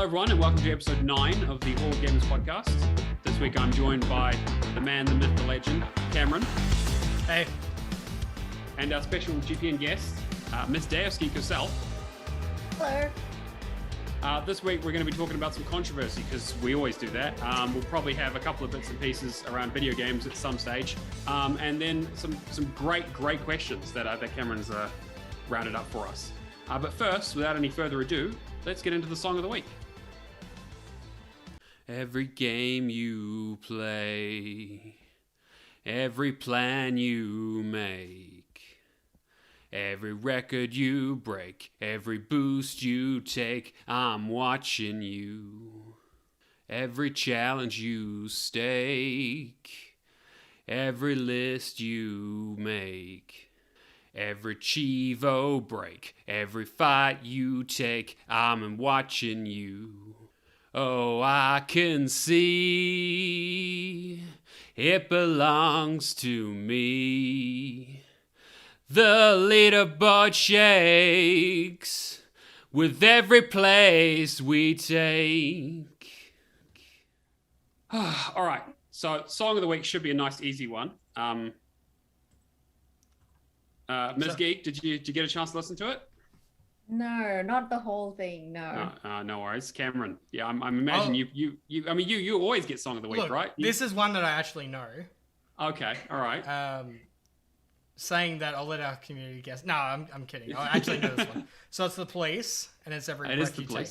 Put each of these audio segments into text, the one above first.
Hello, everyone, and welcome to episode 9 of the All Gamers podcast. This week I'm joined by the man, the myth, the legend, Cameron. Hey. And our special GPN guest, Miss Deus Geek herself. Hello. This week we're going to be talking about some controversy, because we always do that. We'll probably have a couple of bits and pieces around video games at some stage, and then some great questions that Cameron's rounded up for us. But first, without any further ado, let's get into the song of the week. Every game you play, every plan you make, every record you break, every boost you take, I'm watching you. Every challenge you stake, every list you make, every Chivo break, every fight you take, I'm watching you. Oh, I can see it belongs to me. The leaderboard shakes with every place we take. All right, so song of the week should be a nice, easy one. Ms. Geek, did you get a chance to listen to it? No, not the whole thing. No. No worries, Cameron. Yeah, I'm imagining you. I mean, you always get song of the week, Look, right? This is one that I actually know. Okay, all right. Saying that I'll let our community guess. No, I'm kidding. I actually know this one. So it's The Police, and it's Every Breath You Take.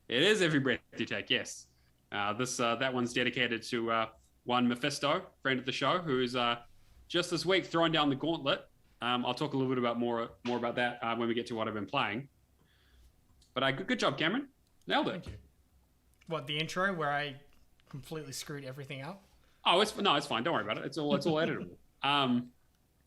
It is Every Breath You Take. Yes. That one's dedicated to one Mephisto, friend of the show, who's just this week thrown down the gauntlet. I'll talk a little bit about more about that when we get to what I've been playing. But good job, Cameron. Nailed it. Thank you. What, the intro where I completely screwed everything up? Oh, it's fine. Don't worry about it. It's all editable. All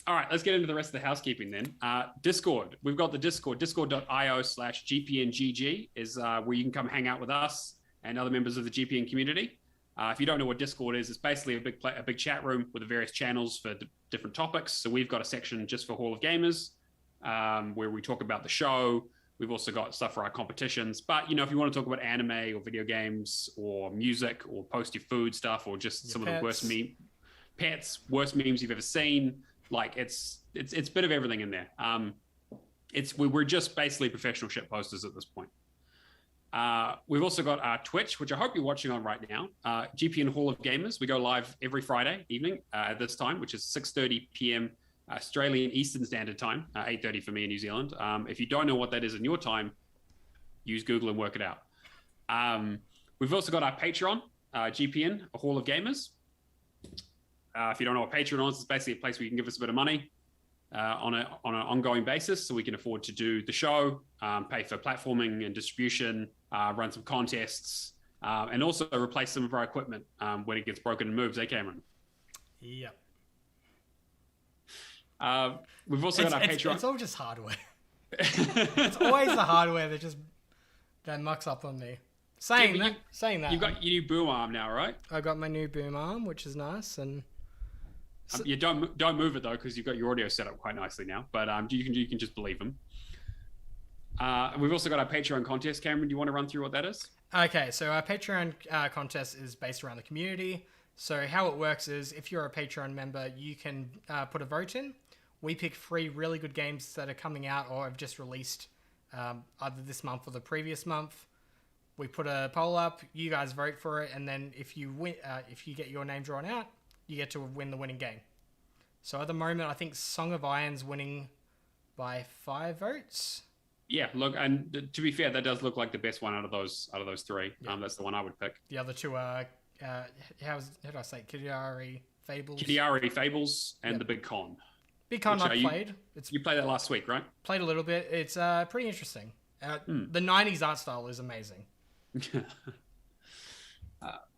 right, let's get into the rest of the housekeeping then. Discord. We've got the Discord. Discord.io/GPNGG is where you can come hang out with us and other members of the GPN community. If you don't know what Discord is, it's basically a big chat room with the various channels for different topics. So we've got a section just for Hall of Gamers where we talk about the show. We've also got stuff for our competitions. But, if you want to talk about anime or video games or music or post your food stuff or just some of the worst worst memes you've ever seen, like it's a bit of everything in there. We're just basically professional shit posters at this point. We've also got our Twitch, which I hope you're watching on right now. GPN Hall of Gamers. We go live every Friday evening at this time, which is 6:30 p.m. Australian Eastern Standard Time, 8:30 for me in New Zealand. If you don't know what that is in your time, use Google and work it out. We've also got our Patreon, GPN, a Hall of Gamers. If you don't know what Patreon is, it's basically a place where you can give us a bit of money on an ongoing basis, so we can afford to do the show, pay for platforming and distribution, run some contests, and also replace some of our equipment when it gets broken and moves. Cameron? Yep. We've also got our Patreon. It's all just hardware. It's always the hardware that mucks up on me. Saying that. You've got your new boom arm now, right? I got my new boom arm, which is nice, and you don't move it though, because you've got your audio set up quite nicely now. But you can just believe them. We've also got our Patreon contest. Cameron, do you want to run through what that is? Okay, so our Patreon contest is based around the community. So how it works is, if you're a Patreon member, you can put a vote in. We pick 3 really good games that are coming out or have just released either this month or the previous month. We put a poll up, you guys vote for it, and then if you win, if you get your name drawn out, you get to win the winning game. So at the moment, I think Song of Iron's winning by 5 votes. Yeah, look, and to be fair, that does look like the best one out of those 3. Yeah. That's the one I would pick. The other 2 are how did I say? Kidiari Fables, and The Big Con. Big Con I played. You played that last week, right? Played a little bit. It's pretty interesting. The 90s art style is amazing.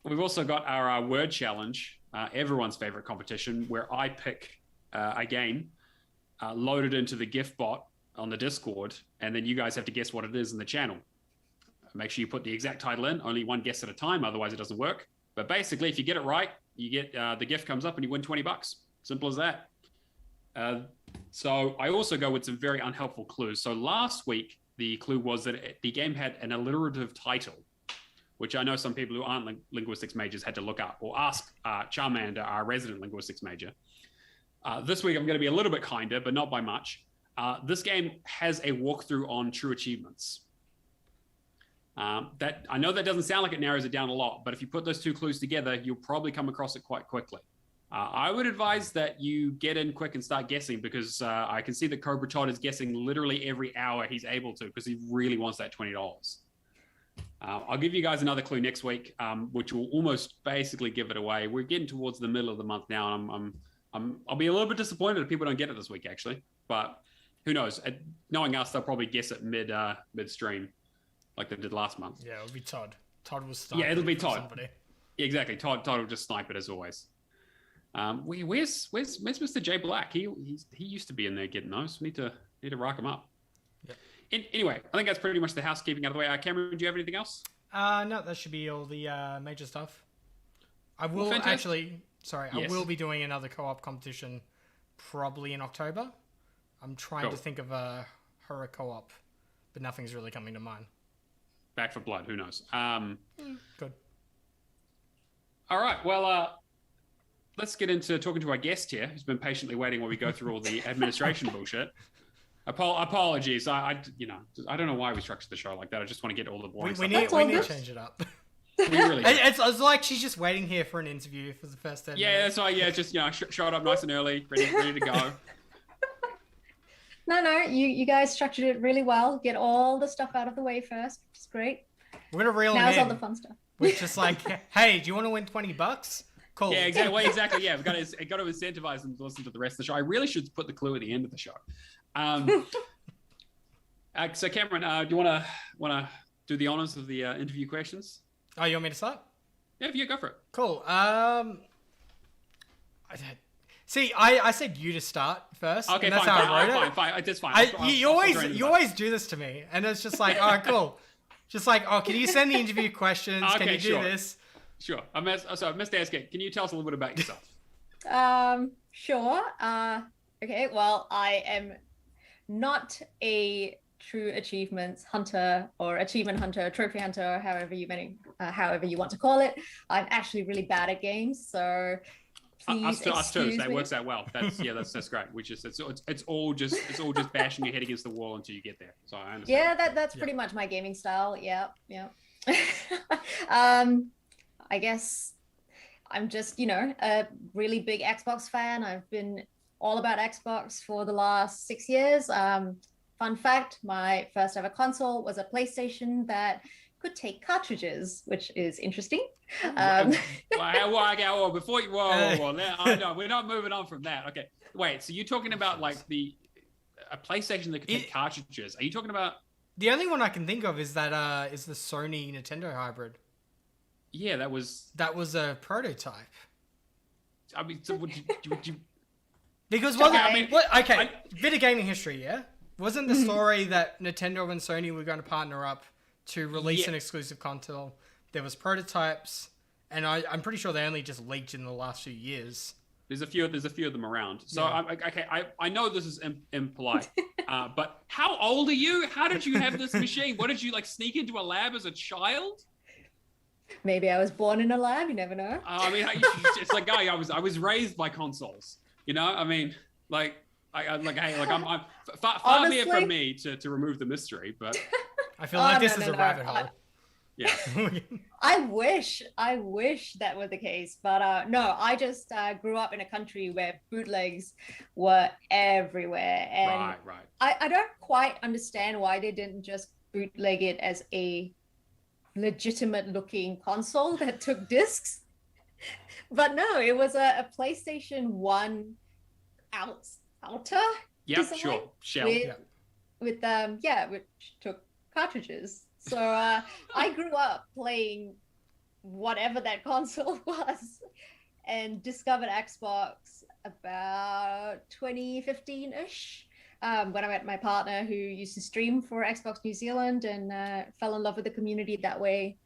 We've also got our word challenge, everyone's favorite competition, where I pick a game loaded into the gift bot on the Discord, and then you guys have to guess what it is in the channel. Make sure you put the exact title in, only one guess at a time, otherwise it doesn't work. But basically, if you get it right, you get the gift comes up and you win $20. Simple as that. So I also go with some very unhelpful clues. So last week, the clue was that the game had an alliterative title. which I know some people who aren't linguistics majors had to look up or ask Charmander, our resident linguistics major. This week I'm going to be a little bit kinder, but not by much. This game has a walkthrough on true achievements. That I know that doesn't sound like it narrows it down a lot, but if you put those two clues together, you'll probably come across it quite quickly. I would advise that you get in quick and start guessing, because I can see that Cobra Todd is guessing literally every hour he's able to, because he really wants that $20. I'll give you guys another clue next week, which will almost basically give it away. We're getting towards the middle of the month now, and I'll be a little bit disappointed if people don't get it this week, actually. But who knows? Knowing us, they'll probably guess it midstream, like they did last month. Yeah, it'll be Todd. Todd will start. Yeah, it'll be Todd. Somebody. Yeah, exactly. Todd will just snipe it as always. Where's Mr. J Black? He used to be in there getting those. Need to rock him up. Yep. Anyway, I think that's pretty much the housekeeping out of the way. Cameron, do you have anything else? No, that should be all the major stuff. I will actually. Sorry, yes. I will be doing another co-op competition probably in October. I'm trying to think of a horror co-op, but nothing's really coming to mind. Back for Blood, who knows? Good. All right, well, let's get into talking to our guest here, who's been patiently waiting while we go through all the administration bullshit. Apologies, I don't know why we structured the show like that. I just want to get all the boring stuff. We need to change it up. We really do. It's like she's just waiting here for an interview for the first 10 minutes. Yeah, that's why. Yeah, just showed up nice and early, ready to go. No, you guys structured it really well. Get all the stuff out of the way first, which is great. We're gonna reel Now's in. all the fun stuff. We're just like, hey, do you want to win $20? Cool. Yeah, exactly. Well, exactly. Yeah, we've got to incentivize them to listen to the rest of the show. I really should put the clue at the end of the show. So Cameron, do you want to do the honors of the interview questions? Oh, you want me to start? Yeah, go for it. Cool. See, I said you to start first. Okay, that's fine. How I wrote it. Fine. That's fine. You always do this to me, and it's just like, oh, cool. Just like, oh, can you send the interview questions? Okay, can you do this? Sure. So, Miss Deus Geek, can you tell us a little bit about yourself? Sure. Okay. Well, I am not a true achievements hunter or achievement hunter, trophy hunter, however you want to call it. I'm actually really bad at games, so please us too. excuse That me. Works out well. That's great. It's all just bashing your head against the wall until you get there. So I understand. Yeah, that's pretty much my gaming style. Yeah. I guess I'm just, a really big Xbox fan. I've been all about Xbox for the last 6 years. Fun fact, my first ever console was a PlayStation that could take cartridges, which is interesting. Whoa, before you, whoa. No, we're not moving on from that. Okay, wait. So you're talking about like a PlayStation that could take cartridges? Are you talking about? The only one I can think of is that is the Sony Nintendo hybrid. Yeah, that was a prototype. I mean, so would you? Because bit of gaming history, yeah. Wasn't the story that Nintendo and Sony were going to partner up to release an exclusive console? There was prototypes, and I'm pretty sure they only just leaked in the last few years. There's a few of them around. So I know this is impolite, but how old are you? How did you have this machine? What did you sneak into a lab as a child? Maybe I was born in a lab. You never know. I mean, it's like, I was raised by consoles. I mean, I'm far be it from me to remove the mystery, but I feel like this is a rabbit hole. Yeah. I wish that were the case, but no, I just grew up in a country where bootlegs were everywhere, and right. I don't quite understand why they didn't just bootleg it as a legitimate looking console that took discs. But no, it was a PlayStation 1 outer design sure, shell with which took cartridges. So I grew up playing whatever that console was, and discovered Xbox about 2015-ish. When I met my partner who used to stream for Xbox New Zealand, and fell in love with the community that way.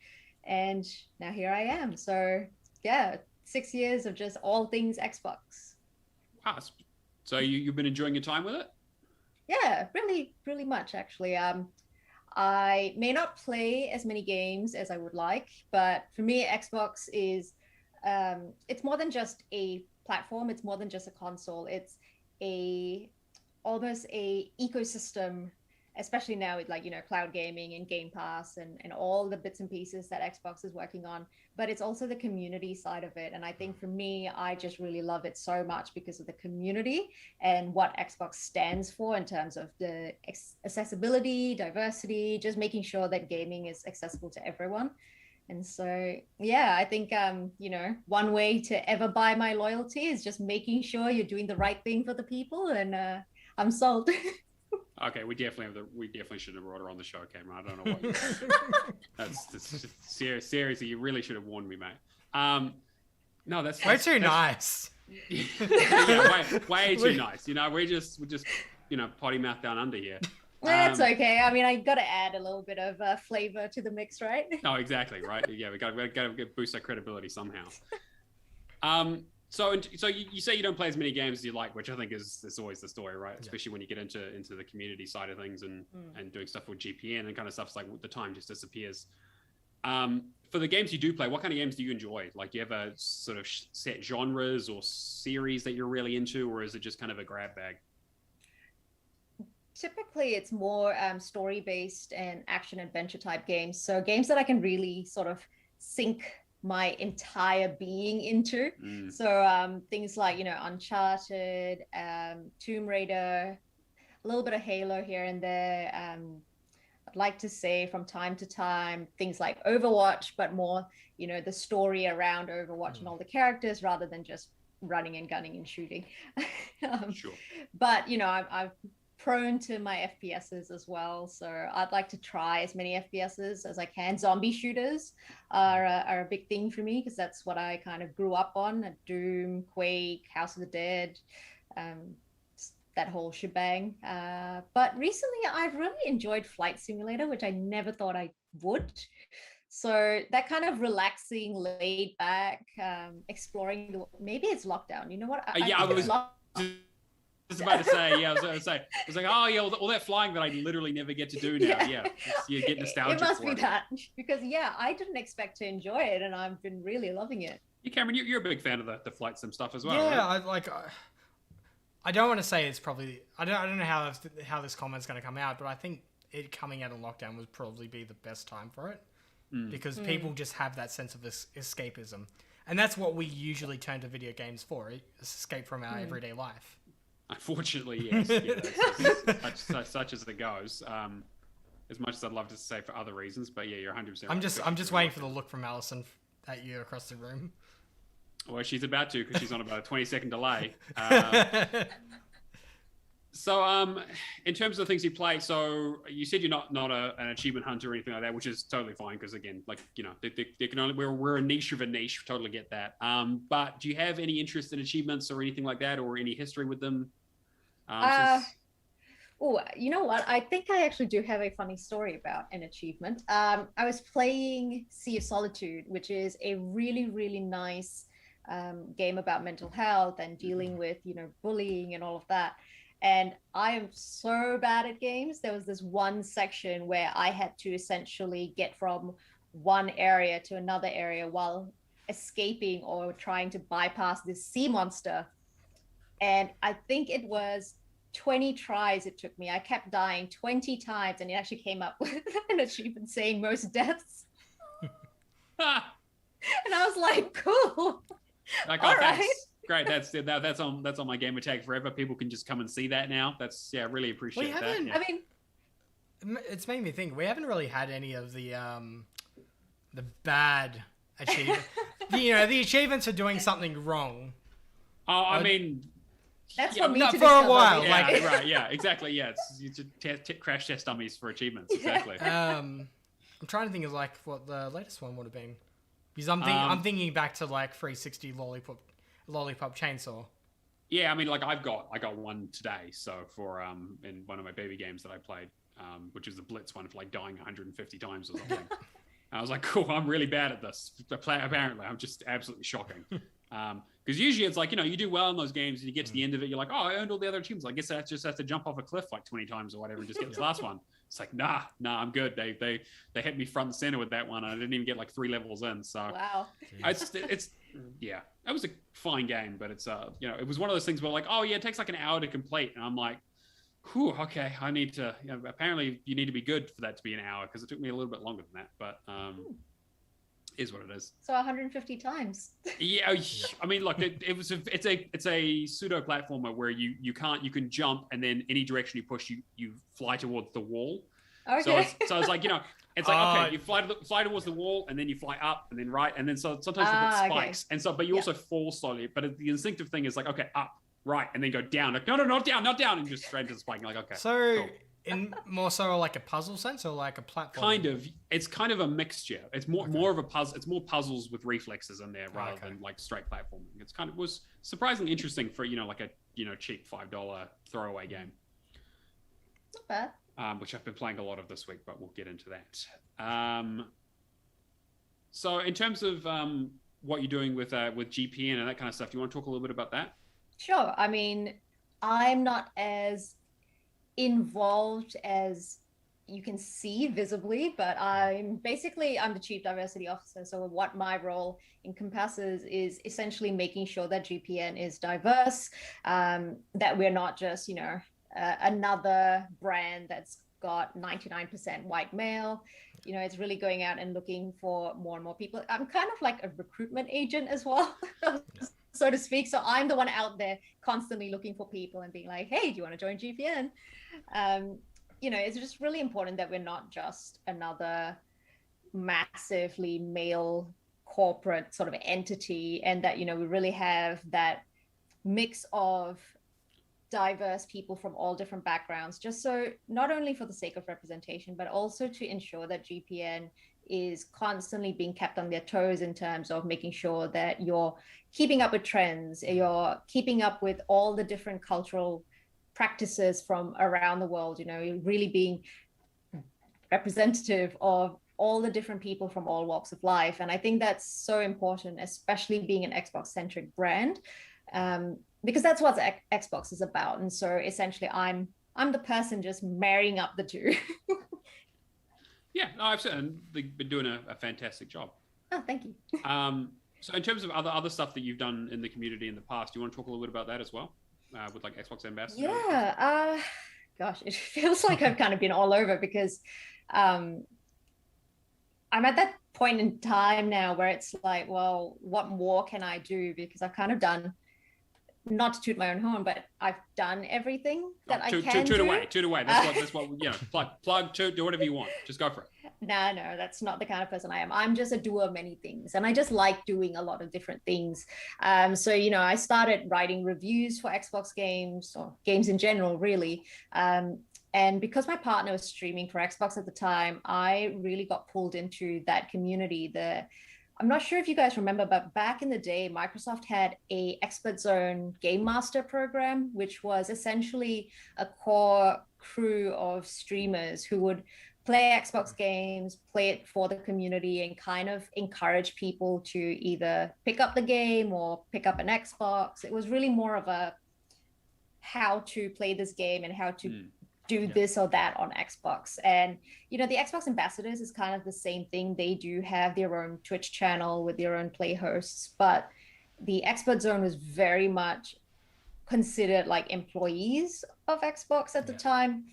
And now here I am. So yeah, 6 years of just all things Xbox. Wow. So you've been enjoying your time with it? Yeah, really, really much actually. I may not play as many games as I would like, but for me, Xbox is it's more than just a platform. It's more than just a console. It's almost a ecosystem, especially now with like, cloud gaming and Game Pass and all the bits and pieces that Xbox is working on. But it's also the community side of it. And I think for me, I just really love it so much because of the community and what Xbox stands for in terms of the accessibility, diversity, just making sure that gaming is accessible to everyone. And so, yeah, I think, one way to ever buy my loyalty is just making sure you're doing the right thing for the people. And I'm sold. Okay, we definitely shouldn't have brought her on the show, Cameron. I don't know what that's just seriously, you really should have warned me, mate. No, that's way too nice. Yeah, way too nice. We're just potty mouth down under here. That's okay. I mean, I got to add a little bit of flavor to the mix, right? Oh, exactly, right. Yeah, we got to boost our credibility somehow. So you say you don't play as many games as you like, which I think is always the story, right? Especially when you get into the community side of things and doing stuff with GPN and kind of stuff. It's like the time just disappears. For the games you do play, what kind of games do you enjoy? Like, do you have a sort of set genres or series that you're really into, or is it just kind of a grab bag? Typically, it's more story-based and action-adventure type games. So games that I can really sort of sink my entire being into. So things like, Uncharted, Tomb Raider, a little bit of Halo here and there. I'd like to say from time to time, things like Overwatch, but more, the story around Overwatch and all the characters rather than just running and gunning and shooting. Sure. But, I've prone to my FPSs as well, so I'd like to try as many FPSs as I can. Zombie shooters are a big thing for me because that's what I kind of grew up on: Doom, Quake, House of the Dead, that whole shebang. But recently I've really enjoyed Flight Simulator, which I never thought I would. So that kind of relaxing, laid back, exploring maybe it's lockdown. You know what? I was about to say, I was like, oh yeah, all that flying that I literally never get to do now. Yeah, you get nostalgic. It must be that, because I didn't expect to enjoy it, and I've been really loving it. Yeah, Cameron, you're a big fan of the flight sim stuff as well. Yeah, right? I don't want to say it's probably. I don't know how this comment's going to come out, but I think it coming out of lockdown would probably be the best time for it, because people just have that sense of escapism, and that's what we usually turn to video games for: escape from our everyday life. Unfortunately, yes. Yeah, such as it goes. As much as I'd love to say for other reasons, but yeah, you're 100%. I'm just waiting for the look from Alison at you across the room. Well, she's about to, because she's on about a 20-second delay. So, in terms of the things you play, so you said you're not an achievement hunter or anything like that, which is totally fine because again, they can only we're a niche of a niche. Totally get that. But do you have any interest in achievements or anything like that, or any history with them? Oh, you know what? I think I actually do have a funny story about an achievement. I was playing Sea of Solitude, which is a really, really nice game about mental health and dealing with, bullying and all of that. And I am so bad at games. There was this one section where I had to essentially get from one area to another area while escaping or trying to bypass this sea monster. And I think it was 20 tries it took me. I kept dying 20 times, and it actually came up with an achievement saying most deaths. And I was like, cool. Like, all right. Great. That's on my gamer tag forever. People can just come and see that now. That's really appreciate that. Yeah. I mean, it's made me think we haven't really had any of the bad achievements. The achievements for doing something wrong. Oh, I mean, that's for me to for a while. Yeah, right. Yeah, exactly. Yeah, it's crash test dummies for achievements. Exactly. I'm trying to think of what the latest one would have been, because I'm thinking back to 360 lollipop chainsaw. Yeah, I mean, I got one today. So for in one of my baby games that I played, which was the Blitz one for dying 150 times or something. I was like, cool, I'm really bad at this. Apparently, I'm just absolutely shocking. Because usually it's like, you do well in those games and you get to the end of it, you're like, oh, I earned all the other achievements. I guess I just have to jump off a cliff like 20 times or whatever and just get this last one. It's like, nah, I'm good. They hit me front and center with that one. I didn't even get like 3 levels in. So wow. It's yeah, that was a fine game, but it's it was one of those things where like, oh yeah, it takes like an hour to complete, and I'm like, whew, okay, I need to. Apparently, you need to be good for that to be an hour because it took me a little bit longer than that, but is what it is. So 150 times. Yeah, I mean, look, it's a pseudo platformer where you can jump and then any direction you push, you fly towards the wall. Okay. So it's like it's like okay, you fly towards the wall and then you fly up and then right and then sometimes you put spikes and so, but you also fall slowly. But the instinctive thing is like okay, up, right, and then go down. Like no, not down, and just straight to the spike. And like okay, so. Cool. In more so like a puzzle sense or like a platform? Kind of. It's kind of a mixture. It's more of a puzzle. It's more puzzles with reflexes in there rather than like straight platforming. It's kind of was surprisingly interesting for like a cheap $5 throwaway game. Not bad. Which I've been playing a lot of this week, but we'll get into that. So in terms of what you're doing with GPN and that kind of stuff, do you want to talk a little bit about that? Sure. I mean, I'm not as involved as you can see visibly, but I'm the chief diversity officer. So what my role encompasses is essentially making sure that GPN is diverse, that we're not just another brand that's got 99% white male. It's really going out and looking for more and more people. I'm kind of like a recruitment agent as well. So to speak. So I'm the one out there constantly looking for people and being like, hey, do you want to join GPN? It's just really important that we're not just another massively male corporate sort of entity, and that, we really have that mix of diverse people from all different backgrounds, just so not only for the sake of representation, but also to ensure that GPN is constantly being kept on their toes in terms of making sure that you're keeping up with trends, you're keeping up with all the different cultural practices from around the world, really being representative of all the different people from all walks of life. And I think that's so important, especially being an Xbox-centric brand, because that's what Xbox is about. And so essentially I'm the person just marrying up the two. Yeah, no, I've been doing a fantastic job. Oh, thank you. So in terms of other stuff that you've done in the community in the past, do you want to talk a little bit about that as well? With like Xbox Ambassador? Yeah. Gosh, it feels like I've kind of been all over because I'm at that point in time now where it's like, well, what more can I do? Because I've kind of done, not to toot my own horn, but I've done everything that I can do. Toot away. That's what plug, toot, do whatever you want. Just go for it. No, that's not the kind of person I am. I'm just a doer of many things, and I just like doing a lot of different things. So, I started writing reviews for Xbox games, or games in general, really. And because my partner was streaming for Xbox at the time, I really got pulled into that community. I'm not sure if you guys remember, but back in the day, Microsoft had a Expert Zone Game Master program, which was essentially a core crew of streamers who would play Xbox games, play it for the community, and kind of encourage people to either pick up the game or pick up an Xbox. It was really more of a how to play this game and how to do this or that on Xbox. And the Xbox ambassadors is kind of the same thing. They do have their own Twitch channel with their own play hosts, but the Expert Zone was very much considered like employees of Xbox at the time.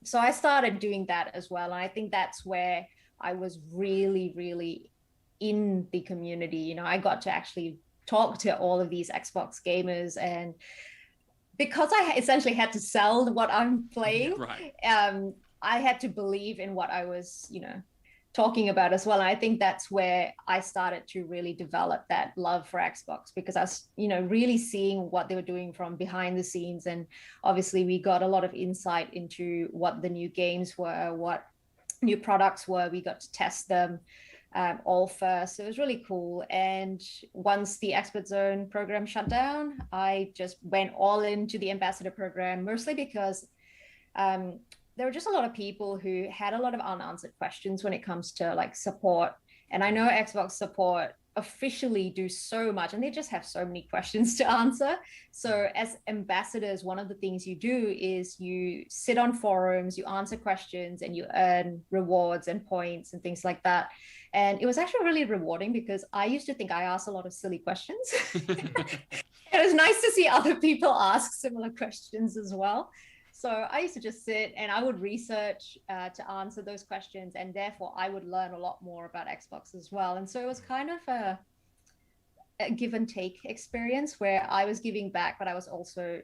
So I started doing that as well, and I think that's where I was really, really in the community. I got to actually talk to all of these Xbox gamers, and because I essentially had to sell what I'm playing, I had to believe in what I was, talking about as well. And I think that's where I started to really develop that love for Xbox, because I was, really seeing what they were doing from behind the scenes. And obviously we got a lot of insight into what the new games were, what new products were. We got to test them all first. So it was really cool. And once the Expert Zone program shut down, I just went all into the ambassador program, mostly because there were just a lot of people who had a lot of unanswered questions when it comes to like support. And I know Xbox support officially do so much, and they just have so many questions to answer. So as ambassadors, one of the things you do is you sit on forums, you answer questions, and you earn rewards and points and things like that. And it was actually really rewarding because I used to think I asked a lot of silly questions. It was nice to see other people ask similar questions as well. So I used to just sit and I would research to answer those questions, and therefore I would learn a lot more about Xbox as well. And so it was kind of a give and take experience where I was giving back, but I was also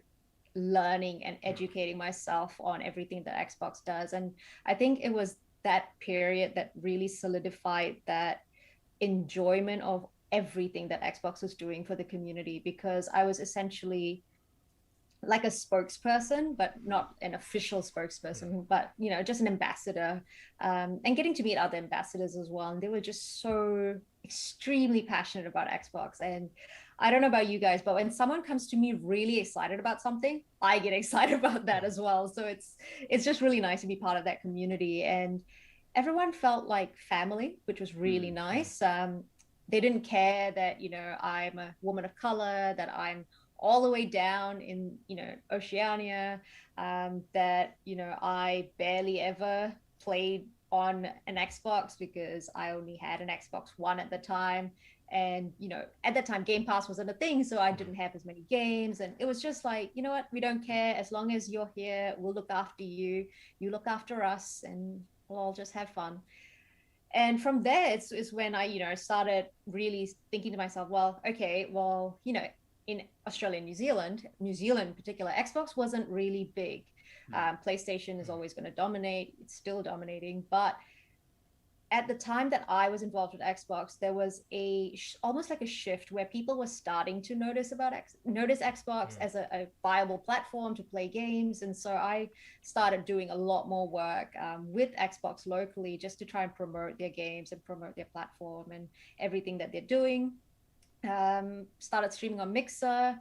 learning and educating myself on everything that Xbox does. And I think it was that period that really solidified that enjoyment of everything that Xbox was doing for the community, because I was essentially like a spokesperson, but not an official spokesperson, but just an ambassador, and getting to meet other ambassadors as well. And they were just so extremely passionate about Xbox. And I don't know about you guys, but when someone comes to me really excited about something, I get excited about that as well. So it's just really nice to be part of that community. And everyone felt like family, which was really nice. They didn't care that, I'm a woman of color, that I'm all the way down in, Oceania, that, I barely ever played on an Xbox because I only had an Xbox One at the time. And, at that time, Game Pass wasn't a thing, so I didn't have as many games. And it was just like, you know what, we don't care. As long as you're here, we'll look after you. You look after us, and we'll all just have fun. And from there, it's when I, started really thinking to myself, well, okay, well, in Australia and New Zealand in particular, Xbox wasn't really big. PlayStation is always going to dominate. It's still dominating. But at the time that I was involved with Xbox, there was almost like a shift where people were starting to notice Xbox as a viable platform to play games. And so I started doing a lot more work with Xbox locally just to try and promote their games and promote their platform and everything that they're doing. Started streaming on Mixer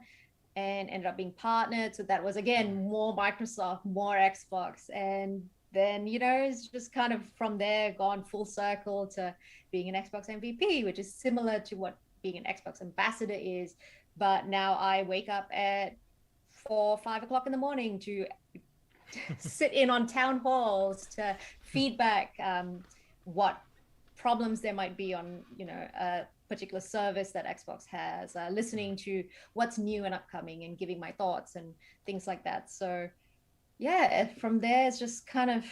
and ended up being partnered. So that was, again, more Microsoft, more Xbox. And then, it's just kind of from there gone full circle to being an Xbox MVP, which is similar to what being an Xbox ambassador is. But now I wake up at 4, 5 o'clock in the morning to sit in on town halls to feedback what problems there might be on, a particular service that Xbox has, listening to what's new and upcoming and giving my thoughts and things like that. So yeah, from there it's just kind of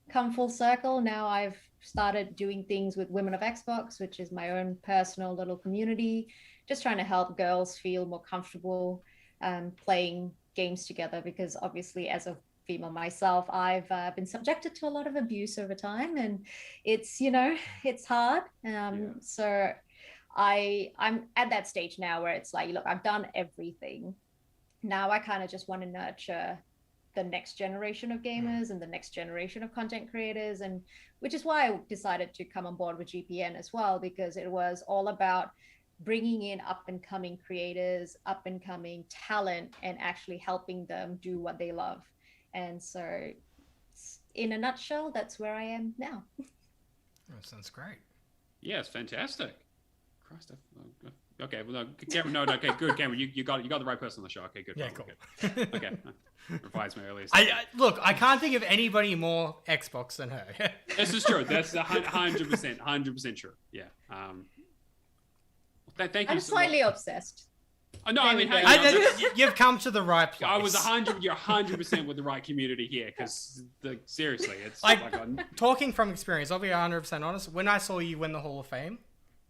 come full circle. Now I've started doing things with Women of Xbox, which is my own personal little community, just trying to help girls feel more comfortable playing games together, because obviously as a female myself, I've been subjected to a lot of abuse over time, and it's it's hard. So I'm at that stage now where it's like, look, I've done everything. Now I kind of just want to nurture the next generation of gamers and the next generation of content creators, and which is why I decided to come on board with GPN as well, because it was all about bringing in up and coming creators, up and coming talent, and actually helping them do what they love. And so in a nutshell, that's where I am now. That sounds great. Yeah, it's fantastic. Christ, okay, well, no, Cameron, no, okay, good, Cameron, you got the right person on the show. Okay, good. Yeah, cool. Good. Okay, revise my earlier. Look, I can't think of anybody more Xbox than her. This is true. That's 100% true. Yeah. Thank you. I'm slightly obsessed. Oh, no, I mean, you've come to the right place. I was 100% with the right community here, because seriously, it's talking from experience. I'll be 100% honest. When I saw you win the Hall of Fame,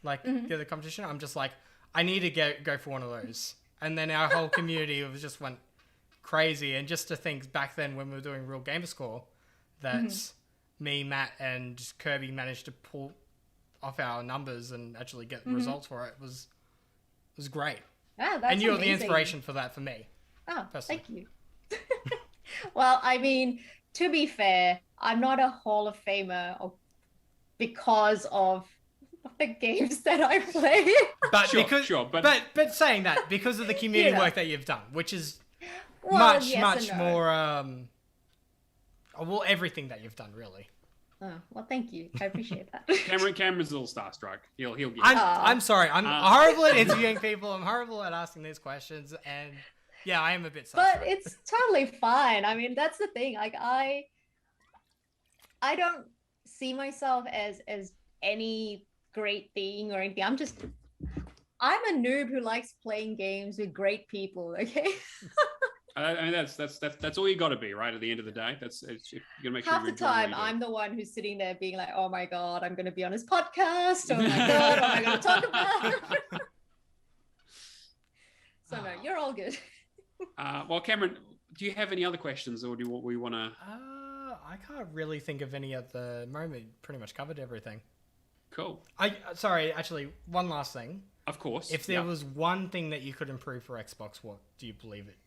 the competition, I'm just like, I need to go for one of those. And then our whole community just went crazy. And just to think back then when we were doing Real Gamer Score, that me, Matt, and Kirby managed to pull off our numbers and actually get results for it was great. Ah, that's and you're amazing. the inspiration for that for me. Oh, personally. thank you. Well, I mean, to be fair, I'm not a Hall of Famer because of the games that I play. But but saying that, because of the community work that you've done, which is much more everything that you've done, really. Oh, well, thank you. I appreciate that. Cameron's a little starstruck. He'll get it. I'm sorry. I'm horrible at interviewing people. I'm horrible at asking these questions, and yeah, I am a bit starstruck. But it's totally fine. I mean, that's the thing. Like, I don't see myself as any great thing or anything. I'm a noob who likes playing games with great people. Okay. I mean, that's all you got to be, right? At the end of the day, you're gonna make half sure the time I'm the one who's sitting there being like, "Oh my god, I'm going to be on his podcast. Oh my god, what am I going to talk about?" So no, you're all good. Well, Cameron, do you have any other questions, or do we want to? I can't really think of any at the moment. Pretty much covered everything. Cool. Sorry, actually, one last thing. Of course. If there was one thing that you could improve for Xbox, what do you believe it?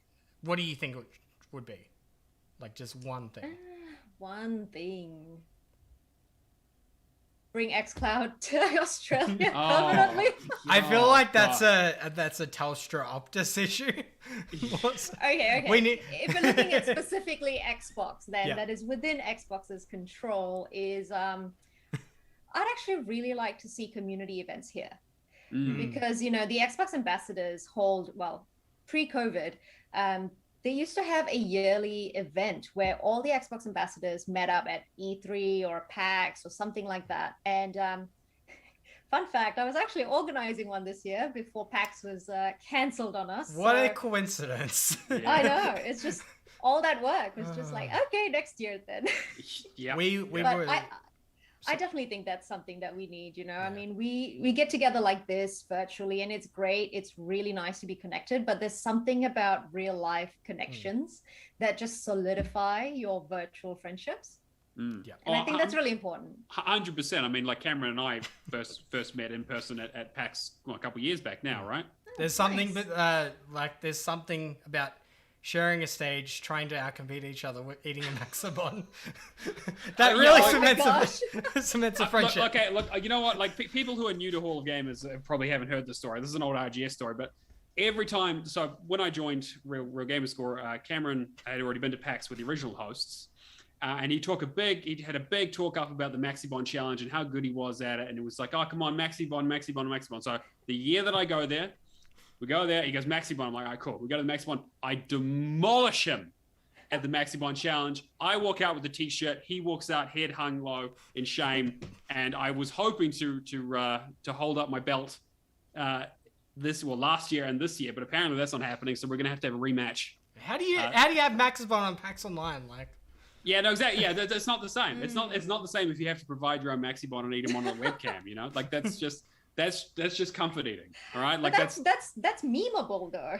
What do you think it would be? Like, just one thing. One thing. Bring xCloud to Australia permanently. I feel like that's a Telstra Optus issue. Okay. If we're looking at specifically Xbox, then that is within Xbox's control is I'd actually really like to see community events here. Because the Xbox ambassadors hold, well, pre-COVID, they used to have a yearly event where all the Xbox ambassadors met up at E3 or PAX or something like that. And fun fact, I was actually organizing one this year before PAX was canceled on us. What a coincidence. I know. It's just all that work was just like, okay, next year then. Yeah. I definitely think that's something that we need, I mean, we get together like this virtually and it's great. It's really nice to be connected, but there's something about real life connections that just solidify your virtual friendships. And I think that's really important. 100%. I mean, like Cameron and I first met in person at PAX a couple of years back now, right? There's something there's something about sharing a stage, trying to outcompete each other, eating a Maximon. That really cements a friendship. Look, you know what? Like, people who are new to Hall of Gamers probably haven't heard this story. This is an old RGS story, but every time, so when I joined Real Gamerscore, Cameron had already been to PAX with the original hosts, and he had a big talk up about the Maxibon challenge and how good he was at it, and it was like, oh, come on, Maxibon. So the year that I go there, we go there, he goes, Maxibon. I'm like, all right, cool. We go to the Maxibon. I demolish him at the Maxibon challenge. I walk out with the t-shirt. He walks out, head hung low in shame. And I was hoping to hold up my belt last year and this year, but apparently that's not happening. So we're going to have a rematch. How do you have Maxibon on PAX Online? Like, yeah, no, exactly. Yeah, that's not the same. It's not the same if you have to provide your own Maxibon and eat him on a webcam, Like, that's just... That's just comfort eating, all right? Like, that's memeable though.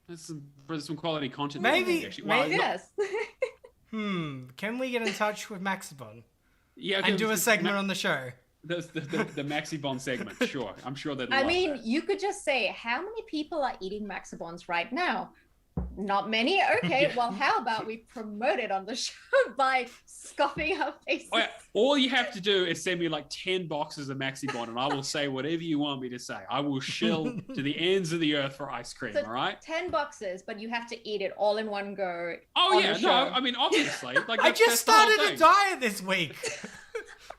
That's some quality content. Maybe yes. Can we get in touch with Maxibon? Yeah, and do a segment on the show. The Maxibon segment, sure. I'm sure that. I mean, you could just say, how many people are eating Maxibons right now? Not many. Okay, well, how about we promote it on the show by scoffing our faces? Oh, yeah. All you have to do is send me like 10 boxes of Maxibon, and I will say whatever you want me to say. I will shill to the ends of the earth for ice cream. So all right, 10 boxes, but you have to eat it all in one go. Oh yeah, no, I mean obviously. Like, I just started a diet this week.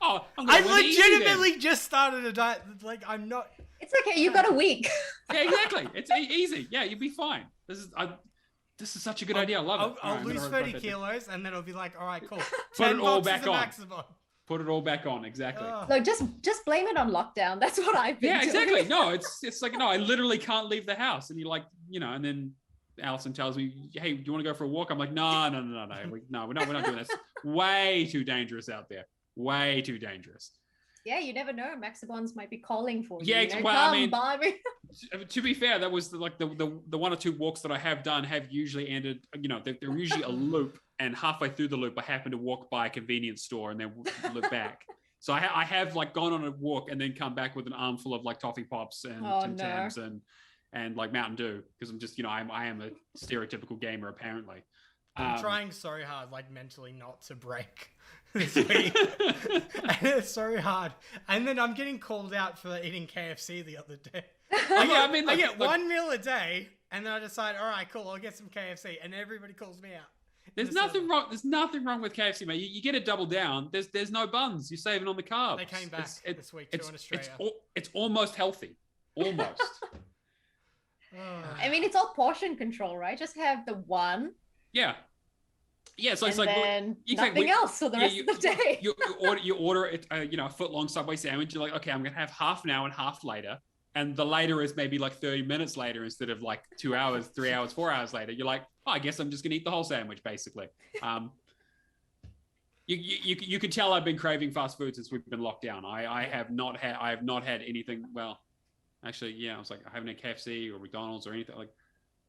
Oh, I legitimately just started a diet. Like, I'm not. It's okay. You got a week. Yeah, exactly. It's easy. Yeah, you'll be fine. This is such a good idea. I love it. I'll lose 30 kilos, and then it'll be like, all right, cool. Put it all back on. Maximum. Put it all back on. Exactly. Look, just blame it on lockdown. That's what I've been doing. Exactly. No, it's like, no, I literally can't leave the house. And you're like, and then Allison tells me, hey, do you want to go for a walk? I'm like, no. We're not doing this. Way too dangerous out there. Way too dangerous. Yeah, you never know. Maxibons might be calling for you. Yeah, well, I mean, to be fair, that was the one or two walks that I have done have usually ended. They're usually a loop, and halfway through the loop, I happen to walk by a convenience store and then look back. So I have like gone on a walk and then come back with an armful of like toffee pops and Tim Tams and like Mountain Dew, because I'm just I am a stereotypical gamer apparently. I'm trying so hard, like, mentally not to break this week. And it's so hard. And then I'm getting called out for eating KFC the other day. I get one meal a day, and then I decide, all right, cool, I'll get some KFC, and everybody calls me out. There's nothing wrong. There's nothing wrong with KFC, mate. You get a double down. There's no buns. You're saving on the carbs. They came back this week too in Australia. It's almost healthy. Almost. I mean, it's all portion control, right? Just have the one. Yeah. Yeah, so it's and like then nothing else for the rest of the day. You order it, a foot-long Subway sandwich. You're like, okay, I'm gonna have half now and half later, and the later is maybe like 30 minutes later instead of like 2 hours, 3 hours, 4 hours later. You're like, oh, I guess I'm just gonna eat the whole sandwich, basically. You can tell I've been craving fast food since we've been locked down. I have not had anything. Well, actually, yeah, I was like, I haven't had KFC or McDonald's or anything. Like,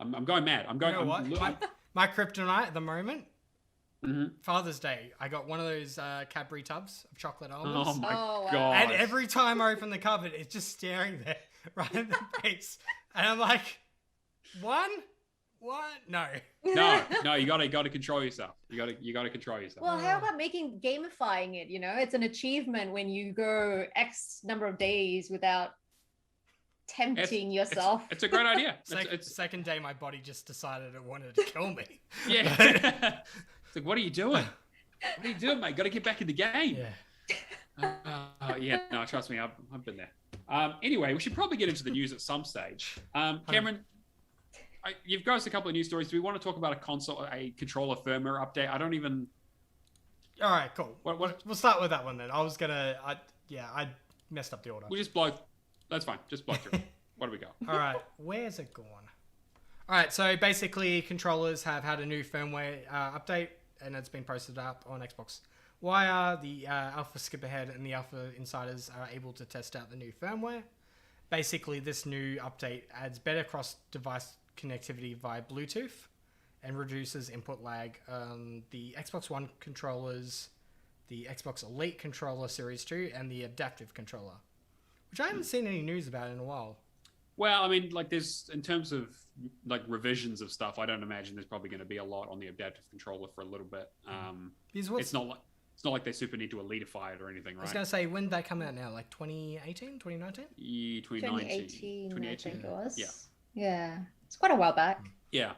I'm going mad. I'm going. You know what? My kryptonite at the moment. Mm-hmm. Father's Day, I got one of those Cadbury tubs of chocolate almonds. Oh my god! Wow. And every time I open the cupboard, it's just staring there, right in the face, and I'm like, one, no. You gotta control yourself. You gotta control yourself. Well, how about gamifying it? It's an achievement when you go X number of days without tempting yourself. It's a great idea. Second day, my body just decided it wanted to kill me. Yeah. It's like, what are you doing? What are you doing, mate? Got to get back in the game. Yeah. No, trust me, I've been there. Anyway, we should probably get into the news at some stage. Cameron, you've got us a couple of news stories. Do we want to talk about a controller firmware update? I don't even. All right, cool. We'll start with that one then. I messed up the order. We just blow. That's fine. Just blow through. What do we got? All right, where's it gone? All right, so basically, controllers have had a new firmware update, and it's been posted up on Xbox Wire. The Alpha Skipperhead and the Alpha Insiders are able to test out the new firmware. Basically, this new update adds better cross-device connectivity via Bluetooth and reduces input lag. The Xbox One controllers, the Xbox Elite controller Series 2, and the adaptive controller, which I haven't seen any news about in a while. Well, I mean, like there's, in terms of like revisions of stuff, I don't imagine there's probably going to be a lot on the adaptive controller for a little bit. It's not like they super need to eliteify it or anything, right? I was going to say, when did that come out now? Like 2018, 2019? Yeah, 2018, I think it was. Yeah. Yeah. It's quite a while back. Yeah.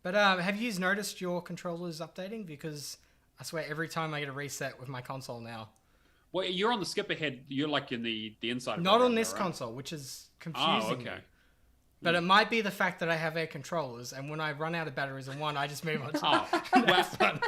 But have you noticed your controllers updating? Because I swear every time I get a reset with my console now. Well, you're on the Skipperhead. You're like in the inside. Not on this console, which is confusing. Oh, okay. Me. But it might be the fact that I have air controllers, and when I run out of batteries in one, I just move on to the next one.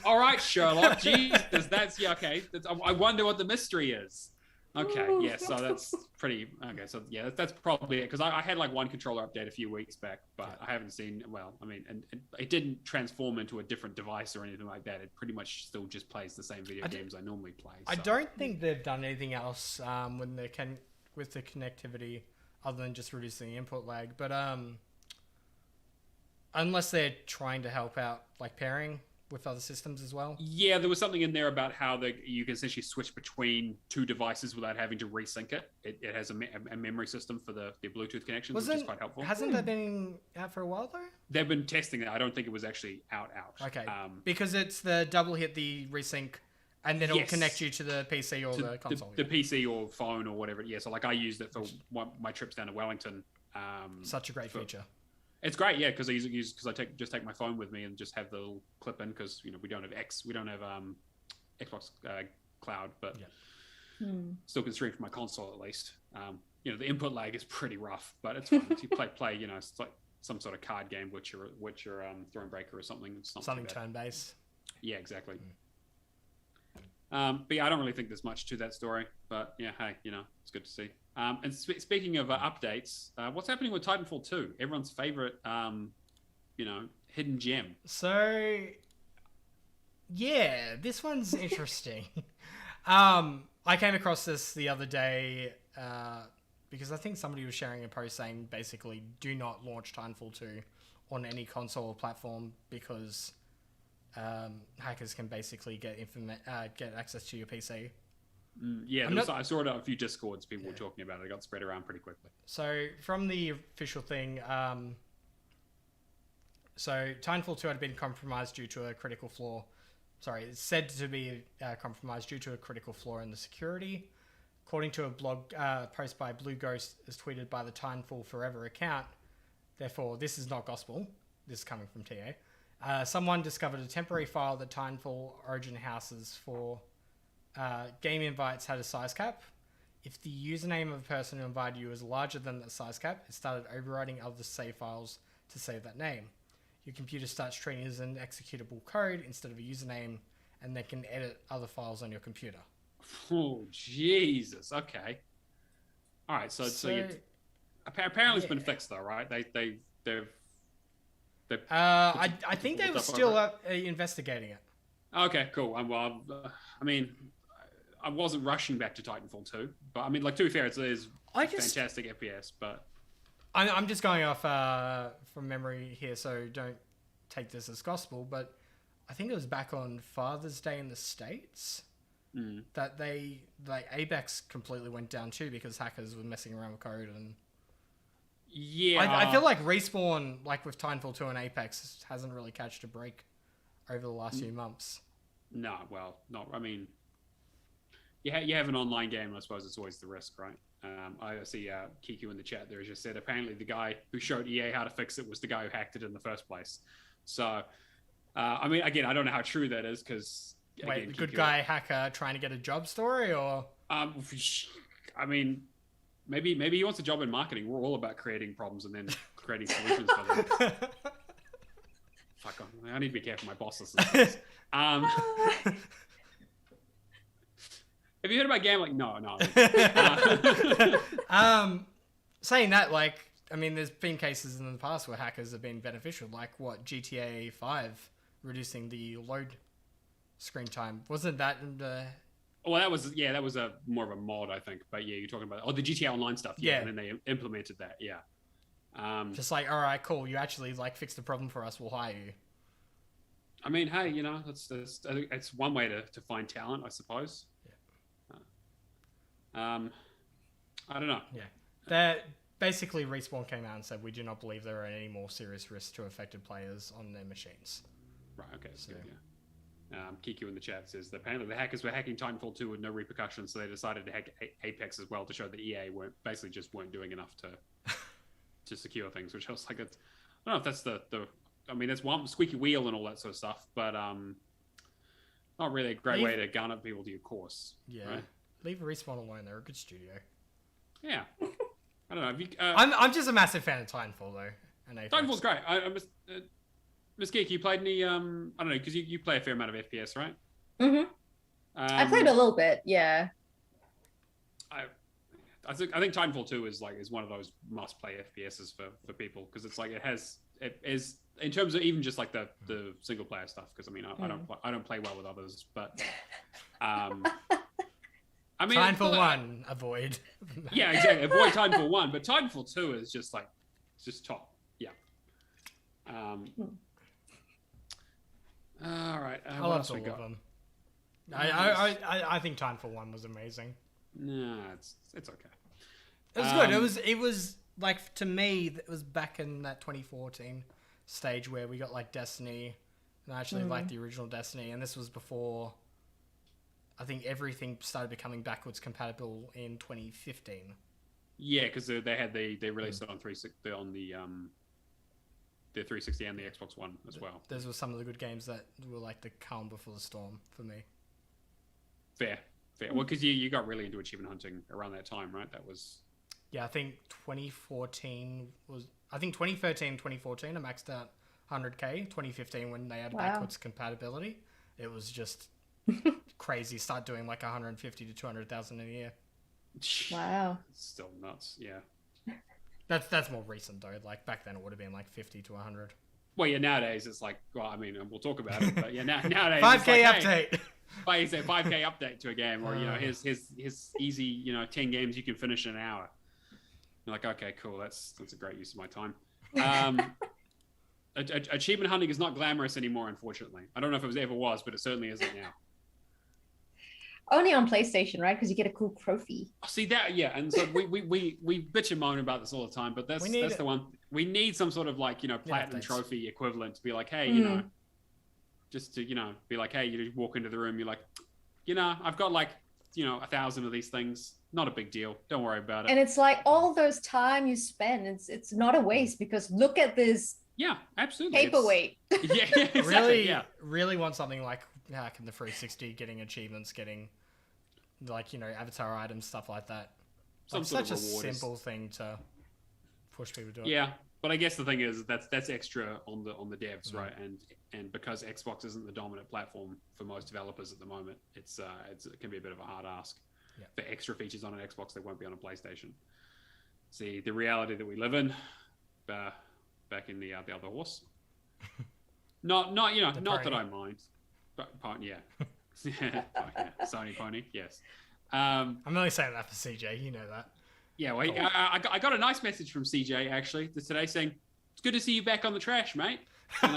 All right, Sherlock. Jesus, that's okay. I wonder what the mystery is. Okay, yeah. So that's pretty. Okay, so yeah, that's probably it. Because I had like one controller update a few weeks back, but I haven't seen. Well, I mean, and it didn't transform into a different device or anything like that. It pretty much still just plays the same video games I normally play. So. I don't think they've done anything else when they can with the connectivity, other than just reducing the input lag. But unless they're trying to help out like pairing with other systems as well. Yeah, there was something in there about how you can essentially switch between two devices without having to resync it. It has a memory system for the Bluetooth connections, which is quite helpful. Hasn't that been out for a while though? They've been testing it. I don't think it was actually out. Okay, because it's the double hit the resync, and then it'll connect you to the PC or the console. The PC or phone or whatever. Yeah, so like I used it for my trips down to Wellington. Such a great feature. It's great, yeah, because I take my phone with me and just have the little clip in because we don't have Xbox Cloud, but still can stream from my console at least. The input lag is pretty rough, but it's fine. You play, it's like some sort of card game, which you're Thronebreaker or something. It's not something turn based. Yeah, exactly. But yeah, I don't really think there's much to that story. But yeah, hey, it's good to see. And speaking of updates, what's happening with Titanfall 2? Everyone's favorite, hidden gem. So, yeah, this one's interesting. I came across this the other day because I think somebody was sharing a post saying basically do not launch Titanfall 2 on any console or platform because hackers can basically get access to your PC. Yeah, I saw it on a few Discords. People were talking about it. It got spread around pretty quickly. So from the official thing, so Titanfall 2 had been compromised due to a critical flaw. Sorry, it's said to be compromised due to a critical flaw in the security. According to a blog post by Blue Ghost, as tweeted by the Titanfall Forever account. Therefore, this is not gospel. This is coming from TA. Someone discovered a temporary file that Titanfall origin houses for game invites had a size cap. If the username of a person who invited you is larger than the size cap, it started overriding other save files to save that name. Your computer starts treating it as an executable code instead of a username, and they can edit other files on your computer. Oh, Jesus. Okay. All right. So apparently it's been fixed though, right? They've I think they were still investigating it. Okay, cool. Well, I mean, I wasn't rushing back to Titanfall 2, but I mean, like, to be fair, it is fantastic FPS, but... I'm just going off from memory here, so don't take this as gospel, but I think it was back on Father's Day in the States that Apex completely went down too because hackers were messing around with code and... Yeah. I feel like Respawn, like with Titanfall 2 and Apex, hasn't really catched a break over the last few months. No, well, not. I mean, you have an online game, and I suppose it's always the risk, right? I see Kiku in the chat there just said apparently the guy who showed EA how to fix it was the guy who hacked it in the first place. So, I mean, again, I don't know how true that is because... Wait, the good guy hacker trying to get a job story, or... I mean... Maybe he wants a job in marketing. We're all about creating problems and then creating solutions for them. Fuck on. I need to be careful. My boss listens to this. Have you heard about gambling? No. Saying that, like, I mean, there's been cases in the past where hackers have been beneficial, like GTA 5 reducing the load screen time. Wasn't that in the... Well, that was a more of a mod, I think. But yeah, you're talking about the GTA Online stuff. Yeah, and then they implemented that. Yeah. Just like, all right, cool. You actually like fixed the problem for us. We'll hire you. I mean, hey, it's one way to find talent, I suppose. Yeah. I don't know. Yeah. That basically Respawn came out and said we do not believe there are any more serious risks to affected players on their machines. Right. Okay. So, good, yeah. Kiku in the chat says that apparently the hackers were hacking Titanfall 2 with no repercussions, so they decided to hack Apex as well to show that EA weren't doing enough to secure things. Which I was like, I don't know if that's the I mean, that's one squeaky wheel and all that sort of stuff, but not really a great way to garner people to your course. Yeah, right? Leave Respawn alone. They're a good studio. Yeah, I don't know. If you, I'm just a massive fan of Titanfall though. And Titanfall's great. Miss Geek, you played any, I don't know, because you play a fair amount of FPS, right? Mm-hmm. I played a little bit, yeah. I think Titanfall 2 is one of those must-play FPSs for people, because it's like it is in terms of even just like the single-player stuff, because I mean, I don't play well with others, but... I mean, Titanfall 1, avoid. Yeah, exactly. Avoid Titanfall 1, but Titanfall 2 is just top. Yeah. All right. I love all of them. I think Titanfall 1 was amazing. No, it's okay. It was good. It was like, to me, it was back in that 2014 stage where we got like Destiny, and I actually liked the original Destiny, and this was before I think everything started becoming backwards compatible in 2015. Yeah, because they released it on 360 on the 360 and the Xbox One as well. Those were some of the good games that were like the calm before the storm for me. Fair. Well, because you got really into achievement hunting around that time, right? That was... Yeah, I think 2013, 2014, I maxed out 100k. 2015, when they had backwards compatibility, it was just crazy. Start doing like 150 to 200,000 a year. Wow. Still nuts, yeah. That's more recent though. Like back then, it would have been like 50 to 100. Well, yeah. Nowadays, it's like, well, I mean, we'll talk about it, but yeah, nowadays, 5K it's update. Hey, 5K update to a game, or here's easy, 10 games you can finish in an hour. You're like, okay, cool. That's a great use of my time. Achievement hunting is not glamorous anymore, unfortunately. I don't know if it ever was, but it certainly isn't now. Only on PlayStation, right? Because you get a cool trophy. See that, yeah. And so we bitch and moan about this all the time, but that's the one. We need some sort of like platinum trophy equivalent to be like, hey, just to be like, hey, you walk into the room, you're like, I've got like 1,000 of these things. Not a big deal. Don't worry about it. And it's like all those time you spend, it's not a waste, because look at this Yeah, absolutely. Paperweight. Yeah, exactly. Really want something like in the 360, getting achievements, getting avatar items, stuff like that. Such a simple thing to push people to do it. Yeah, but I guess the thing is that's extra on the devs, right? And because Xbox isn't the dominant platform for most developers at the moment, it can be a bit of a hard ask for extra features on an Xbox that won't be on a PlayStation. See, the reality that we live in, back in the other horse. Not that I mind, but yeah. Sony pony, yes. I'm only saying that for CJ, you know that. Yeah, well, I got a nice message from CJ actually today saying, "It's good to see you back on the trash, mate." And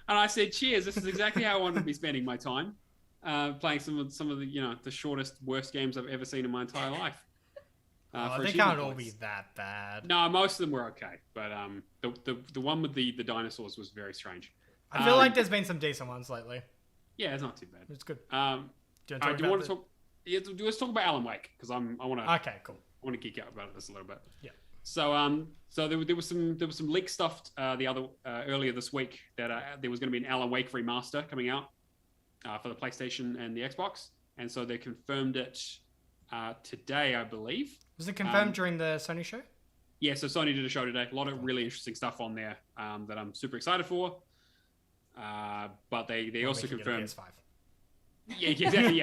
I said, "Cheers. This is exactly how I want to be spending my time, playing some of the the shortest, worst games I've ever seen in my entire life." They can't all be that bad. No, most of them were okay, but the one with the dinosaurs was very strange. I feel like there's been some decent ones lately. Yeah, it's not too bad. It's good. Do you want to talk? Yeah, let's talk about Alan Wake because I want to. Okay, cool. I want to geek out about this a little bit. Yeah. So there was some leak stuff earlier this week that there was going to be an Alan Wake remaster coming out for the PlayStation and the Xbox, and so they confirmed it today, I believe. Was it confirmed during the Sony show? Yeah, so Sony did a show today. A lot of really interesting stuff on there that I'm super excited for. But they also confirmed. PS5. Yeah, exactly.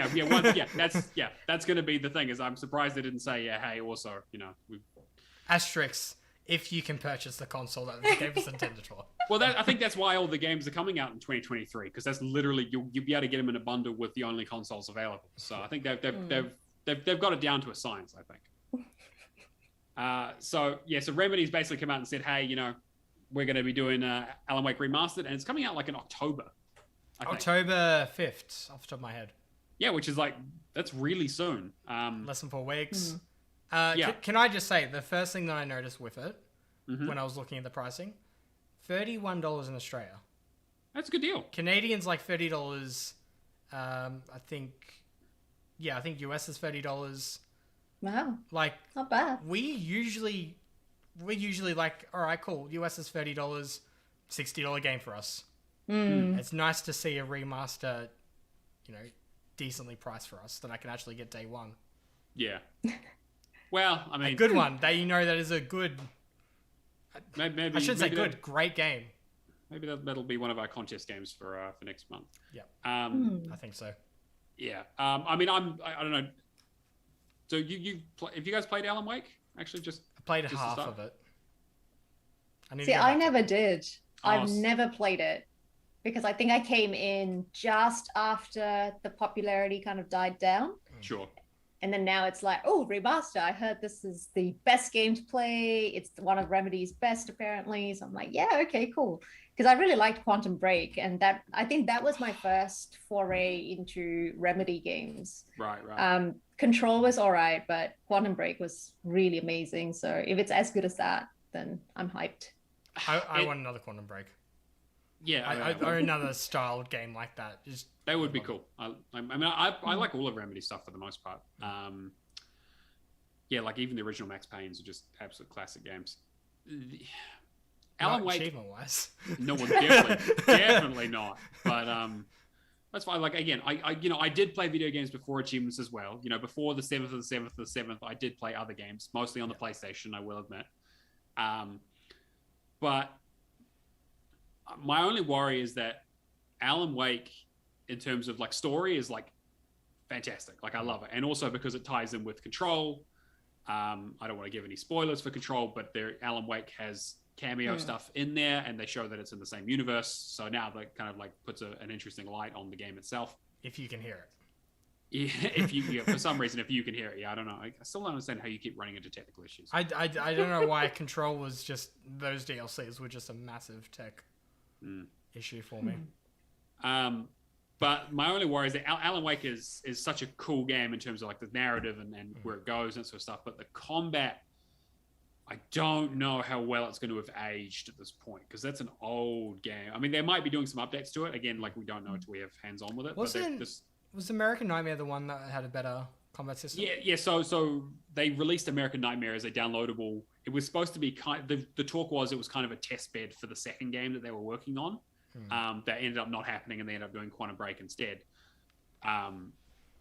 Yeah, that's going to be the thing. Is I'm surprised they didn't say, hey, also, asterisks if you can purchase the console that the game was intended for. Well, I think that's why all the games are coming out in 2023 because that's literally you'll be able to get them in a bundle with the only consoles available. So I think they've got it down to a science. I think. So Remedy's basically come out and said, hey, we're going to be doing Alan Wake Remastered, and it's coming out like in October. October 5th, off the top of my head. Yeah, which is that's really soon. Less than 4 weeks. Can I just say, the first thing that I noticed with it, when I was looking at the pricing, $31 in Australia. That's a good deal. Canadian's like $30. I think US is $30. Wow. Like, not bad. We usually like, all right, cool. US is $30, $60 game for us. It's nice to see a remaster, decently priced for us that I can actually get day one. Yeah. Well, I mean, a good one that that is a good. Maybe I shouldn't say good, great game. Maybe that'll be one of our contest games for next month. Yeah. I think so. Yeah. I mean, I don't know. So have you guys played Alan Wake? Actually, I played half of it. I never did. I've never played it because I think I came in just after the popularity kind of died down. Sure. And then now it's like, oh, remaster. I heard this is the best game to play. It's one of Remedy's best, apparently. So I'm like, yeah, okay, cool. Because I really liked Quantum Break, and I think that was my first foray into Remedy games. Right. Control was all right, but Quantum Break was really amazing. So if it's as good as that, then I'm hyped. I want another Quantum Break. Yeah, or another styled game like that. That would be cool. I like all of Remedy stuff for the most part. Like even the original Max Payne's are just absolute classic games. Alan Wake, achievement-wise. No, well, definitely not. But that's fine. Like again, I did play video games before achievements as well. Before the 7th of the 7th of the 7th, I did play other games, mostly on the PlayStation. I will admit. But my only worry is that Alan Wake, in terms of like story, is like fantastic. Like I love it, and also because it ties in with Control. I don't want to give any spoilers for Control, but Alan Wake has cameo stuff in there, and they show that it's in the same universe. So now that kind of like puts an interesting light on the game itself. If you can hear it. Yeah, for some reason, if you can hear it, I don't know. I still don't understand how you keep running into technical issues. I don't know why Control was just those DLCs were just a massive tech issue for me. But my only worry is that Alan Wake is such a cool game in terms of like the narrative and where it goes and sort of stuff. But the combat, I don't know how well it's going to have aged at this point because that's an old game. I mean, they might be doing some updates to it. Again, like we don't know until we have hands on with it. Was American Nightmare the one that had a better combat system? Yeah. So they released American Nightmare as a downloadable. it was supposed to be the talk was it was kind of a test bed for the second game that they were working on. That ended up not happening, and they ended up doing Quantum Break instead.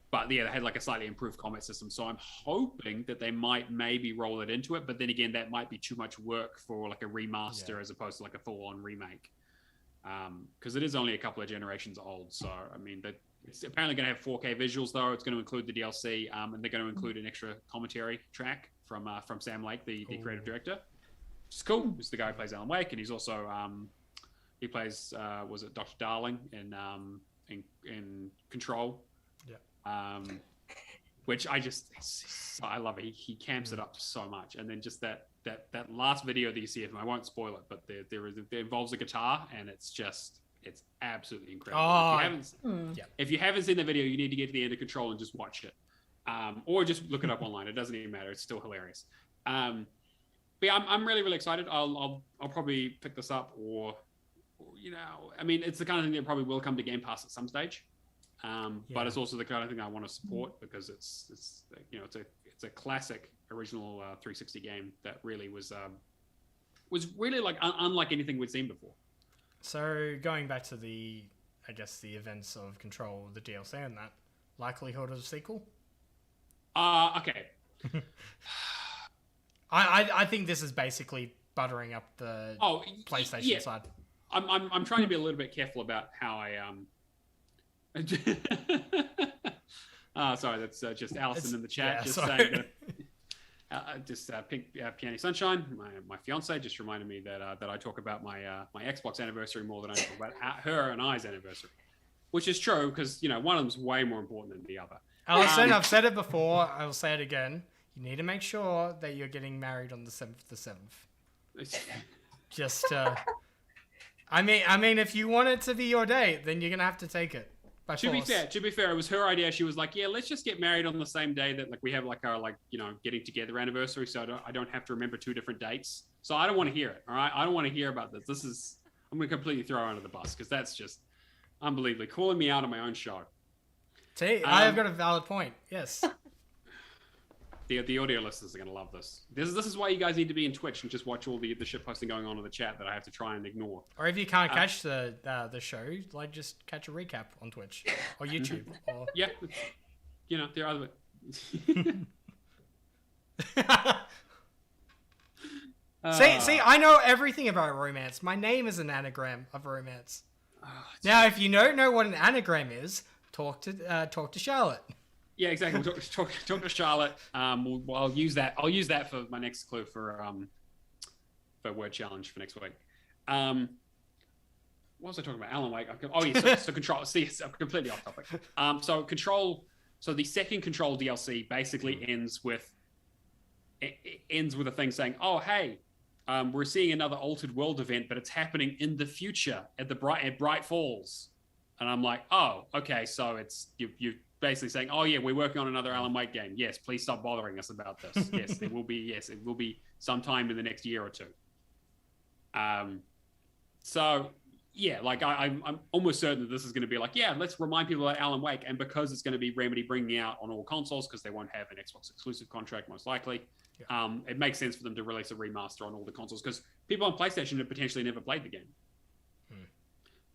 But yeah, they had like a slightly improved combat system. So I'm hoping that they might maybe roll it into it. But then again, that might be too much work for like a remaster as opposed to like a full-on remake. Because it is only a couple of generations old. So, I mean, it's apparently going to have 4K visuals, though. It's going to include the DLC, and they're going to include an extra commentary track from Sam Lake, the creative director. Which is cool. He's the guy who plays Alan Wake, and he's also... he plays, was it Dr. Darling in Control? Yeah. Which I love it. He camps it up so much. And then just that last video that you see of him, I won't spoil it, but there involves a guitar, and it's absolutely incredible. Oh, if you haven't seen the video, you need to get to the end of Control and just watch it. Or just look it up online. It doesn't even matter. It's still hilarious. But yeah, I'm really, really excited. I'll probably pick this up or I mean, it's the kind of thing that probably will come to Game Pass at some stage. But it's also the kind of thing I want to support because it's a classic original 360 game that really was really like unlike anything we'd seen before. So going back to the events of Control, the DLC and that, likelihood of a sequel? Okay. I think this is basically buttering up the PlayStation side. I'm trying to be a little bit careful about how I sorry, that's just Allison in the chat saying that Pink Peony Sunshine, my fiance, just reminded me that I talk about my Xbox anniversary more than I talk about her and I's anniversary, which is true because one of them's way more important than the other. Allison, I've said it before. I will say it again. You need to make sure that you're getting married on the 7th. Just. I mean, if you want it to be your date, then you're gonna have to take it. To be fair, it was her idea. She was like, "Yeah, let's just get married on the same day that like we have like our getting together anniversary, so I don't have to remember 2 different dates." So I don't want to hear it. All right, I don't want to hear about this. I'm gonna completely throw her under the bus because that's just unbelievably calling me out on my own show. See, I have got a valid point. Yes. The audio listeners are going to love this. This is why you guys need to be in Twitch and just watch all the shit posting going on in the chat that I have to try and ignore. Or if you can't catch the show, like just catch a recap on Twitch or YouTube. Or... Yeah, there are other. See, I know everything about romance. My name is an anagram of romance. Now, if you don't know what an anagram is, talk to Charlotte. Yeah, exactly. We'll talk to Charlotte. I'll use that. I'll use that for my next clue for word challenge for next week. What was I talking about? Alan Wake. Oh yeah, so Control. See, I'm completely off topic. So Control. So the second Control DLC basically ends with a thing saying, "Oh hey, we're seeing another Altered World event, but it's happening in the future at Bright Falls." And I'm like, "Oh, okay. So it's you." Basically saying, "Oh yeah, we're working on another Alan Wake game. Yes, please stop bothering us about this. Yes, it will be. Yes, it will be sometime in the next year or 2." So yeah, like I'm almost certain that this is going to be like, yeah, let's remind people about Alan Wake, and because it's going to be Remedy bringing out on all consoles because they won't have an Xbox exclusive contract most likely. Yeah. It makes sense for them to release a remaster on all the consoles because people on PlayStation have potentially never played the game.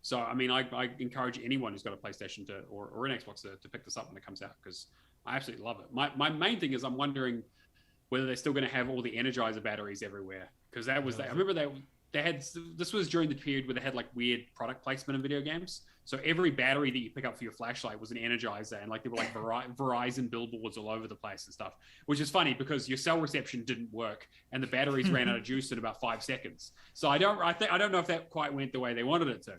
So, I mean, I encourage anyone who's got a PlayStation or an Xbox to pick this up when it comes out because I absolutely love it. My main thing is I'm wondering whether they're still going to have all the Energizer batteries everywhere because that was I remember they had this was during the period where they had like weird product placement in video games. So every battery that you pick up for your flashlight was an Energizer, and like there were like Verizon billboards all over the place and stuff, which is funny because your cell reception didn't work and the batteries ran out of juice in about 5 seconds. So I don't know if that quite went the way they wanted it to.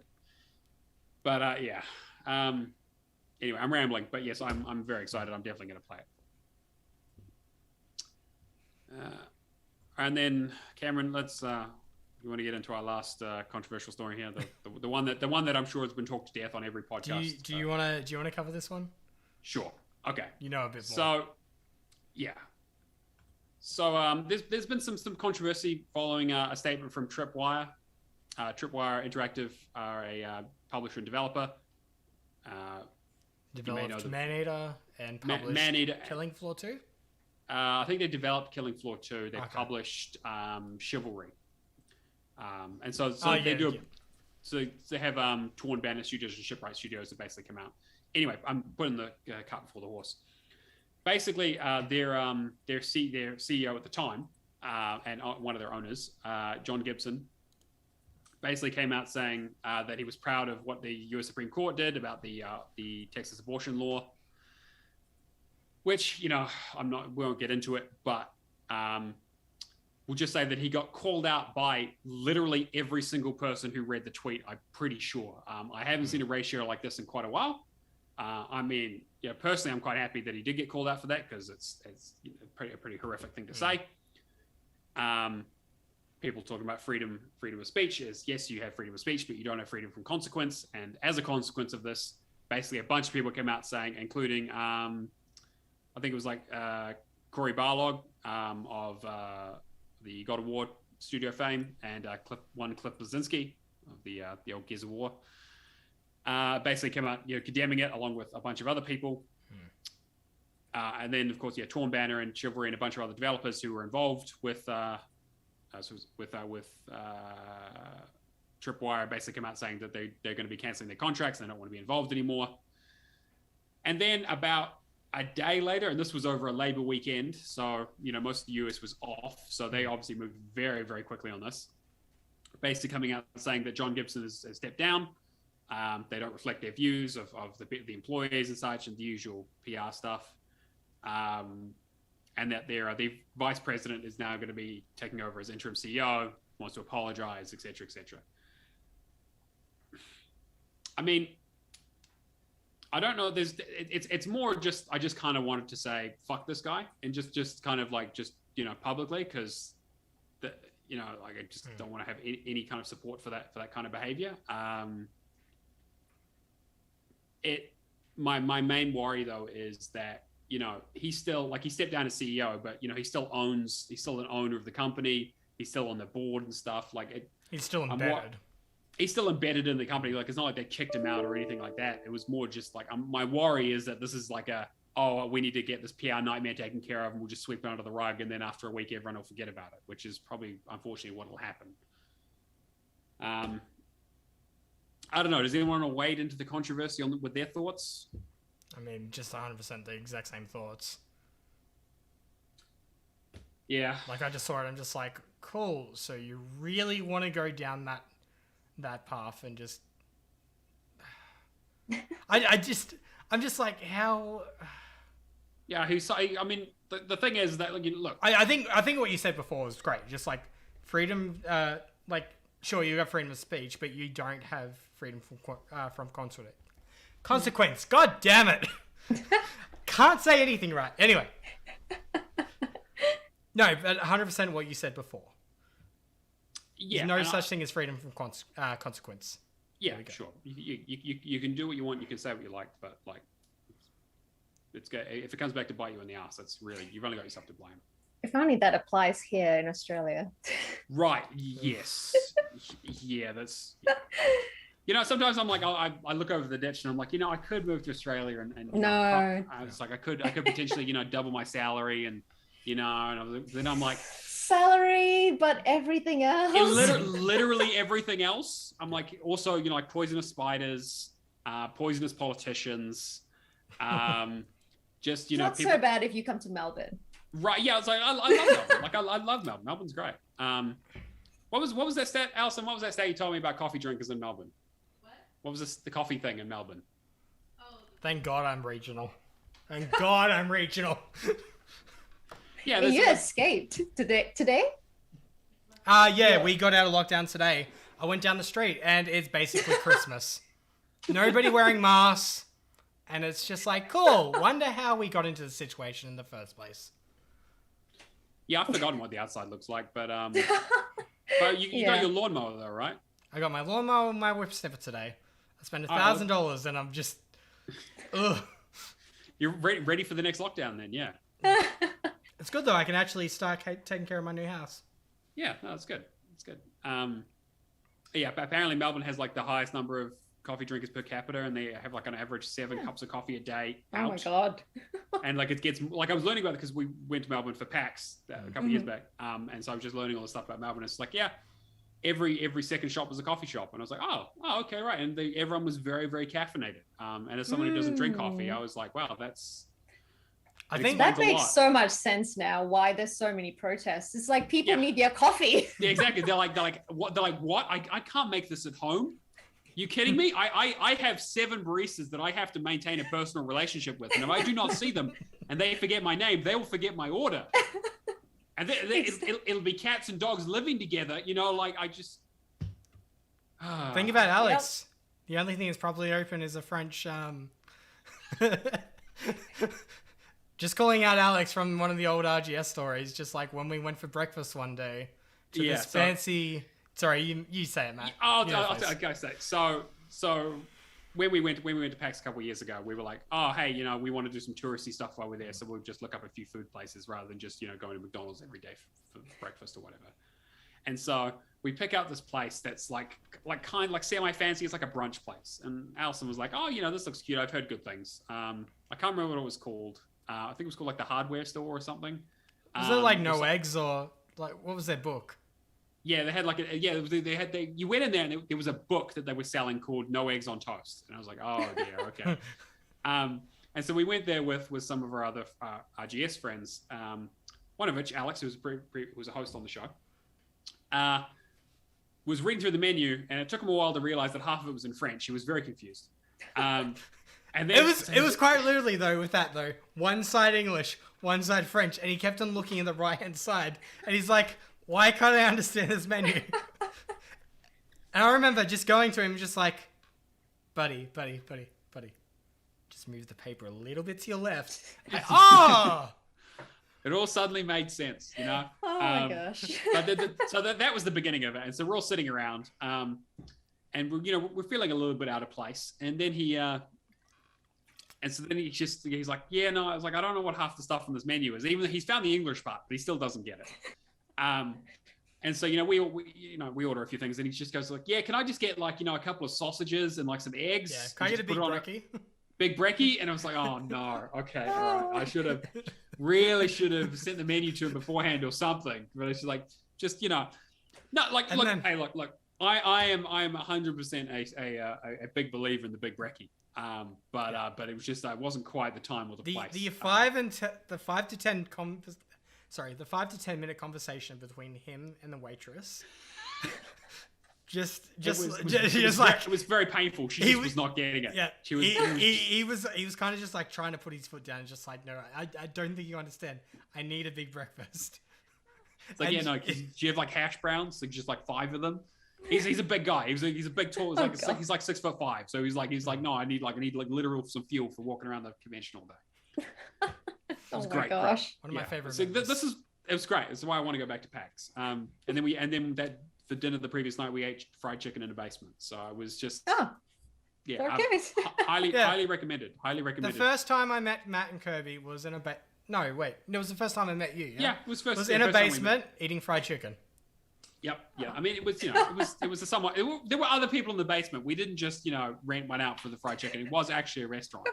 But yeah. Anyway, I'm rambling, but yes, I'm very excited. I'm definitely going to play it. And then Cameron, let's. You want to get into our last controversial story here, the one that I'm sure has been talked to death on every podcast. Do you want to cover this one? Sure. Okay. You know a bit more. So, yeah. So there's been some controversy following a statement from Tripwire. Tripwire Interactive are a publisher and developer. Developed Man-Eater and published Man-Eater. Killing Floor 2? I think they developed Killing Floor 2. They Okay. published Chivalry. And so Oh, they yeah, do. yeah. So they have Torn Banner Studios and Shipwright Studios that basically come out. Anyway, I'm putting the cart before the horse. Basically, their CEO at the time and one of their owners, John Gibson, basically came out saying that he was proud of what the U.S. Supreme Court did about the Texas abortion law, which, you know, we won't get into it, but we'll just say that he got called out by literally every single person who read the tweet, I'm pretty sure. I haven't seen a ratio like this in quite a while. I mean, yeah, personally, I'm quite happy that he did get called out for that, because it's you know, a pretty horrific thing to say. People talking about freedom of speech is, yes, you have freedom of speech, but you don't have freedom from consequence. And as a consequence of this, basically a bunch of people came out saying, including, I think it was like Cory Barlog of the God of War studio fame, and Cliff Blazinski of the old Gears of War, basically came out, you know, condemning it along with a bunch of other people. And then, of course, Torn Banner and Chivalry and a bunch of other developers who were involved with Tripwire basically came out saying that they're going to be canceling their contracts. They don't want to be involved anymore. And then about a day later, and this was over a labor weekend, so, you know, most of the US was off, so they obviously moved very, very quickly on this, basically coming out and saying that John Gibson has stepped down. They don't reflect their views of the employees and such, and the usual PR stuff. And that the vice president is now going to be taking over as interim CEO, wants to apologize, etc., etc. I mean, I don't know. It's more just, I just kind of wanted to say fuck this guy, and just kind of like, just, you know, publicly, because you know, like, I just don't want to have any kind of support for that kind of behavior. My main worry though is that, you know, he's still, like, he stepped down as CEO, but, you know, he's still an owner of the company. He's still on the board and stuff. Like, he's still embedded. He's still embedded in the company. Like, it's not like they kicked him out or anything like that. It was more just like, my worry is that this is like we need to get this PR nightmare taken care of, and we'll just sweep it under the rug, and then after a week, everyone will forget about it, which is probably, unfortunately, what will happen. I don't know. Does anyone want to wade into the controversy with their thoughts? I mean, just 100% the exact same thoughts. Yeah. Like, I just saw it, I'm just like, cool, so you really want to go down that path, and just... I'm just like, how... Yeah, I mean, the thing is that, like, look... I think what you said before was great. Just, like, freedom, like, sure, you got freedom of speech, but you don't have freedom from consequence. God damn it! Can't say anything right. Anyway. No, but 100% what you said before. Yeah. There's no such thing as freedom from consequence. Yeah, sure. You can do what you want. You can say what you like, but, like, if it comes back to bite you in the ass, that's really, you've only got yourself to blame. If only that applies here in Australia. Right. Yes. Yeah, that's... You know, sometimes I'm like, I look over the ditch and I'm like, you know, I could move to Australia and no. I was like, I could potentially, you know, double my salary, and, you know, and then I'm like, salary, but everything else. Literally everything else. I'm like, also, you know, like poisonous spiders, poisonous politicians, just, you know, not so bad if you come to Melbourne. Right? Yeah, it's like I love Melbourne. Like, I love Melbourne. Melbourne's great. What was that stat, Alison? What was that stat you told me about coffee drinkers in Melbourne? What was the coffee thing in Melbourne? Oh, thank God I'm regional. Thank God I'm regional. Yeah, you escaped today? Yeah, we got out of lockdown today. I went down the street and it's basically Christmas. Nobody wearing masks, and it's just like, cool. Wonder how we got into the situation in the first place. Yeah, I've forgotten what the outside looks like, but but you got your lawnmower though, right? I got my lawnmower and my whip snipper today. I spent $1,000 and I'm just, ugh. You're ready for the next lockdown then, yeah. It's good though. I can actually start taking care of my new house. Yeah, no, it's good. It's good. Yeah, apparently Melbourne has like the highest number of coffee drinkers per capita, and they have like an average 7 cups of coffee a day Oh out. my god. And like it gets like I was learning about it because we went to Melbourne for PAX a couple of years back, and so I was just learning all the stuff about Melbourne. It's like every second shop was a coffee shop, and I was like, oh okay, right. And everyone was very, very caffeinated. And as someone who doesn't drink coffee, I was like, wow, I think that makes so much sense now. Why there's so many protests? It's like people need their coffee. Yeah, exactly. They're like what? They're like, what? I can't make this at home. You kidding me? I have 7 baristas that I have to maintain a personal relationship with, and if I do not see them and they forget my name, they will forget my order. And it'll be cats and dogs living together, like I just... Think about Alex. Yep. The only thing that's probably open is a French... Just calling out Alex from one of the old RGS stories, just like when we went for breakfast one day to this fancy... Sorry, you say it, Matt. I'll say it. So when we went to PAX a couple of years ago, we were like, oh, hey, we want to do some touristy stuff while we're there. So we'll just look up a few food places rather than just, going to McDonald's every day for breakfast or whatever. And so we pick out this place that's like semi-fancy. It's like a brunch place. And Alison was like, oh, this looks cute. I've heard good things. I can't remember what it was called. I think it was called like the Hardware Store or something. Was it like No Eggs or like, what was their book? Yeah, they had like you went in there and there was a book that they were selling called No Eggs on Toast, and I was like, oh dear, okay. And so we went there with some of our other RGS friends, one of which Alex, who was a host on the show, was reading through the menu, and it took him a while to realize that half of it was in French. He was very confused. And then it was quite literally though with that though, one side English, one side French, and he kept on looking at the right hand side, and he's like, why can't I understand this menu? And I remember just going to him just like, buddy, just move the paper a little bit to your left. Oh! It all suddenly made sense, Oh my gosh. So that was the beginning of it. And so we're all sitting around, and we're feeling a little bit out of place. And then he's like, yeah, no, I was like, I don't know what half the stuff on this menu is. Even he's found the English part, but he still doesn't get it. And so we order a few things, and he just goes like, yeah, can I just get like a couple of sausages and like some eggs? Yeah, can I get a big brekkie? Big brekkie? And I was like, oh no, okay, all right. I should have sent the menu to him beforehand or something. But it's like, just no, like look, hey, look. I am 100% a big believer in the big brekkie. But it was just it wasn't quite the time or the place. The 5 to 10 the 5 to 10 minute conversation between him and the waitress. It was very painful. She was not getting it. Yeah, he was kind of just like trying to put his foot down, and just like, no, I don't think you understand. I need a big breakfast. It's like, do you have like hash browns? Like just like 5 of them. He's a big guy. He's a big tall. He's like 6'5". So he's like, no, I need literal some fuel for walking around the convention all day. Oh my great, gosh. One of my favorite. So it was great. This is why I want to go back to PAX. And then for dinner the previous night we ate fried chicken in the basement. So I was just highly recommended. Highly recommended. The first time I met Matt and Kirby was in a no, wait. It was the first time I met you. Yeah, it was first. It was in a basement eating fried chicken. Yep. Yeah. I mean, it was a somewhat. There were other people in the basement. We didn't just rent one out for the fried chicken. It was actually a restaurant,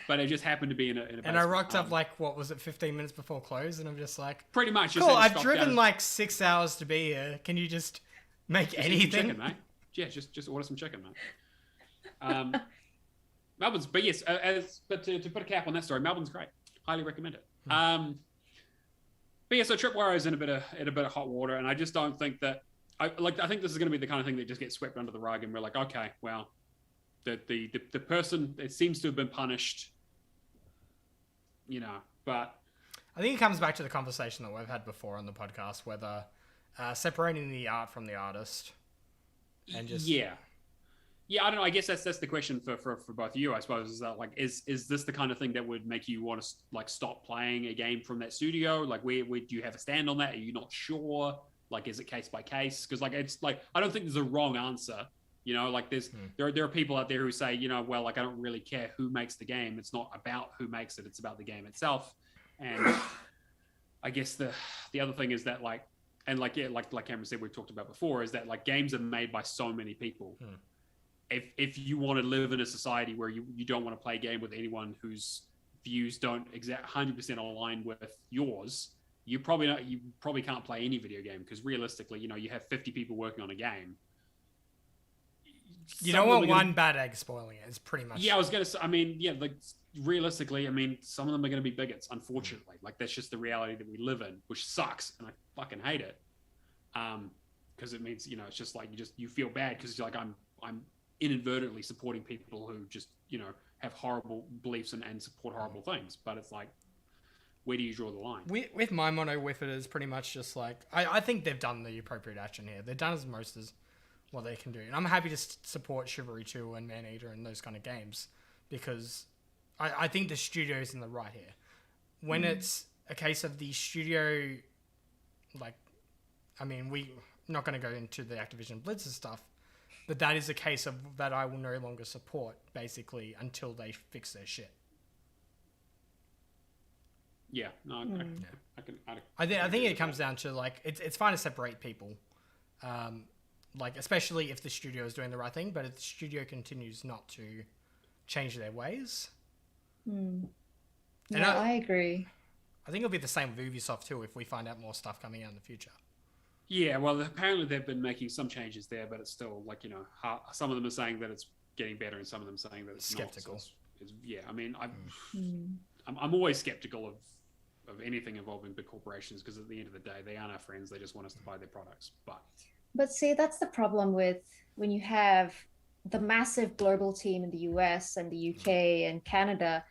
but it just happened to be in a basement. And I rocked up like 15 minutes before close, and I'm just like, pretty much. Cool. I've driven like 6 hours to be here. Can you just make anything? Chicken, mate. Yeah, just order some chicken, mate. Melbourne's, but yes, but to put a cap on that story, Melbourne's great. Highly recommend it. But yeah, so Tripwire is in a bit of hot water, and I just don't think that I think this is going to be the kind of thing that just gets swept under the rug, and we're like, okay, well, the person, it seems to have been punished, but I think it comes back to the conversation that we've had before on the podcast, whether separating the art from the artist, and just I don't know. I guess that's the question for both of you, I suppose, is that like, is this the kind of thing that would make you want to like stop playing a game from that studio? Like, where do you have a stand on that? Are you not sure? Like, is it case by case? Because like, it's like, I don't think there's a wrong answer. Like there are people out there who say, well, like, I don't really care who makes the game. It's not about who makes it. It's about the game itself. And I guess the other thing is that like, and like, yeah, like Cameron said, we've talked about before, is that like games are made by so many people. if you want to live in a society where you don't want to play a game with anyone whose views don't 100% align with yours, you probably can't play any video game, because realistically, you have 50 people working on a game. You don't want one bad egg spoiling it. It's pretty much. Yeah, I was gonna say. I mean, yeah, like realistically, I mean, some of them are gonna be bigots. Unfortunately, like that's just the reality that we live in, which sucks, and I fucking hate it. Because it means it's just like you feel bad because you're like I'm inadvertently supporting people who just have horrible beliefs and support horrible things. But it's like, where do you draw the line? With my mono with it is pretty much just like I think they've done the appropriate action here. They've done as most as what they can do, and I'm happy to support Chivalry 2 and Maneater and those kind of games, because I think the studio's in the right here. When it's a case of the studio, like, I mean, we're not going to go into the Activision Blizzard stuff, but that is a case of that I will no longer support, basically, until they fix their shit. Yeah, no, I think it comes down to, like, it's fine to separate people, like, especially if the studio is doing the right thing, but if the studio continues not to change their ways. Yeah, I agree. I think it'll be the same with Ubisoft too if we find out more stuff coming out in the future. Yeah, well, apparently they've been making some changes there, but it's still like some of them are saying that it's getting better, and some of them saying that it's skeptical. Not. So yeah, I mean, I'm always skeptical of anything involving big corporations, because at the end of the day, they aren't our friends. They just want us to buy their products. But see, that's the problem with when you have the massive global team in the US and the UK and Canada,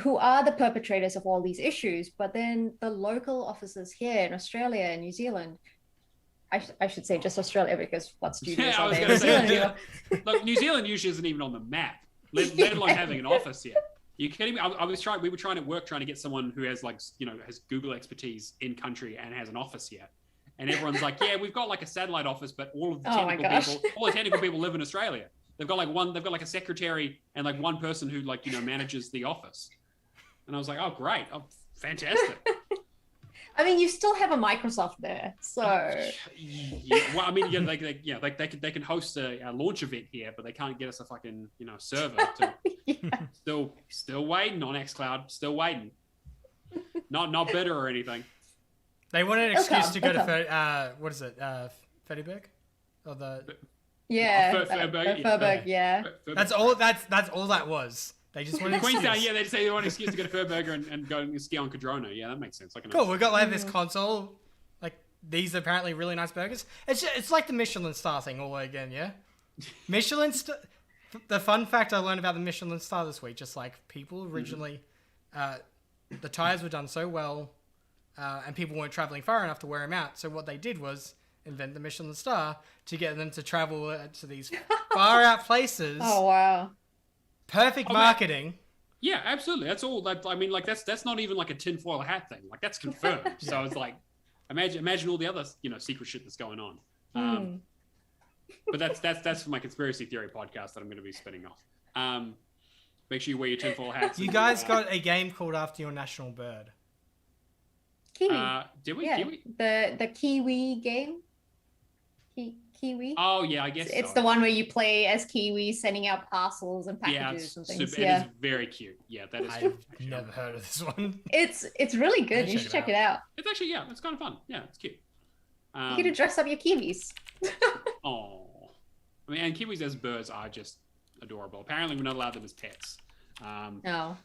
who are the perpetrators of all these issues, but then the local offices here in Australia and New Zealand, I should say just Australia, because what studios are there in New Zealand? Look, New Zealand usually isn't even on the map, let alone having an office here. You kidding me? We were trying to get someone who has has Google expertise in country and has an office here. And everyone's like, yeah, we've got like a satellite office, but all of the technical people live in Australia. They've got like a secretary and like one person who manages the office. And I was like, oh, great. Oh, fantastic. I mean, you still have a Microsoft there, so. Yeah, well, I mean, they can host a launch event here, but they can't get us a fucking server. Still waiting on xCloud. Still waiting. Not bitter or anything. They wanted an excuse to go to what is it? Fediberg? Or the Furberg, yeah. That's all that was. They just wanted Queenstown, yeah, they say they want an excuse to go to Furberger and go and ski on Cadrona. Yeah, that makes sense. Cool, we've got this console. Like, these are apparently really nice burgers. It's like the Michelin star thing all again, yeah? The fun fact I learned about the Michelin star this week, just like people originally, the tires were done so well, and people weren't traveling far enough to wear them out. So what they did was invent the Michelin star to get them to travel to these far out places. Oh, wow. Perfect marketing. Yeah, absolutely. That's all. I mean, like that's not even like a tinfoil hat thing. Like that's confirmed. So it's like, imagine all the other secret shit that's going on. But that's for my conspiracy theory podcast that I'm going to be spinning off. Make sure you wear your tinfoil hats. You guys got a game called after your national bird. Kiwi. Did we? Yeah, Kiwi? The Kiwi game. Kiwi. Oh yeah, I guess it's the one where you play as Kiwi, sending out parcels and packages and things. Super, it is very cute. Yeah, that is. I've never heard of this one. It's really good. You should check it out. It's actually it's kind of fun. Yeah, it's cute. You get to dress up your Kiwis. Oh, I mean, and Kiwis as birds are just adorable. Apparently, we're not allowed them as pets. No.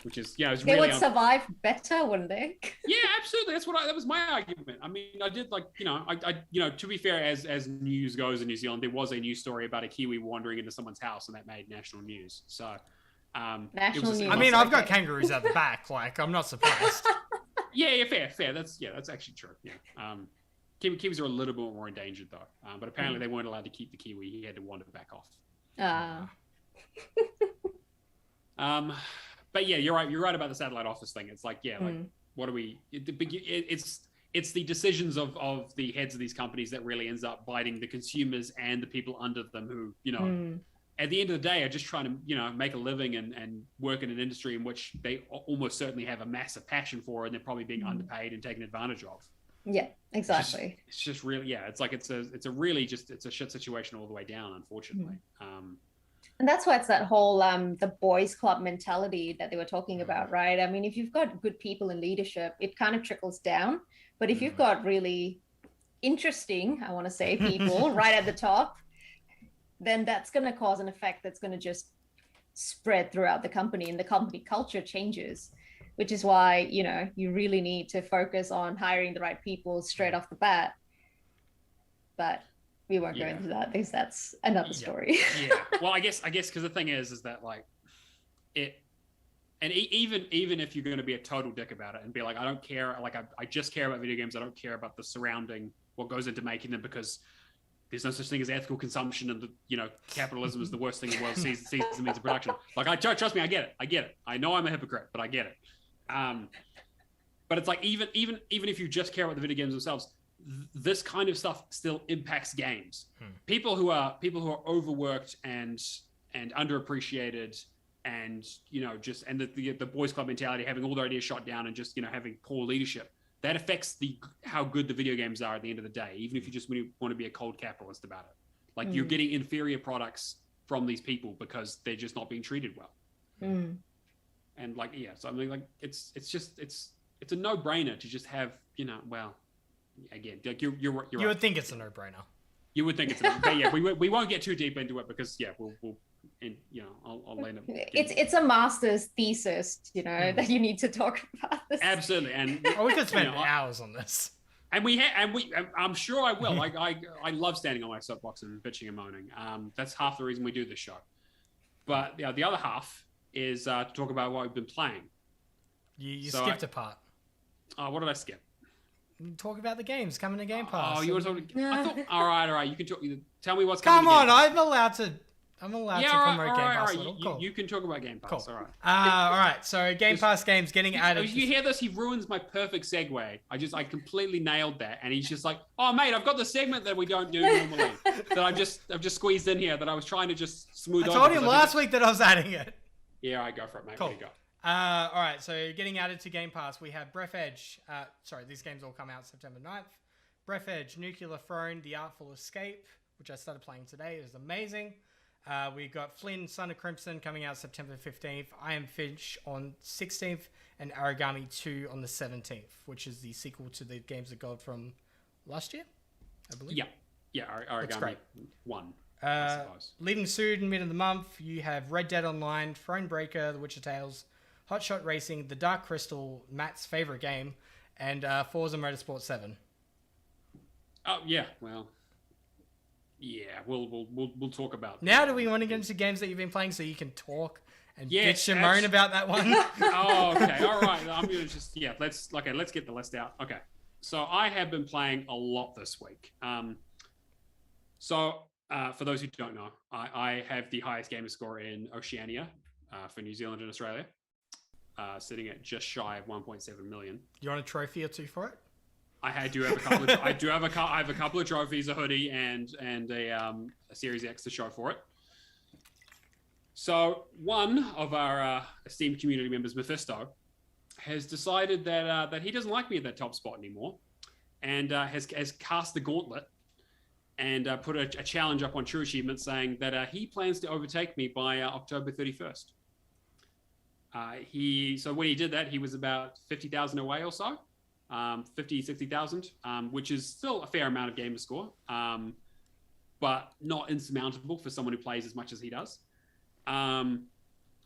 Which is they really would survive better, wouldn't they? Yeah, absolutely. That was my argument. I mean, I did I to be fair, as news goes in New Zealand, there was a news story about a Kiwi wandering into someone's house, and that made national news. So, national news. I mean, I've got kangaroos out the back. Like, I'm not surprised. Yeah, fair. That's actually true. Yeah. Kiwis are a little bit more endangered though. But apparently they weren't allowed to keep the Kiwi. He had to wander back off. But yeah, you're right. You're right about the satellite office thing. It's like, what do we? It's the decisions of the heads of these companies that really ends up biting the consumers and the people under them who, at the end of the day, are just trying to, make a living and work in an industry in which they almost certainly have a massive passion for, and they're probably being underpaid and taken advantage of. Yeah, exactly. It's just really, yeah. It's like it's a shit situation all the way down, unfortunately. And that's why it's that whole the boys club mentality that they were talking about, right? I mean, if you've got good people in leadership, it kind of trickles down. But if you've got really interesting, I want to say, people right at the top, then that's going to cause an effect that's going to just spread throughout the company, and the company culture changes, which is why, you know, you really need to focus on hiring the right people straight off the bat. But we won't go into that because that's another story. Yeah. Well, I guess because the thing is that like it, and even if you're going to be a total dick about it and be like, I don't care, like I just care about video games, I don't care about the surrounding, what goes into making them, because there's no such thing as ethical consumption, and capitalism is the worst thing in the world. Sees the means of production. Like, trust me, I get it. I know I'm a hypocrite, but I get it. But it's like even if you just care about the video games themselves, this kind of stuff still impacts games. People who are overworked and underappreciated, and the boys club mentality, having all their ideas shot down, and just having poor leadership, that affects how good the video games are at the end of the day. Even if you just want to be a cold capitalist about it, like you're getting inferior products from these people because they're just not being treated well. And like, so I mean, like it's a no-brainer to just have, well, again, like you're you right. would think it's a no-brainer. You would think it's but yeah, we won't get too deep into it because we'll and I'll land up. It's a master's thesis, that you need to talk about this. Absolutely, and we could spend hours on this. And I'm sure I will. I love standing on my soapbox and bitching and moaning. That's half the reason we do this show. But the other half is to talk about what we've been playing. You skipped a part. Oh, what did I skip? Talk about the games coming to Game Pass. Oh, you were talking. I thought. All right. You can talk. Tell me what's coming. Come on, I'm allowed to promote Game Pass. Cool. You can talk about Game Pass. Cool. All right. All right. So Game Pass games getting added. You hear this? He ruins my perfect segue. I completely nailed that, and he's just like, "Oh, mate, I've got the segment that we don't do normally that I've just squeezed in here that I was trying to just smooth over." I told him last week that I was adding it. Yeah, I go for it, mate. Cool. What do you got? All right, so getting added to Game Pass, we have Breath Edge. These games all come out September 9th. Breath Edge, Nuclear Throne, The Artful Escape, which I started playing today. It was amazing. We got Flynn, Son of Crimson coming out September 15th. I Am Finch on 16th, and Origami 2 on the 17th, which is the sequel to the games that got from last year, I believe. Yeah, Origami 1. Leaving soon, mid of the month, you have Red Dead Online, Thronebreaker, The Witcher Tales, Hotshot Racing, The Dark Crystal, Matt's favorite game, and Forza Motorsport 7. Oh yeah, well, yeah, we'll talk about. Now, do we want to get into games that you've been playing so you can talk and bitch and moan about that one? Oh, okay, all right. I'm gonna just let's get the list out. Okay, so I have been playing a lot this week. For those who don't know, I have the highest gamer score in Oceania for New Zealand and Australia. Sitting at just shy of 1.7 million. You want a trophy or two for it? I do have a couple. I have a couple of trophies, a hoodie, and a Series X to show for it. So one of our esteemed community members, Mephisto, has decided that he doesn't like me at that top spot anymore, and has cast the gauntlet and put a challenge up on True Achievement saying that he plans to overtake me by October 31st. So when he did that, he was about 50,000 away or so, 60,000, which is still a fair amount of gamer score, but not insurmountable for someone who plays as much as he does. And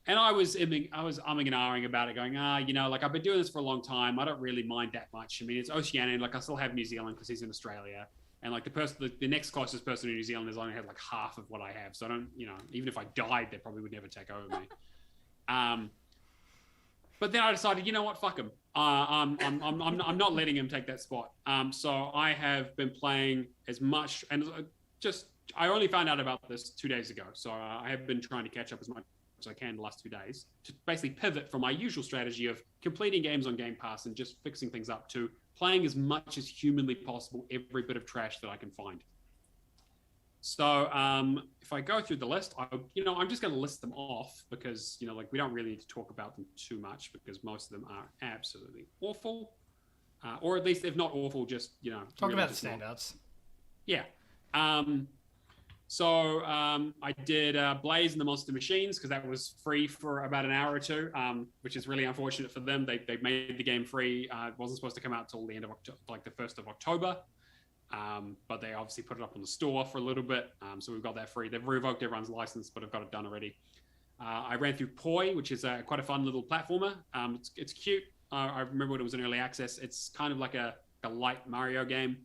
I was umming and ahhing about it, going, I've been doing this for a long time. I don't really mind that much. I mean, it's Oceania, I still have New Zealand because he's in Australia. And the next closest person in New Zealand has only had half of what I have. So I don't, even if I died, they probably would never take over me. But then I decided, you know what, fuck him. I'm not letting him take that spot. So I have been playing as much, and I only found out about this 2 days ago. So I have been trying to catch up as much as I can the last 2 days to basically pivot from my usual strategy of completing games on Game Pass and just fixing things up to playing as much as humanly possible every bit of trash that I can find. So if I go through the list, I'm just going to list them off because, we don't really need to talk about them too much because most of them are absolutely awful. or at least if not awful, just talk really about the just standouts. Yeah. So I did Blaze and the Monster Machines because that was free for about an hour or two, which is really unfortunate for them. They made the game free. It wasn't supposed to come out until the end of October, like the 1st of October. But they obviously put it up on the store for a little bit. So we've got that free. They've revoked everyone's license, but I've got it done already. I ran through Poi, which is quite a fun little platformer. It's cute. I remember when it was in early access. It's kind of like a light Mario game.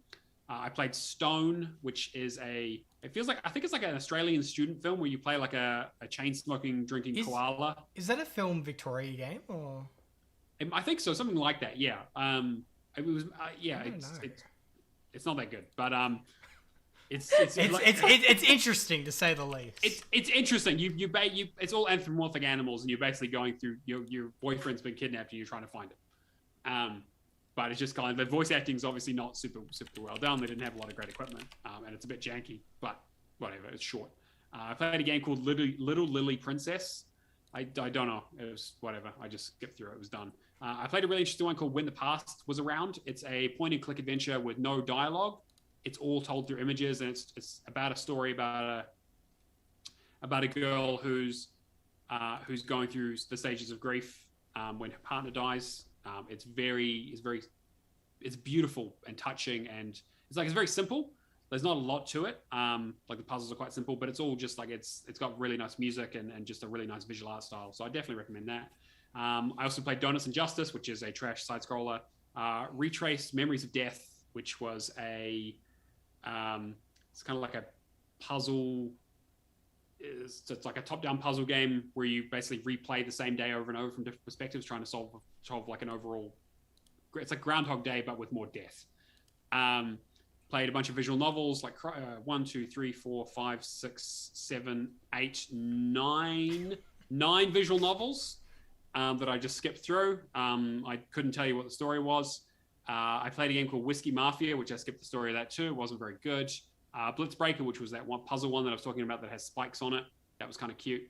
I played Stone, which is I think it's like an Australian student film where you play like a chain-smoking, drinking koala. Is that a film Victoria game or? I think so, something like that. Yeah. It was. Yeah. It's not that good, but it's interesting to say the least. It's interesting. It's all anthropomorphic animals, and you're basically going through your boyfriend's been kidnapped, and you're trying to find it. But it's just kind of the voice acting is obviously not super well done. They didn't have a lot of great equipment, and it's a bit janky. But whatever, it's short. I played a game called Little Lily Princess. I don't know. It was whatever. I just skipped through it. It was done. I played a really interesting one called When the Past Was Around. It's a point-and-click adventure with no dialogue. It's all told through images, and it's about a story about a girl who's going through the stages of grief when her partner dies. It's beautiful and touching, and it's very simple. There's not a lot to it. Like the puzzles are quite simple, but it's all just like it's got really nice music and just a really nice visual art style. So I definitely recommend that. I also played Donuts and Justice, which is a trash side scroller. Retrace Memories of Death, which was it's kind of like a puzzle. It's like a top-down puzzle game where you basically replay the same day over and over from different perspectives, trying to solve like an overall. It's like Groundhog Day, but with more death. Played a bunch of visual novels, like 1, 2, 3, 4, 5, 6, 7, 8, 9 visual novels that I just skipped through. I couldn't tell you what the story was. I played a game called Whiskey Mafia, which I skipped the story of that too. It wasn't very good. Blitzbreaker, which was that one puzzle one that I was talking about that has spikes on it. That was kind of cute.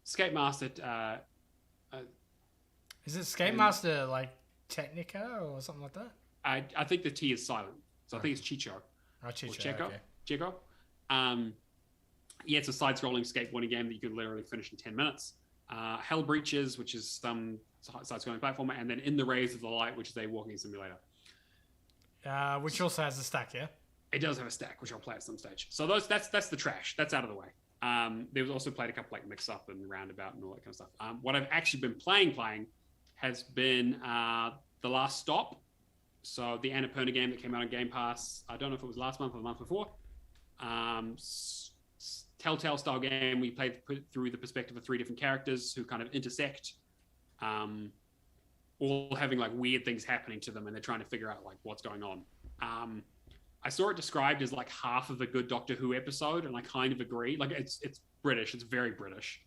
Escape Master. Is it Escape Master like Technica or something like that? I think the T is silent. So I think it's Chicho. Oh, Chicho. Okay. Chico. It's a side-scrolling skateboarding game that you can literally finish in 10 minutes. Hell Breaches, which is some side-scrolling platformer, and then In the Rays of the Light, which is a walking simulator. Which also has a stack, yeah? It does have a stack, which I'll play at some stage. So that's the trash. That's out of the way. There was also played a couple like Mix Up and Roundabout and all that kind of stuff. What I've actually been playing has been The Last Stop. So the Annapurna game that came out on Game Pass. I don't know if it was last month or the month before. Telltale style game. We played through the perspective of 3 different characters who kind of intersect, all having like weird things happening to them, and they're trying to figure out like what's going on. I saw it described as like half of a good Doctor Who episode, and I kind of agree. Like it's British. It's very British.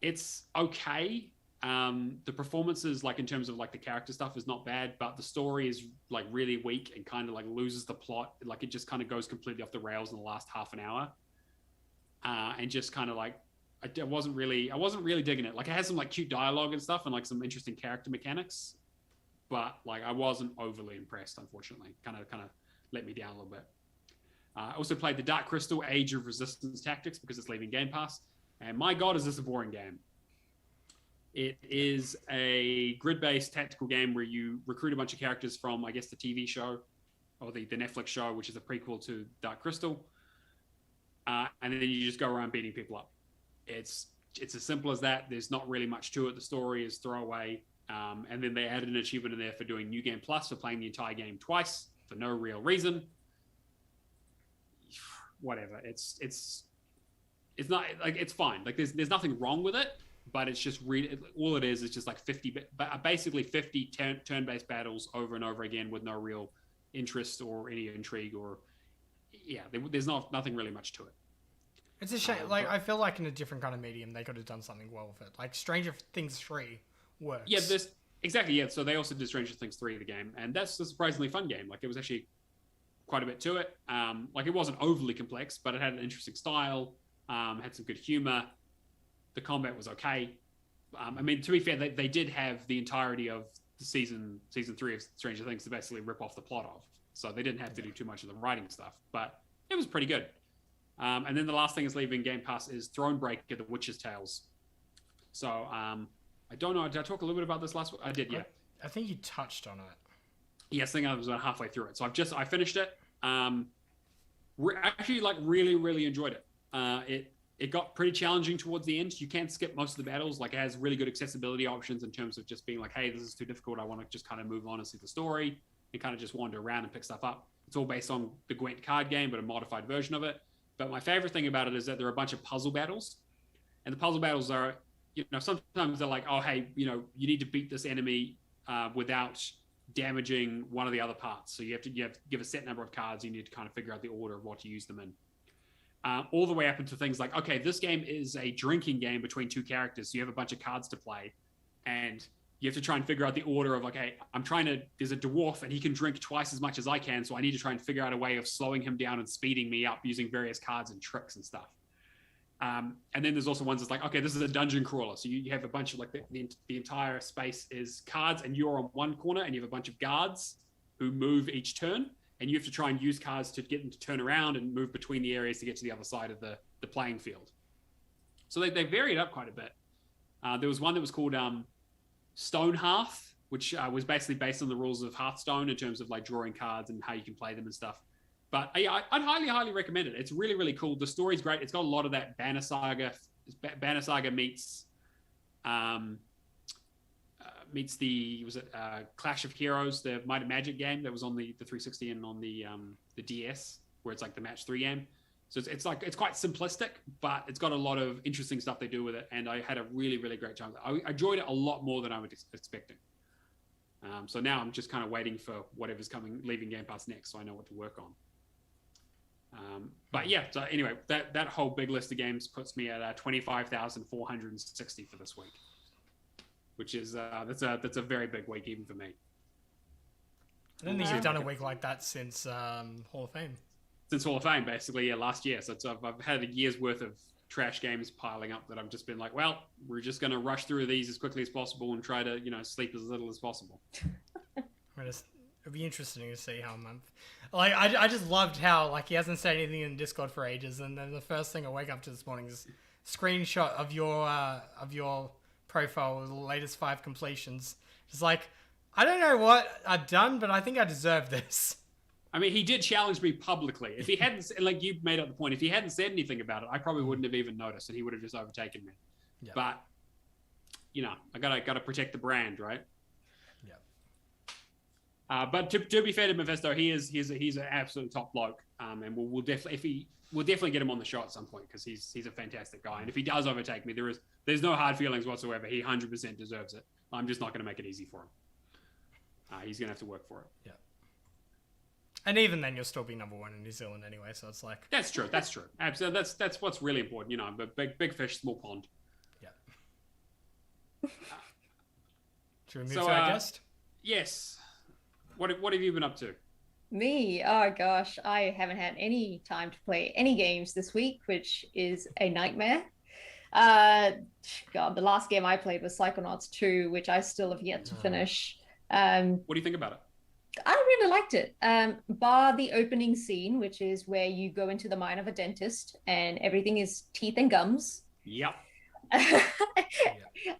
It's okay. The performances, like in terms of like the character stuff, is not bad, but the story is like really weak and kind of like loses the plot. Like it just kind of goes completely off the rails in the last half an hour, and just kind of like I wasn't really digging it. Like it has some like cute dialogue and stuff, and like some interesting character mechanics, but like I wasn't overly impressed. Unfortunately, kind of let me down a little bit. I also played the Dark Crystal: Age of Resistance Tactics because it's leaving Game Pass, and my god, is this a boring game. It is a grid-based tactical game where you recruit a bunch of characters from, I guess, the TV show or the Netflix show, which is a prequel to Dark Crystal, and then you just go around beating people up. It's as simple as that. There's not really much to it. The story is throwaway, and then they added an achievement in there for doing New Game Plus for playing the entire game twice for no real reason. Whatever. It's not like it's fine. Like there's nothing wrong with it. But it's just all it is just like basically 50 turn-based battles over and over again with no real interest or any intrigue there's nothing really much to it. It's a shame. I feel like in a different kind of medium they could have done something well with it. Like Stranger Things 3 works. Yeah, exactly. Yeah, so they also did Stranger Things 3 the game, and that's a surprisingly fun game. Like it was actually quite a bit to it. Like it wasn't overly complex, but it had an interesting style. Had some good humor. The combat was okay. I mean, to be fair, they did have the entirety of the season 3 of Stranger Things to basically rip off the plot of. So they didn't have to do too much of the writing stuff, but it was pretty good. And then the last thing is leaving Game Pass is Thronebreaker: The Witch's Tales. So I don't know. Did I talk a little bit about this last week? I did, yeah. I think you touched on it. Yes, I think I was about halfway through it. So I finished it. Actually, like really enjoyed it. It got pretty challenging towards the end. You can skip most of the battles. Like, it has really good accessibility options in terms of just being like, hey, this is too difficult. I want to just kind of move on and see the story and kind of just wander around and pick stuff up. It's all based on the Gwent card game, but a modified version of it. But my favorite thing about it is that there are a bunch of puzzle battles. And the puzzle battles are, sometimes they're like, oh, hey, you need to beat this enemy without damaging one of the other parts. So you have to give a set number of cards. You need to kind of figure out the order of what to use them in. All the way up into things like, okay, this game is a drinking game between two characters. So you have a bunch of cards to play, and you have to try and figure out the order of, okay, there's a dwarf and he can drink twice as much as I can. So I need to try and figure out a way of slowing him down and speeding me up using various cards and tricks and stuff. And then there's also ones that's like, okay, this is a dungeon crawler. So you have a bunch of like the entire space is cards, and you're on one corner, and you have a bunch of guards who move each turn. And you have to try and use cards to get them to turn around and move between the areas to get to the other side of the playing field. So they varied up quite a bit. There was one that was called Stonehearth, which was basically based on the rules of Hearthstone in terms of like drawing cards and how you can play them and stuff. But I'd highly recommend it. It's really cool. The story's great. It's got a lot of that Banner Saga meets the Clash of Heroes, the Might and Magic game that was on the 360 and on the DS, where it's like the match 3 game. So it's quite simplistic, but it's got a lot of interesting stuff they do with it, and I had a really great time. I enjoyed it a lot more than I was expecting. So now I'm just kind of waiting for whatever's leaving Game Pass next, so I know what to work on. But yeah, so anyway, that whole big list of games puts me at 25,460 for this week, which is that's a very big week even for me. I don't think you've done a week like that since Hall of Fame. Since Hall of Fame, basically, yeah, last year. So I've had a year's worth of trash games piling up that I've just been like, well, we're just going to rush through these as quickly as possible and try to, sleep as little as possible. It'd be interesting to see how a month. Like, I just loved how, like, he hasn't said anything in Discord for ages, and then the first thing I wake up to this morning is screenshot of your profile with the latest 5 completions. It's like, I don't know what I've done, but I think I deserve this. I mean, he did challenge me publicly. If he hadn't, like you made up the point, if he hadn't said anything about it, I probably wouldn't have even noticed, and he would have just overtaken me. Yeah. But, I gotta protect the brand, right? Yeah. But to be fair to Mephisto, he's an absolute top bloke, and we'll definitely get him on the show at some point, because he's a fantastic guy. And if he does overtake me, there's no hard feelings whatsoever. He 100% deserves it. I'm just not going to make it easy for him. He's going to have to work for it. Yeah. And even then, you'll still be number 1 in New Zealand anyway. So it's like that's true. Absolutely, that's what's really important. But big fish, small pond. Yeah. Should we move to our guest? Yes. What have you been up to? Me? Oh gosh, I haven't had any time to play any games this week, which is a nightmare. God, the last game I played was Psychonauts 2, which I still have yet to finish. What do you think about it? I really liked it, bar the opening scene, which is where you go into the mind of a dentist and everything is teeth and gums. Yep.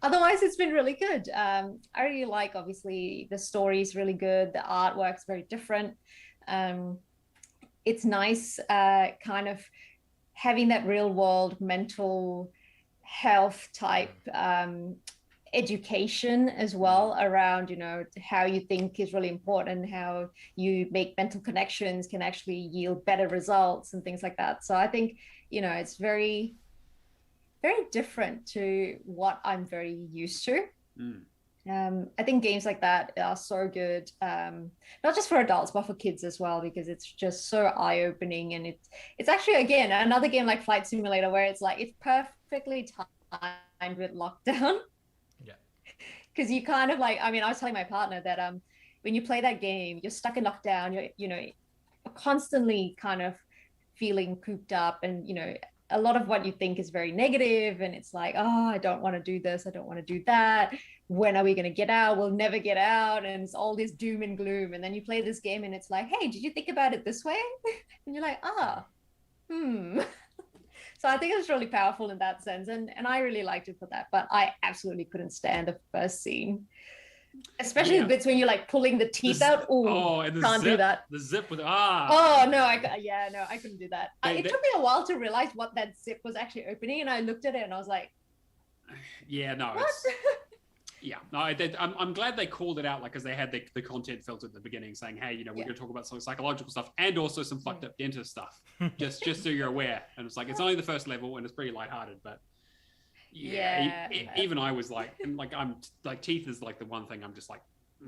Otherwise, it's been really good. I really like, obviously, the story is really good. The artwork's very different. It's nice kind of having that real world mental health type education as well around, how you think is really important, how you make mental connections can actually yield better results and things like that. So I think, it's very, very different to what I'm very used to. I think games like that are so good, not just for adults, but for kids as well, because it's just so eye-opening. And it's actually, again, another game like Flight Simulator, where it's like, it's perfectly timed with lockdown. Because you kind of like, I was telling my partner that when you play that game, you're stuck in lockdown, you're constantly kind of feeling cooped up and, a lot of what you think is very negative, and it's like, oh, I don't want to do this, I don't want to do that. When are we going to get out? We'll never get out. And it's all this doom and gloom. And then you play this game and it's like, hey, did you think about it this way? And you're like, So I think it's really powerful in that sense. And I really liked it for that. But I absolutely couldn't stand the first scene. Especially the bits when you're like pulling the teeth out. And can't do that. The zip with Oh no, I couldn't do that. It took me a while to realize what that zip was actually opening, and I looked at it and I was like, yeah, no, what? I'm glad they called it out, like, because they had the content filter at the beginning saying, hey, you know, we're going to talk about some psychological stuff and also some fucked up dentist stuff, just so you're aware. And it's like, it's only the first level and it's pretty lighthearted, but even I was like, I'm like, teeth is like the one thing I'm just like,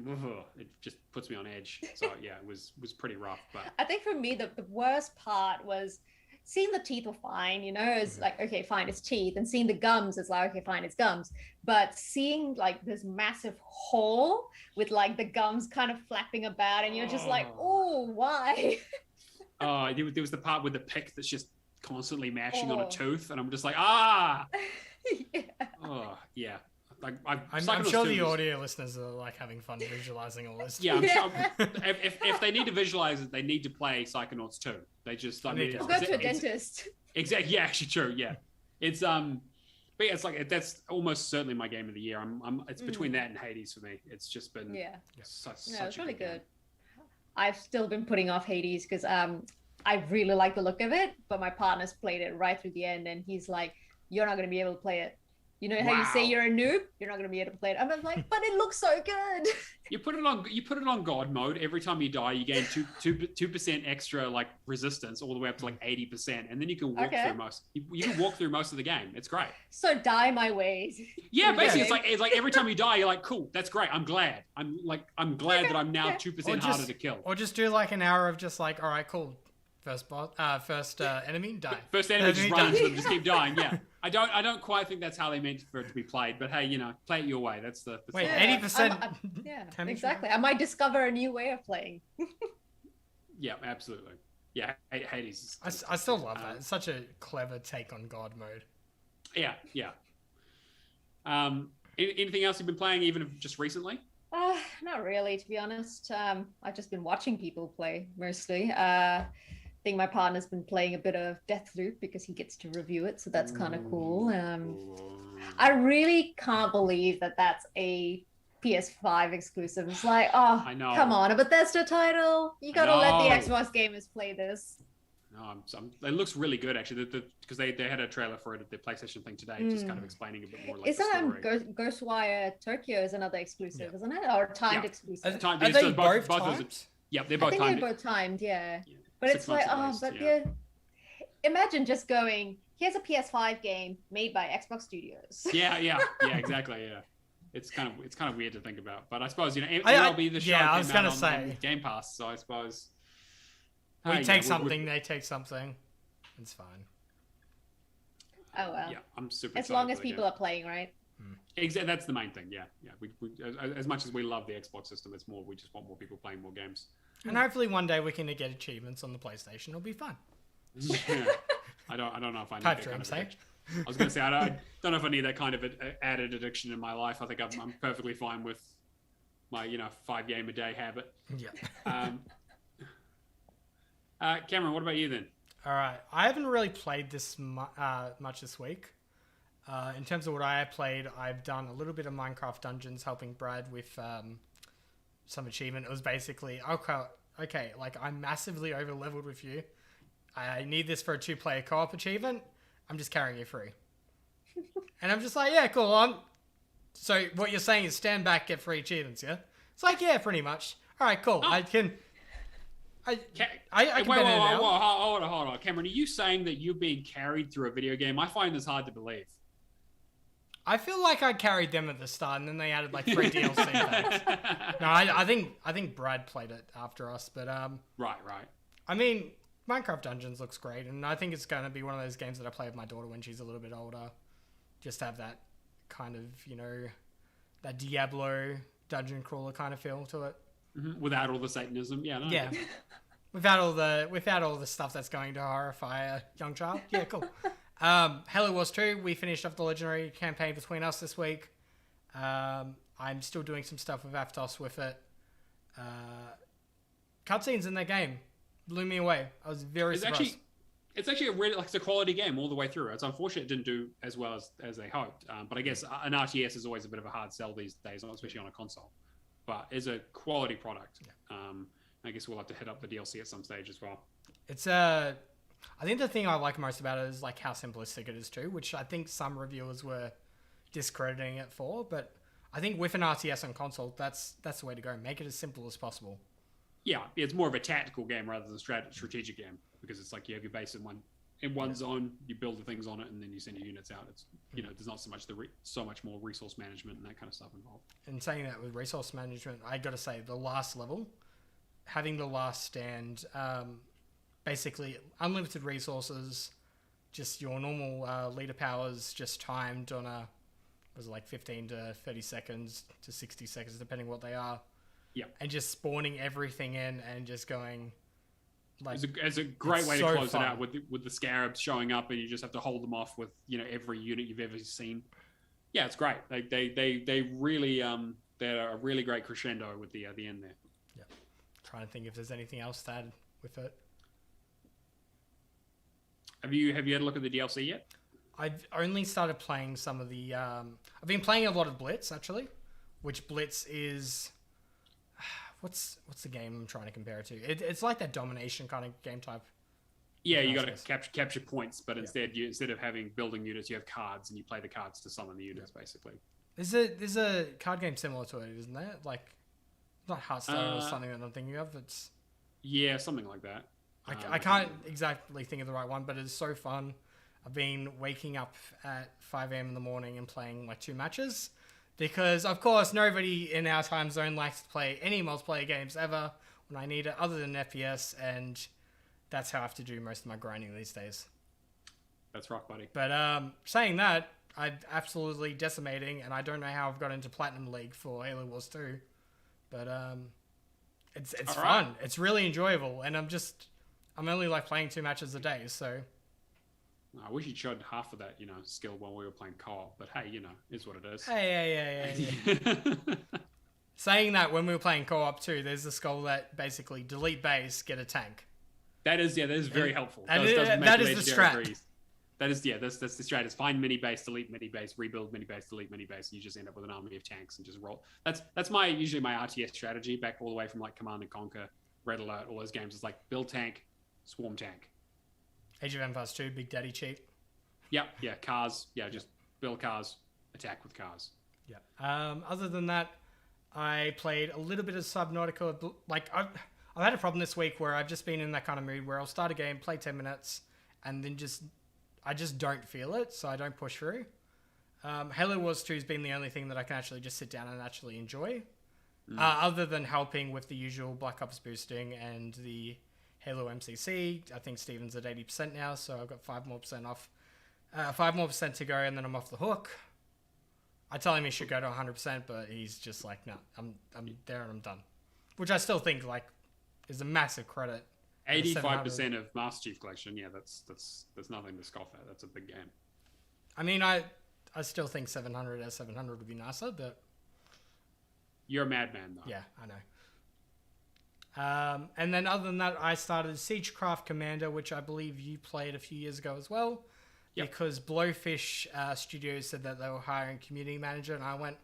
ugh, it just puts me on edge. So yeah, it was pretty rough. But I think for me, the worst part was seeing the teeth were fine, you know, it's like, okay, fine, it's teeth. And seeing the gums, it's like, okay, fine, it's gums. But seeing like this massive hole with like the gums kind of flapping about, and you're just like, oh, why? There was the part with the pick that's just constantly mashing on a tooth, and I'm just like, yeah. Like, I'm sure the audio listeners are like having fun visualizing all this. Yeah, I'm sure. If they need to visualize it, they need to play Psychonauts 2. They just go to a dentist. Exactly. Yeah, actually, true. Yeah, it's but yeah, it's like that's almost certainly my game of the year. It's between that and Hades for me. It's just been such it's really good. I've still been putting off Hades because I really like the look of it, but my partner's played it right through the end, and he's like, "You're not going to be able to play it. You know how you say you're a noob? You're not going to be able to play it." I'm like, but it looks so good. You put it on God mode. Every time you die, you gain 2% extra like resistance, all the way up to like 80%, and then you can walk through most. You can walk through most of the game. It's great. So die my ways. Yeah, basically, it's like every time you die, you're like, cool, that's great. I'm glad. I'm glad that I'm now 2% harder to kill. Or just do like an hour of just like, all right, cool. First enemy, die. First enemy, just run into them, just keep dying. Yeah, I don't quite think that's how they meant for it to be played, but hey, you know, play it your way. That's the wait, 80%. Yeah, exactly. I might discover a new way of playing. Yeah, absolutely. Yeah, Hades. I still love that. It's such a clever take on God mode. Yeah. Anything else you've been playing, even just recently? Not really, to be honest. I've just been watching people play mostly. I think my partner's been playing a bit of Deathloop because he gets to review it, so that's kind of cool. I really can't believe that that's a PS5 exclusive. It's like, I know. Come on, a Bethesda title. You gotta let the Xbox gamers play this. No, it looks really good actually. Because they had a trailer for it at the PlayStation thing today, just kind of explaining a bit more. Like Isn't Ghostwire Tokyo is another exclusive, isn't it, or timed exclusive? Are they both timed? Yeah, they're both timed. They're both timed. Yeah. But it's like, imagine just going, here's a PS5 game made by Xbox Studios. Yeah, exactly. Yeah, it's kind of weird to think about, but I suppose, you know, MLB the show I was gonna say on Game Pass, so I suppose they take something. It's fine. Oh well. Yeah, I'm super. As long as people are playing, right? Exactly, that's the main thing. Yeah. We as much as we love the Xbox system, it's more we just want more people playing more games. And hopefully one day we can get achievements on the PlayStation. It'll be fun. Yeah. I don't know if I need that kind of addiction. I was going to say, I don't know if I need that kind of added addiction in my life. I think I'm perfectly fine with my 5 game a day habit. Yeah. Cameron, what about you then? All right. I haven't really played this much this week. In terms of what I have played, I've done a little bit of Minecraft Dungeons, helping Brad with some achievement. It was basically, okay, like I'm massively over leveled with you. I need this for a 2-player co-op achievement. I'm just carrying you free. And I'm just like, yeah, cool. So what you're saying is stand back, get free achievements, yeah? It's like, yeah, pretty much. All right, cool. I can wait, hold on. Cameron, are you saying that you're being carried through a video game? I find this hard to believe. I feel like I carried them at the start, and then they added like 3 DLC packs. No, I think Brad played it after us, but right. I mean, Minecraft Dungeons looks great, and I think it's going to be one of those games that I play with my daughter when she's a little bit older. Just have that kind of, that Diablo dungeon crawler kind of feel to it. Mm-hmm. Without all the Satanism, yeah. No. Yeah. Without all the stuff that's going to horrify a young child. Yeah, cool. Halo Wars 2, we finished off the Legendary campaign between us this week. I'm still doing some stuff with Aptos with it. Cutscenes in that game blew me away. I was very surprised. It's actually a really it's a quality game all the way through. It's unfortunate it didn't do as well as they hoped. But I guess an RTS is always a bit of a hard sell these days, especially on a console. But it's a quality product. Yeah. I guess we'll have to hit up the DLC at some stage as well. It's I think the thing I like most about it is like how simplistic it is too, which I think some reviewers were discrediting it for. But I think with an RTS on console, that's the way to go. Make it as simple as possible. Yeah, it's more of a tactical game rather than a strategic game, because it's like you have your base in one zone, you build the things on it, and then you send your units out. It's there's not so much more resource management and that kind of stuff involved. And saying that with resource management, I got to say the last level, having the last stand, basically unlimited resources, just your normal leader powers, just timed on was it like 15 to 30 seconds to 60 seconds, depending what they are. Yeah, and just spawning everything in and just going. Like, it's a great way to close it out with the scarabs showing up, and you just have to hold them off with every unit you've ever seen. Yeah, it's great. They really they're a really great crescendo with the end there. Yeah, trying to think if there's anything else to add with it. Have you had a look at the DLC yet? I've only started playing some of the. I've been playing a lot of Blitz actually, which Blitz is. What's the game I'm trying to compare it to? It's like that domination kind of game type. Yeah, you got to capture points, but instead of having building units, you have cards, and you play the cards to summon the units, basically. There's a card game similar to it, isn't there? Like, not Hearthstone or something that I'm thinking of. It's something like that. I can't exactly think of the right one, but it's so fun. I've been waking up at 5 a.m. in the morning and playing like 2 matches. Because, of course, nobody in our time zone likes to play any multiplayer games ever when I need it, other than FPS, and that's how I have to do most of my grinding these days. That's rough, buddy. But saying that, I'm absolutely decimating, and I don't know how I've got into Platinum League for Halo Wars 2. But it's fun. Right. It's really enjoyable, and I'm only like playing 2 matches a day, so... I wish you'd showed half of that, skill while we were playing co-op. But hey, is what it is. Hey. Saying that, when we were playing co-op too, there's this goal that basically delete base, get a tank. That is very helpful. That is the strat. That's the strat. Is find mini base, delete mini base, rebuild mini base, delete mini base, and you just end up with an army of tanks and just roll. That's usually my RTS strategy, back all the way from like Command and Conquer, Red Alert, all those games. It's like build tank, swarm tank. Age of Empires 2, Big Daddy cheat. Yeah, cars. Yeah, just build cars, attack with cars. Yeah. Other than that, I played a little bit of Subnautica. Like I've had a problem this week where I've just been in that kind of mood where I'll start a game, play 10 minutes, and then I just don't feel it, so I don't push through. Halo Wars 2 has been the only thing that I can actually just sit down and actually enjoy, other than helping with the usual Black Ops boosting and the Halo MCC. I think Steven's at 80% now, so I've got 5% more off. 5% more to go, and then I'm off the hook. I tell him he should go to 100%, but he's just like, no, I'm there and I'm done. Which I still think like is a massive credit. 85% of Master Chief Collection, yeah, that's nothing to scoff at. That's a big game. I mean, I still think 700 as 700 would be nicer, but you're a madman, though. Yeah, I know. And then other than that, I started Siegecraft Commander, which I believe you played a few years ago as well. Yep. Because Blowfish Studios said that they were hiring a community manager, and I went,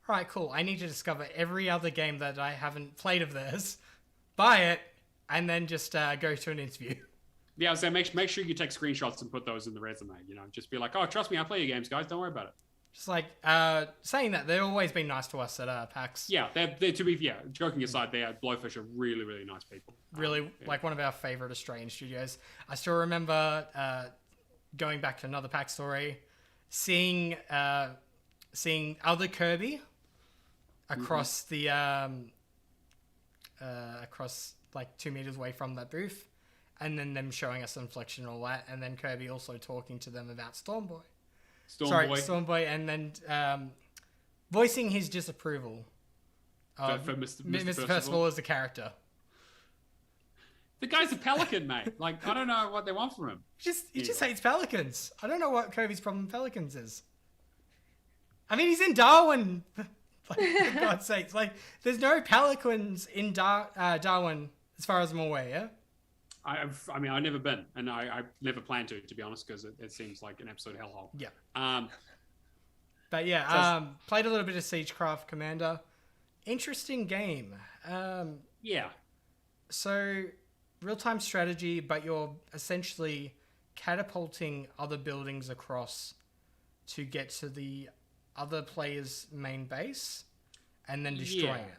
all right, cool. I need to discover every other game that I haven't played of theirs, buy it, and then just go to an interview. Yeah, so make sure you take screenshots and put those in the resume. Just be like, oh, trust me, I play your games, guys. Don't worry about it. Just like saying that, they've always been nice to us at PAX. Yeah, they're joking aside, Blowfish are really, really nice people. Really, like one of our favorite Australian studios. I still remember going back to another PAX story, seeing other Kirby across the across like 2 meters away from that booth, and then them showing us Inflection and all that, and then Kirby also talking to them about Stormboy, and then voicing his disapproval of for Mr. Mr. Percival as the character. The guy's a pelican, mate. Like, I don't know what they want from him. He just hates pelicans. I don't know what Kobe's problem with pelicans is. I mean, he's in Darwin. Like, for God's sakes. Like, there's no pelicans in Darwin, as far as I'm aware, yeah? I mean, I've never been, and I never plan to be honest, because it seems like an absolute hellhole. Yeah. But yeah, played a little bit of Siegecraft Commander. Interesting game. Yeah. So, real-time strategy, but you're essentially catapulting other buildings across to get to the other player's main base and then destroying it.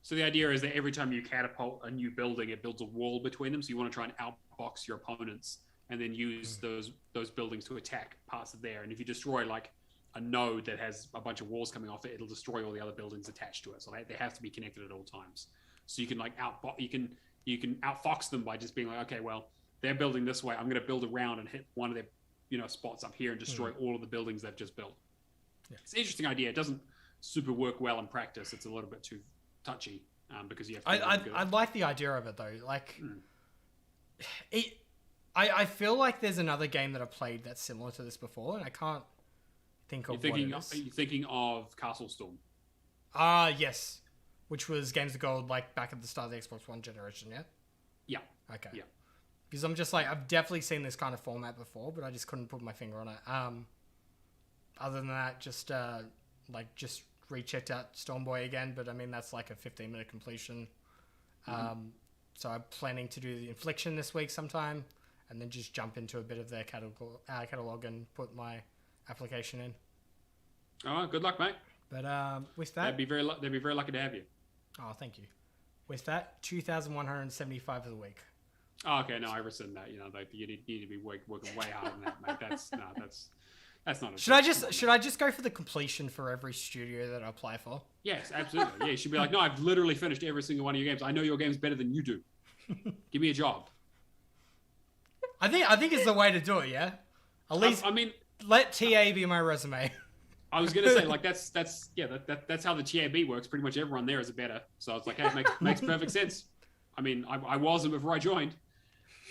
So the idea is that every time you catapult a new building, it builds a wall between them. So you want to try and outbox your opponents and then use those buildings to attack parts of there. And if you destroy like a node that has a bunch of walls coming off it, it'll destroy all the other buildings attached to it. So they have to be connected at all times. So you can like you can outfox them by just being like, okay, well, they're building this way. I'm going to build around and hit one of their spots up here and destroy all of the buildings they've just built. Yeah. It's an interesting idea. It doesn't super work well in practice. It's a little bit too touchy because you have to. I like the idea of it though. Like, I feel like there's another game that I've played that's similar to this before, and I can't think of what it is. Are you thinking of Castle Storm? Yes. Which was Games of Gold, like back at the start of the Xbox One generation, yeah? Yeah. Okay. Yeah. Because I'm just like, I've definitely seen this kind of format before, but I just couldn't put my finger on it. Other than that, just rechecked out Stormboy again, but I mean, that's like a 15-minute completion. So I'm planning to do the Infliction this week sometime, and then just jump into a bit of their catalog and put my application in. Oh, good luck, mate. But with that... They'd be very lucky to have you. Oh, thank you. With that, 2,175 for the week. Oh, okay, no, I rescind that. You know, like, you need to be working way harder than that, mate. That's not. Should I just go for the completion for every studio that I apply for? Yes, absolutely. Yeah, you should be like, no, I've literally finished every single one of your games. I know your games better than you do. Give me a job. I think it's the way to do it. Yeah. At least let TA be my resume. I was gonna say, like, that's how the TAB works. Pretty much everyone there is a beta. So it's like, hey, it makes perfect sense. I mean, I wasn't before I joined.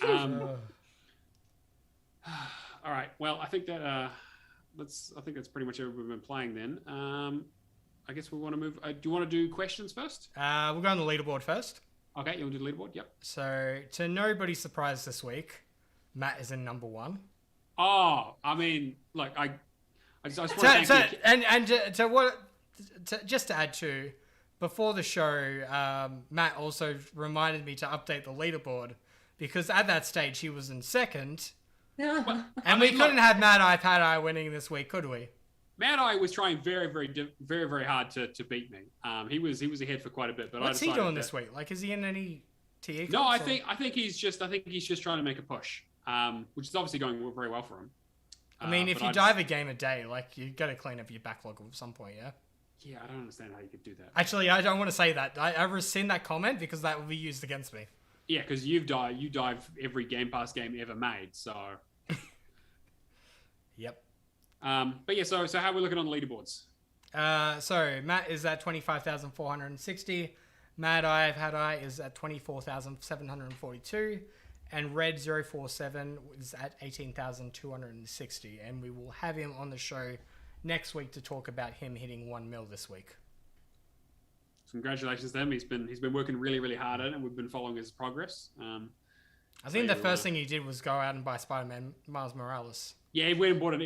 All right. Well, I think that I think that's pretty much everything we've been playing then. I guess we want to move. Do you want to do questions first? We'll go on the leaderboard first. Okay, you want to do the leaderboard? Yep. So, to nobody's surprise this week, Matt is in number 1. Oh, I mean, look, I just want just to add to, before the show, Matt also reminded me to update the leaderboard because at that stage he was in second, and we couldn't have Mad Eye Pad Eye winning this week, could we? Mad Eye was trying very, very hard to beat me. He was ahead for quite a bit, but what's he doing this week? Like, is he in any TE? No, I think he's just trying to make a push, which is obviously going very well for him. I mean, if you dive a game a day, like, you got to clean up your backlog at some point, yeah? Yeah, I don't understand how you could do that. Actually, I don't want to say that. I rescind that comment because that will be used against me. Yeah, because you dive every Game Pass game ever made, so. Yep. But yeah, so how are we looking on the leaderboards? So Matt is at 25,460. Mad Eye Had Eye is at 24,742. And Red 047 is at 18,260. And we will have him on the show next week to talk about him hitting 1 mil this week. Congratulations to him. He's been working really, really hard at it, and we've been following his progress. I think the first thing he did was go out and buy Spider-Man Miles Morales. Yeah, he went and bought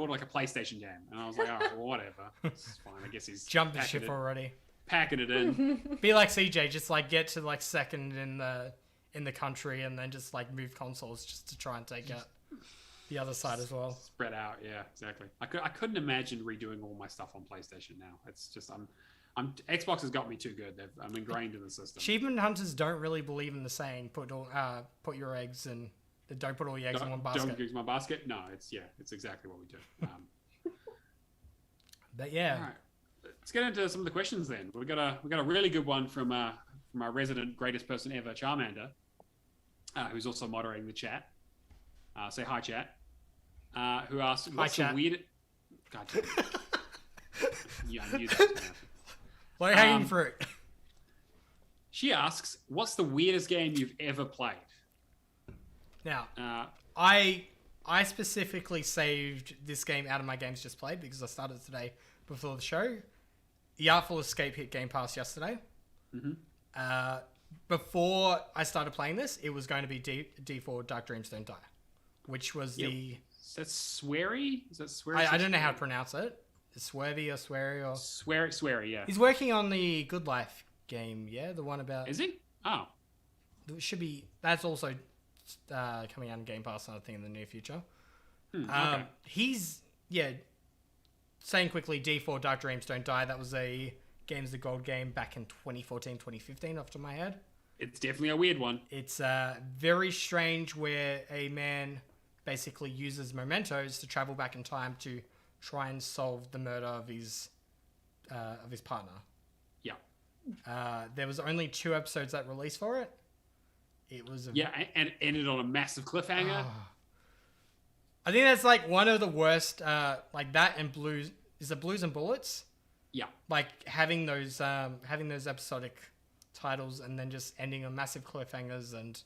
like a PlayStation game, and I was like, oh, well, whatever, it's fine. I guess he's jumped the ship already, packing it in. Be like CJ, just like get to like second in the country, and then just like move consoles just to try and take out the other side as well. Spread out, yeah, exactly. I couldn't imagine redoing all my stuff on PlayStation now. It's just Xbox has got me too good. I'm ingrained in the system. Achievement hunters don't really believe in the saying put your eggs in. Don't put all your eggs in one basket. Don't use my basket. No, it's exactly what we do. But yeah, all right. Let's get into some of the questions then. We got a really good one from our resident greatest person ever, Charmander, who's also moderating the chat. Say hi, chat. Who asked, "What's the weird?" God damn it. Yeah, I knew that. Low hanging fruit. She asks, "What's the weirdest game you've ever played?" Now, I specifically saved this game out of my games just played because I started today before the show. The Artful Escape hit Game Pass yesterday. Mm-hmm. Before I started playing this, it was going to be D4 Dark Dreams Don't Die, which was the... Is that Swery? Is that Swery? I don't know how to pronounce it. It's Swervy or Swery or... Swery, yeah. He's working on the Good Life game, yeah? The one about... Is he? Oh. It should be... That's also coming out in Game Pass, I think, in the near future. Okay. He's... Yeah. Saying quickly, D4 Dark Dreams Don't Die. That was a Games the Gold game back in 2014, 2015, off the top of my head. It's definitely a weird one. It's very strange where a man basically uses mementos to travel back in time to try and solve the murder of his partner. Yeah. There was only 2 episodes that released for it. It was and it ended on a massive cliffhanger. I think that's like one of the worst. Like that and Blues. Is it Blues and Bullets? Yeah. Like having those episodic titles and then just ending on massive cliffhangers, and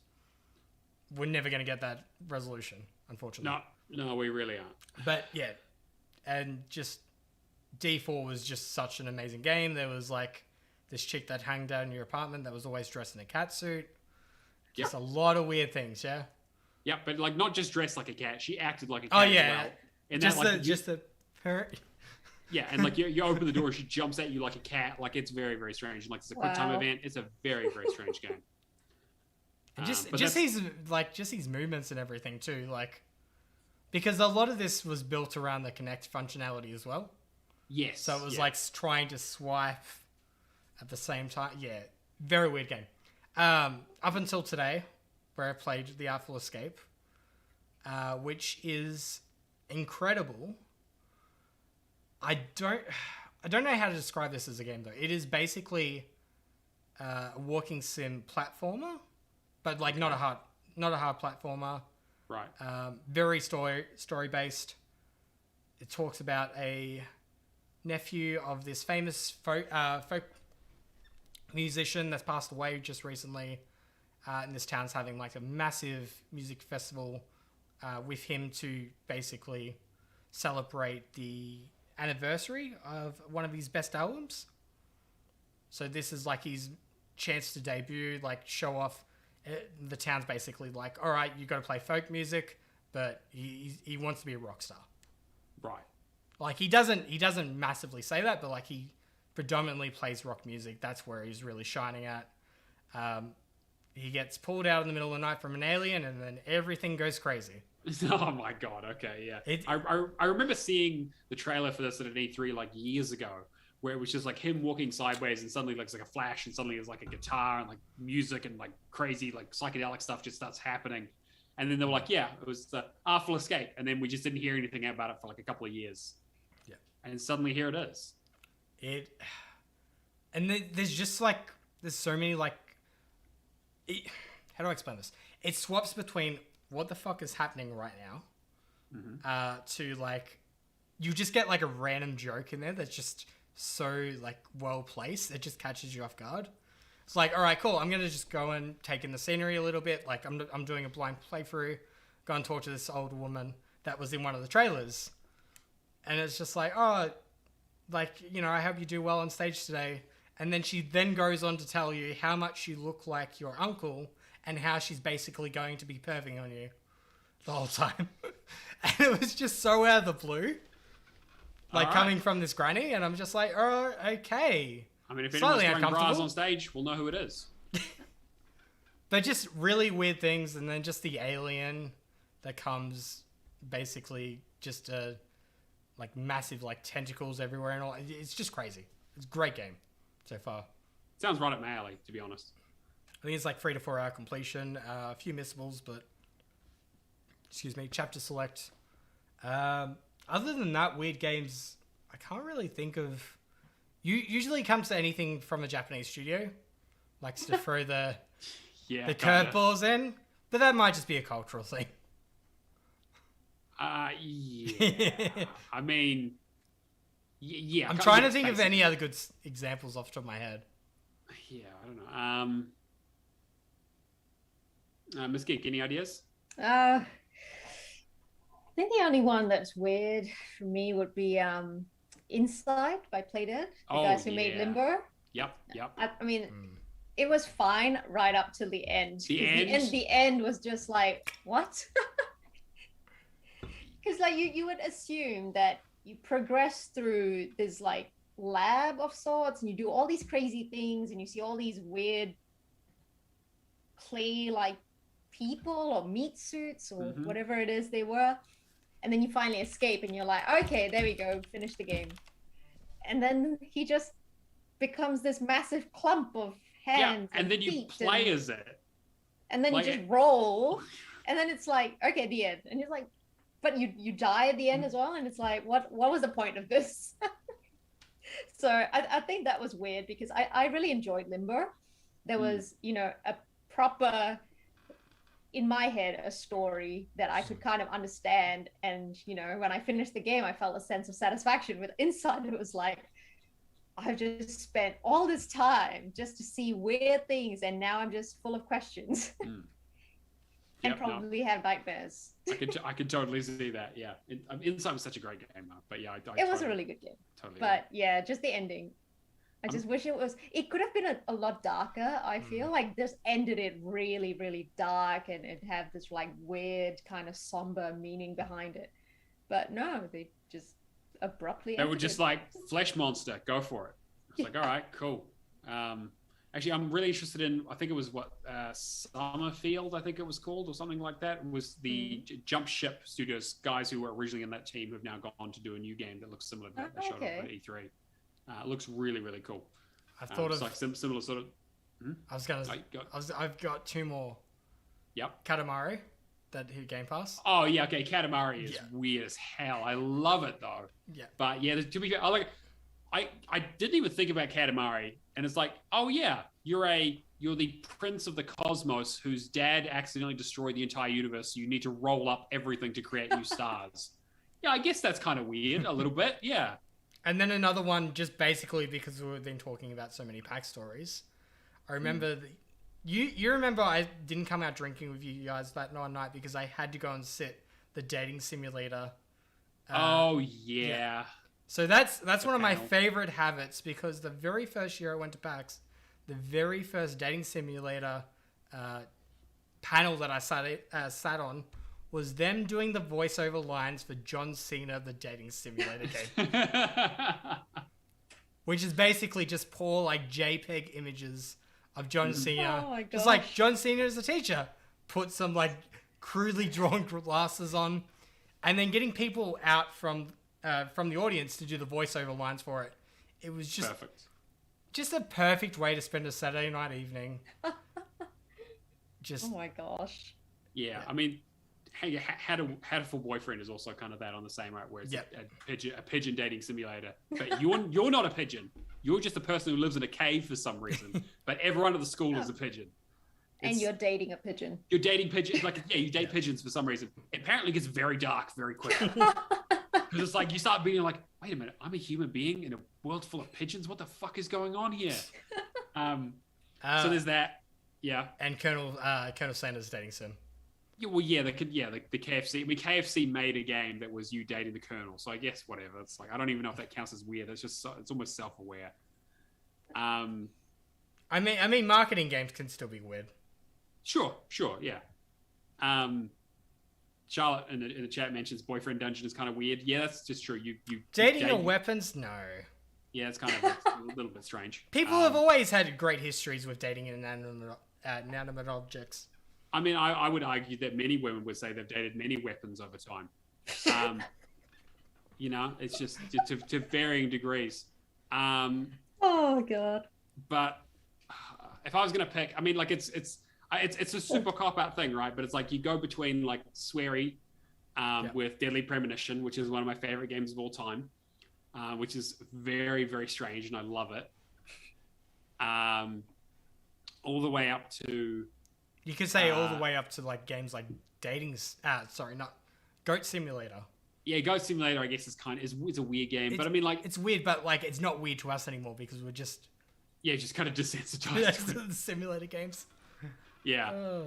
we're never going to get that resolution, unfortunately. No, we really aren't. But yeah, and just D4 was just such an amazing game. There was like this chick that hung down in your apartment that was always dressed in a cat suit. Just a lot of weird things, yeah. Yeah, but like not just dressed like a cat. She acted like a cat. Oh as yeah, well. And just that, like, just the Yeah, and like you open the door, she jumps at you like a cat. Like it's very, very strange. And like it's a quick time event. It's a very, very strange game. And just these movements and everything too, like because a lot of this was built around the Kinect functionality as well. Yes. So it was like trying to swipe at the same time. Yeah, very weird game. Up until today, where I played The Artful Escape, which is incredible. I don't know how to describe this as a game though. It is basically a walking sim platformer, but like not a hard platformer. Right. Very story based. It talks about a nephew of this famous folk musician that's passed away just recently. And this town's having like a massive music festival with him to basically celebrate the anniversary of one of his best albums. So this is like his chance to debut, like show off. The town's basically like, all right, you got to play folk music, but he wants to be a rock star. Right. Like he doesn't massively say that, but like he predominantly plays rock music. That's where he's really shining at. He gets pulled out in the middle of the night from an alien, and then everything goes crazy. Oh my god! Okay, yeah. I remember seeing the trailer for this at an E3 like years ago, where it was just like him walking sideways, and suddenly like it's like a flash, and suddenly there's like a guitar and like music and like crazy like psychedelic stuff just starts happening, and then they were like, yeah, it was the Artful Escape, and then we just didn't hear anything about it for like a couple of years. Yeah. And suddenly here it is. There's just like there's so many like. How do I explain this? It swaps between what the fuck is happening right now to like you just get like a random joke in there that's just so like well placed. It just catches you off guard. It's like, all right, cool. I'm gonna just go and take in the scenery a little bit. Like I'm doing a blind playthrough. Go and talk to this old woman that was in one of the trailers, and it's just like, oh, like I hope you do well on stage today. And then she then goes on to tell you how much you look like your uncle and how she's basically going to be perving on you the whole time. And it was just so out of the blue. Like coming from this granny, and I'm just like, oh, okay. I mean, if anyone's throwing bras on stage, we'll know who it is. But just really weird things, and then just the alien that comes basically just like massive like tentacles everywhere and all. It's just crazy. It's a great game. So far. Sounds right up my alley, to be honest. I think it's like 3 to 4 hour completion, a few missables, but chapter select. Other than that, weird games, I can't really think of. Usually comes to anything from a Japanese studio, likes to throw the curveballs in, but that might just be a cultural thing. Yeah. I mean. Yeah, I'm trying to think of any other good examples off the top of my head. Yeah, I don't know. Miss Geek, any ideas? I think the only one that's weird for me would be Inside by Playdead, the guys who made Limbo. Yep. I mean, it was fine right up till the end. The end was just like, what? Because like you would assume that you progress through this like lab of sorts, and you do all these crazy things, and you see all these weird clay like people or meat suits or whatever it is they were, and then you finally escape, and you're like, okay, there we go, finish the game. And then he just becomes this massive clump of hands, and then you play as it, and then like, you just roll, and then it's like, okay, the end, and you're like, but you die at the end as well, and it's like, what was the point of this? So I think that was weird, because I really enjoyed Limbo. There was, you know, a proper, in my head, a story that I could kind of understand. And, you know, when I finished the game, I felt a sense of satisfaction. With Inside, it was like, I've just spent all this time just to see weird things, and now I'm just full of questions. And probably have nightmares. I could totally see that. Yeah, Inside was such a great game, but yeah, it was a really good game. Totally. But yeah, just the ending. I just wish it could have been a lot darker. I feel like this ended it really, really dark, and it had this like weird kind of somber meaning behind it. But no, they just abruptly. They were just like, flesh monster, go for it. It's like, all right, cool. Actually, I'm really interested in, I think it was Summerfield, I think it was called, or something like that. It was the Jump Ship Studios guys who were originally in that team, who have now gone to do a new game that looks similar to that they showed off at E3. It looks really, really cool. I've thought of like similar sort of. I've got two more. Yep. Katamari, that hit Game Pass. Oh yeah, okay. Katamari is weird as hell. I love it though. Yeah. But yeah, to be fair, I didn't even think about Katamari, and it's like, oh yeah, you're the prince of the cosmos whose dad accidentally destroyed the entire universe. So you need to roll up everything to create new stars. Yeah, I guess that's kind of weird a little bit. Yeah. And then another one, just basically because we've been talking about so many PAX stories. I remember you remember I didn't come out drinking with you guys that night because I had to go and sit the dating simulator. Oh yeah. So that's one of my favorite habits, because the very first year I went to PAX, the very first dating simulator panel that I sat on was them doing the voiceover lines for John Cena, the dating simulator game. Which is basically just poor like JPEG images of John Cena. Oh my gosh. It's like, John Cena is a teacher. Put some like crudely drawn glasses on, and then getting people out from the audience to do the voiceover lines for it. It was just perfect. Just a perfect way to spend a Saturday night evening. Oh my gosh. Yeah, I mean, How to Full Boyfriend is also kind of that on the same right, where it's a pigeon dating simulator. But you're not a pigeon. You're just a person who lives in a cave for some reason. But everyone at the school is a pigeon. And you're dating a pigeon. You're dating pigeons. Like, yeah, you date pigeons for some reason. It apparently gets very dark very quickly. Because it's like you start being like, wait a minute, I'm a human being in a world full of pigeons. What the fuck is going on here? So there's that. Yeah. And Colonel Sanders dating sim. Yeah, well, yeah, the KFC. I mean, KFC made a game that was you dating the Colonel. So I guess whatever. It's like, I don't even know if that counts as weird. It's just it's almost self-aware. I mean, marketing games can still be weird. Sure, yeah. Charlotte in the chat mentions boyfriend dungeon is kind of weird. Yeah, that's just true. You dating your weapons? No. Yeah, it's kind of a little bit strange. People have always had great histories with dating inanimate objects. I mean, I would argue that many women would say they've dated many weapons over time. You know, it's just to varying degrees. Oh God. But if I was gonna pick, I mean, like it's a super cop-out thing, right? But it's like you go between like Swery with Deadly Premonition, which is one of my favorite games of all time, which is very, very strange, and I love it. All the way up to... You could say all the way up to like games like Goat Simulator. Yeah, Goat Simulator, I guess, is a weird game, but I mean, like... It's weird, but like it's not weird to us anymore because we're just... Yeah, just kind of desensitized. The simulator games. Yeah.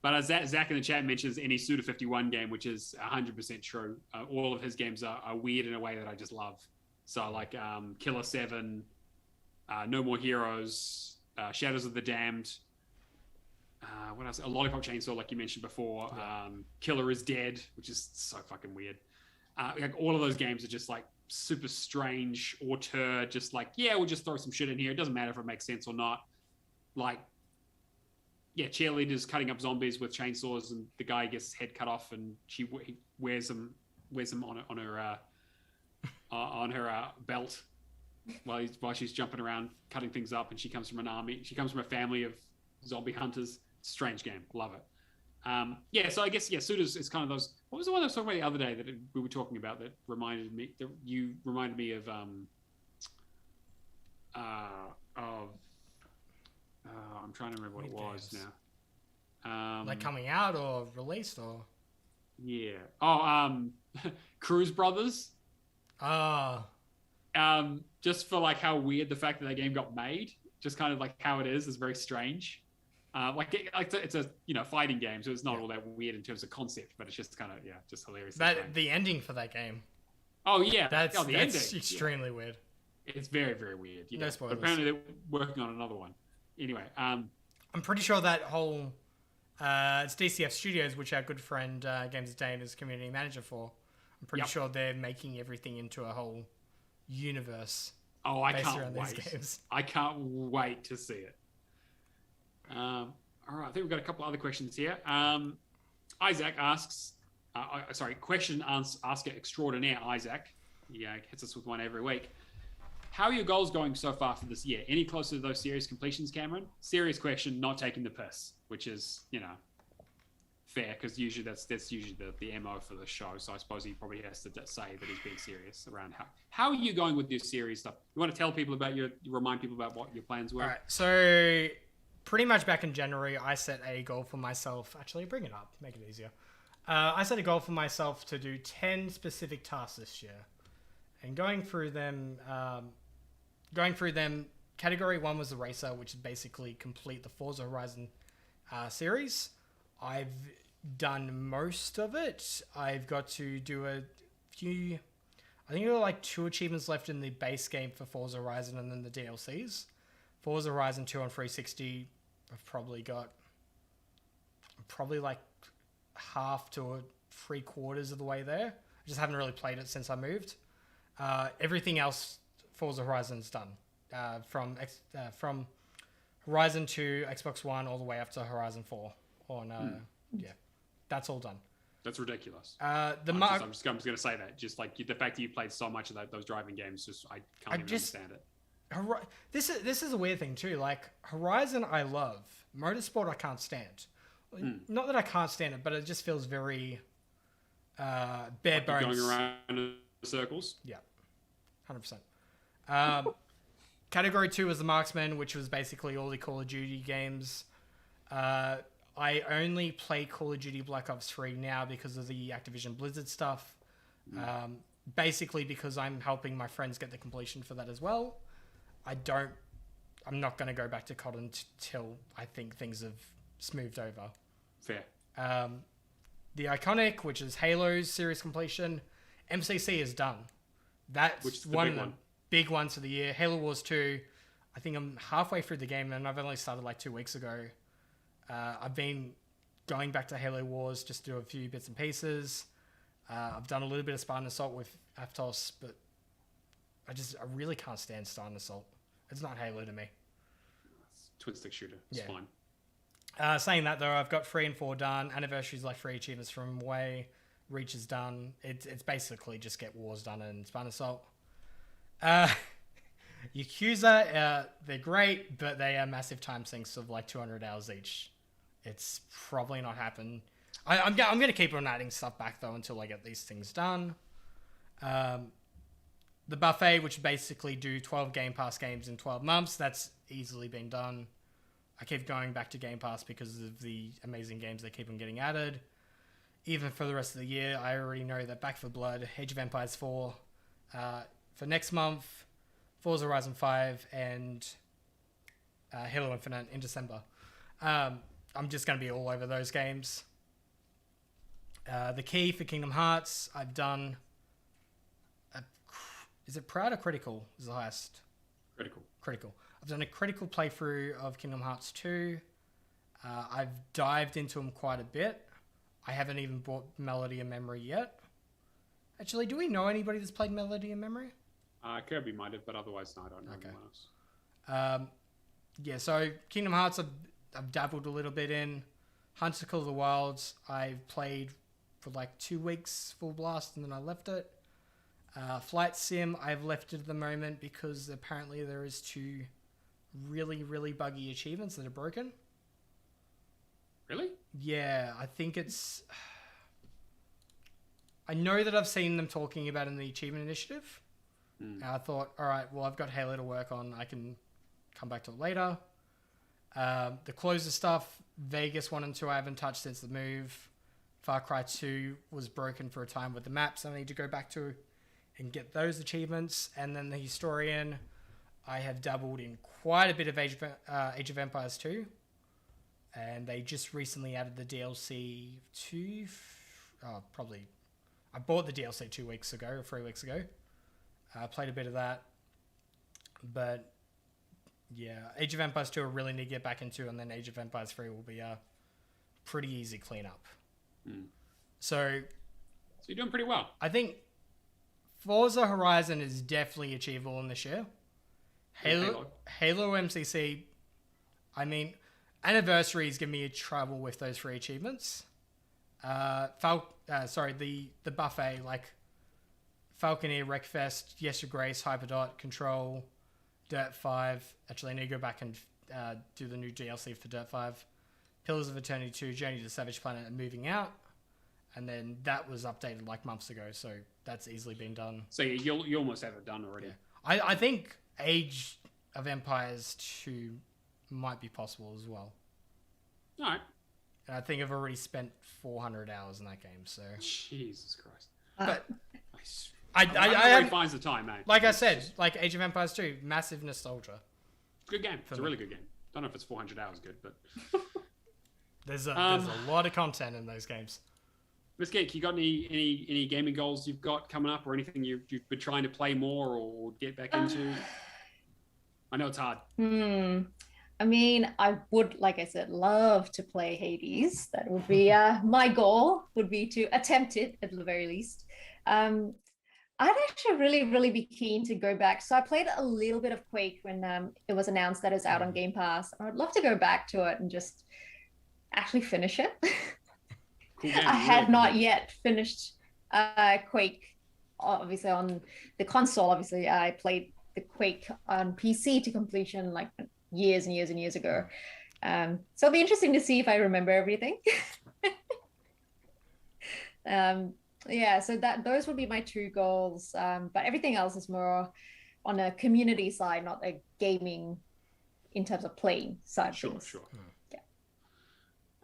But But as Zach in the chat mentions, any Suda51 game, which is 100% true. All of his games are weird in a way that I just love. So like Killer 7, No More Heroes, Shadows of the Damned. What else? A Lollipop Chainsaw, like you mentioned before. Yeah. Killer is Dead, which is so fucking weird. Like all of those games are just like super strange, auteur, just like, yeah, we'll just throw some shit in here. It doesn't matter if it makes sense or not. Like, yeah, cheerleaders cutting up zombies with chainsaws, and the guy gets his head cut off, and he wears them on her belt while she's jumping around cutting things up. And she comes from a family of zombie hunters. Strange game, love it. Yeah, so I guess Suda's is kind of those. What was the one I was talking about the other day that we were talking about that reminded me of I'm trying to remember what it was now. Like coming out or released or? Yeah. Cruise Brothers. Just for like how weird the fact that game got made, just kind of like how it is very strange. It's a fighting game, so it's not all that weird in terms of concept, but it's just kind of just hilarious. The ending for that game. Oh yeah, that's ending. Extremely weird. It's very, very weird. No spoilers. But apparently they're working on another one. Anyway, I'm pretty sure that whole it's DCF Studios, which our good friend Games Dane is community manager for. I'm pretty sure they're making everything into a whole universe. Oh, I can't wait! These games. I can't wait to see it. All right, I think we've got a couple other questions here. Isaac asks, question asker extraordinaire Isaac. He hits us with one every week. How are your goals going so far for this year? Any closer to those series completions, Cameron? Serious question, not taking the piss, which is, fair, because usually that's usually the MO for the show. So I suppose he probably has to say that he's being serious around how are you going with your series stuff? You want to tell people remind people about what your plans were? All right, so pretty much back in January, I set a goal for myself. Actually, bring it up, make it easier. I set a goal for myself to do 10 specific tasks this year, and going through them. Category 1 was the racer, which is basically complete the Forza Horizon series. I've done most of it. I've got to do a few. I think there are like 2 achievements left in the base game for Forza Horizon, and then the DLCs. Forza Horizon 2 on 360. I've probably got like half to 3/4 of the way there. I just haven't really played it since I moved. Everything else, Forza Horizon's done. From Horizon 2, Xbox One, all the way up to Horizon 4. That's all done. That's ridiculous. I'm just going to say that. Just like the fact that you played so much of those driving games, I can't even understand it. This is a weird thing too. Like Horizon, I love. Motorsport, I can't stand. Not that I can't stand it, but it just feels very bare bones. Going around in circles. Yeah, 100%. Category 2 was the Marksman, which was basically all the Call of Duty games. I only play Call of Duty Black Ops 3 now because of the Activision Blizzard stuff. Basically because I'm helping my friends get the completion for that as well. I'm not going to go back to COD until I think things have smoothed over. Fair. The Iconic, which is Halo's series completion. MCC is done. That's one of the big ones of the year. Halo Wars 2, I think I'm halfway through the game, and I've only started like 2 weeks ago. I've been going back to Halo Wars just to do a few bits and pieces. I've done a little bit of Spartan Assault with Aptos, but I really can't stand Spartan Assault. It's not Halo to me. It's twin stick shooter. It's fine. Saying that though, I've got 3 and 4 done. Anniversary's like 3 achievements from Way. Reach is done. It's basically just get Wars done and Spartan Assault. Yakuza, they're great, but they are massive time sinks of like 200 hours each. It's probably not happen. I'm going to keep on adding stuff back though until I get these things done. The Buffet, which basically do 12 Game Pass games in 12 months, that's easily been done. I keep going back to Game Pass because of the amazing games that keep on getting added. Even for the rest of the year, I already know that Back 4 Blood, Age of Empires 4, for next month, Forza Horizon 5, and Halo Infinite in December. I'm just going to be all over those games. The key for Kingdom Hearts, I've done... is it Proud or Critical is the highest? Critical. I've done a critical playthrough of Kingdom Hearts 2. I've dived into them quite a bit. I haven't even bought Melody and Memory yet. Actually, do we know anybody that's played Melody and Memory? Kirby might have, but otherwise, no, I don't know anyone else. Yeah, so Kingdom Hearts I've dabbled a little bit in. Hunter of the Wilds, I've played for like 2 weeks full blast and then I left it. Flight Sim, I've left it at the moment because apparently there is 2 really, really buggy achievements that are broken. Really? Yeah, I think it's... I know that I've seen them talking about it in the Achievement Initiative. And I thought, all right, well, I've got Halo to work on. I can come back to it later. The closer stuff, Vegas 1 and 2, I haven't touched since the move. Far Cry 2 was broken for a time with the maps I need to go back to and get those achievements. And then the Historian, I have dabbled in quite a bit of Age of Empires 2. And they just recently added the DLC probably... I bought the DLC 2 weeks ago or 3 weeks ago. I played a bit of that. But yeah, Age of Empires 2 I really need to get back into, and then Age of Empires 3 will be a pretty easy cleanup. So you're doing pretty well. I think Forza Horizon is definitely achievable in this year. Halo MCC, I mean, Anniversaries give me a trouble with those 3 achievements. The buffet, like Falconeer, Wreckfest, Yes Your Grace, Hyperdot, Control, Dirt 5. Actually, I need to go back and do the new DLC for Dirt 5. Pillars of Eternity 2, Journey to Savage Planet, and Moving Out. And then that was updated like months ago, so that's easily been done. So you almost have it done already. Yeah. I think Age of Empires 2 might be possible as well. All right. And I think I've already spent 400 hours in that game, so... Jesus Christ. But... I finds the time, mate. Like I said, like Age of Empires 2, massive nostalgia. Good game. It's a really good game. Don't know if it's 400 hours good, but... there's a lot of content in those games. Miss Geek, you got any gaming goals you've got coming up, or anything you've been trying to play more or get back into? I know it's hard. I mean, I would, like I said, love to play Hades. That would be my goal, would be to attempt it at the very least. I'd actually really be keen to go back. So I played a little bit of Quake when it was announced that it's out on Game Pass. I'd love to go back to it and just actually finish it. Cool game. I had not yet finished Quake, obviously on the console. Obviously, I played the Quake on PC to completion like years and years ago. So it'll be interesting to see if I remember everything. Yeah, so those would be my 2 goals. But everything else is more on a community side, not a gaming in terms of playing side. Sure. Yeah.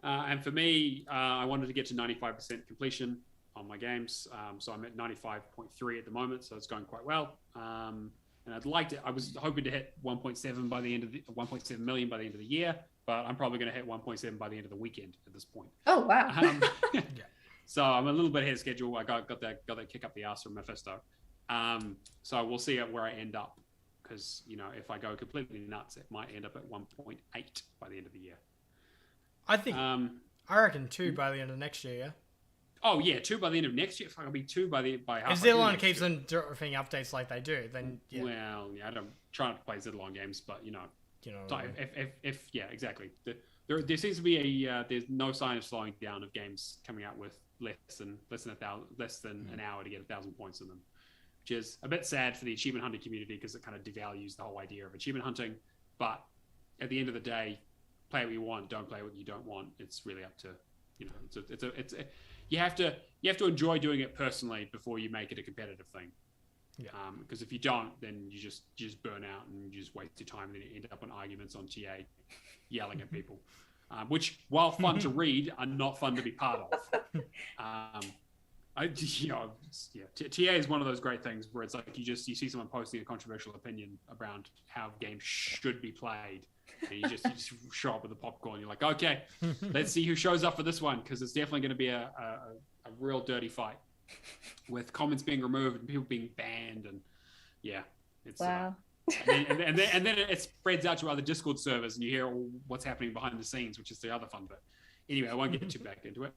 And for me, I wanted to get to 95% completion on my games. So I'm at 95.3 at the moment, so it's going quite well. And I was hoping to hit 1.7 by the end of 1.7 million by the end of the year, but I'm probably going to hit 1.7 by the end of the weekend at this point. Oh, wow. Yeah. So I'm a little bit ahead of schedule. I got that kick up the ass from Mephisto. So we'll see where I end up, because if I go completely nuts, it might end up at 1.8 by the end of the year. I think I reckon 2 by the end of next year. Yeah. Oh yeah, 2 by the end of next year. If I'll be 2 by half. If Zidlon keeps on doing updates like they do, then yeah. Well, yeah, I don't try not to play Zidlon games, but if exactly. There seems to be there's no sign of slowing down of games coming out with less than an hour to get 1,000 points in them, which is a bit sad for the achievement hunting community, because it kind of devalues the whole idea of achievement hunting. But at the end of the day, play what you want, don't play what you don't want. It's really up to you have to enjoy doing it personally before you make it a competitive thing. Yeah. Because if you don't, then you just burn out and you just waste your time, and then you end up on arguments on TA, yelling at people, which, while fun to read, are not fun to be part of. TA is one of those great things where it's like you see someone posting a controversial opinion around how games should be played, and you just show up with the popcorn. You're like, okay, let's see who shows up for this one, because it's definitely going to be a real dirty fight with comments being removed and people being banned, and it's Wow. and then it spreads out to other Discord servers, and you hear what's happening behind the scenes, which is the other fun bit. Anyway, I won't get too back into it.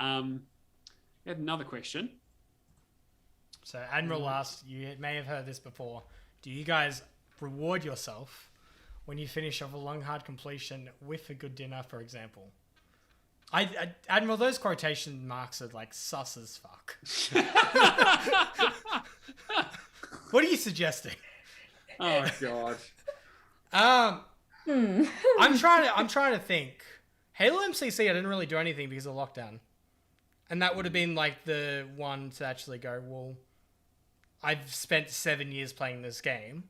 We had another question. So Admiral asked, you may have heard this before, do you guys reward yourself when you finish off a long, hard completion with a good dinner, for example? Admiral, those quotation marks are like sus as fuck. What are you suggesting? Oh god. I'm trying to think. Halo MCC, I didn't really do anything because of lockdown. And that would have been like the one to actually go, well, I've spent 7 years playing this game.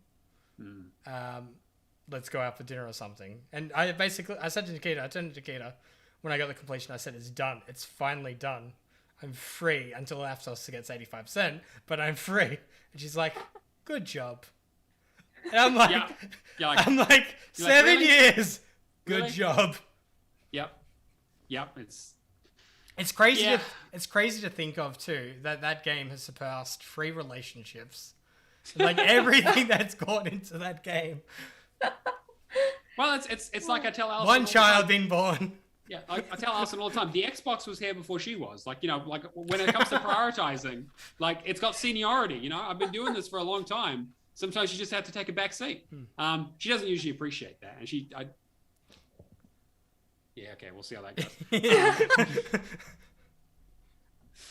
Let's go out for dinner or something. And I said to Nikita, when I got the completion, I said, it's done. It's finally done. I'm free until Aptos gets 85%, but I'm free. And she's like, good job. And I'm like, I'm like 7 years. Good job. Yep. It's crazy. It's crazy to think of too that game has surpassed 3 relationships, like everything that's gone into that game. Well, it's like I tell Alison. One child being born. Yeah, I tell Alison all the time. The Xbox was here before she was. Like like when it comes to prioritizing, like it's got seniority. I've been doing this for a long time. Sometimes you just have to take a back seat. She doesn't usually appreciate that, and yeah, okay, we'll see how that goes.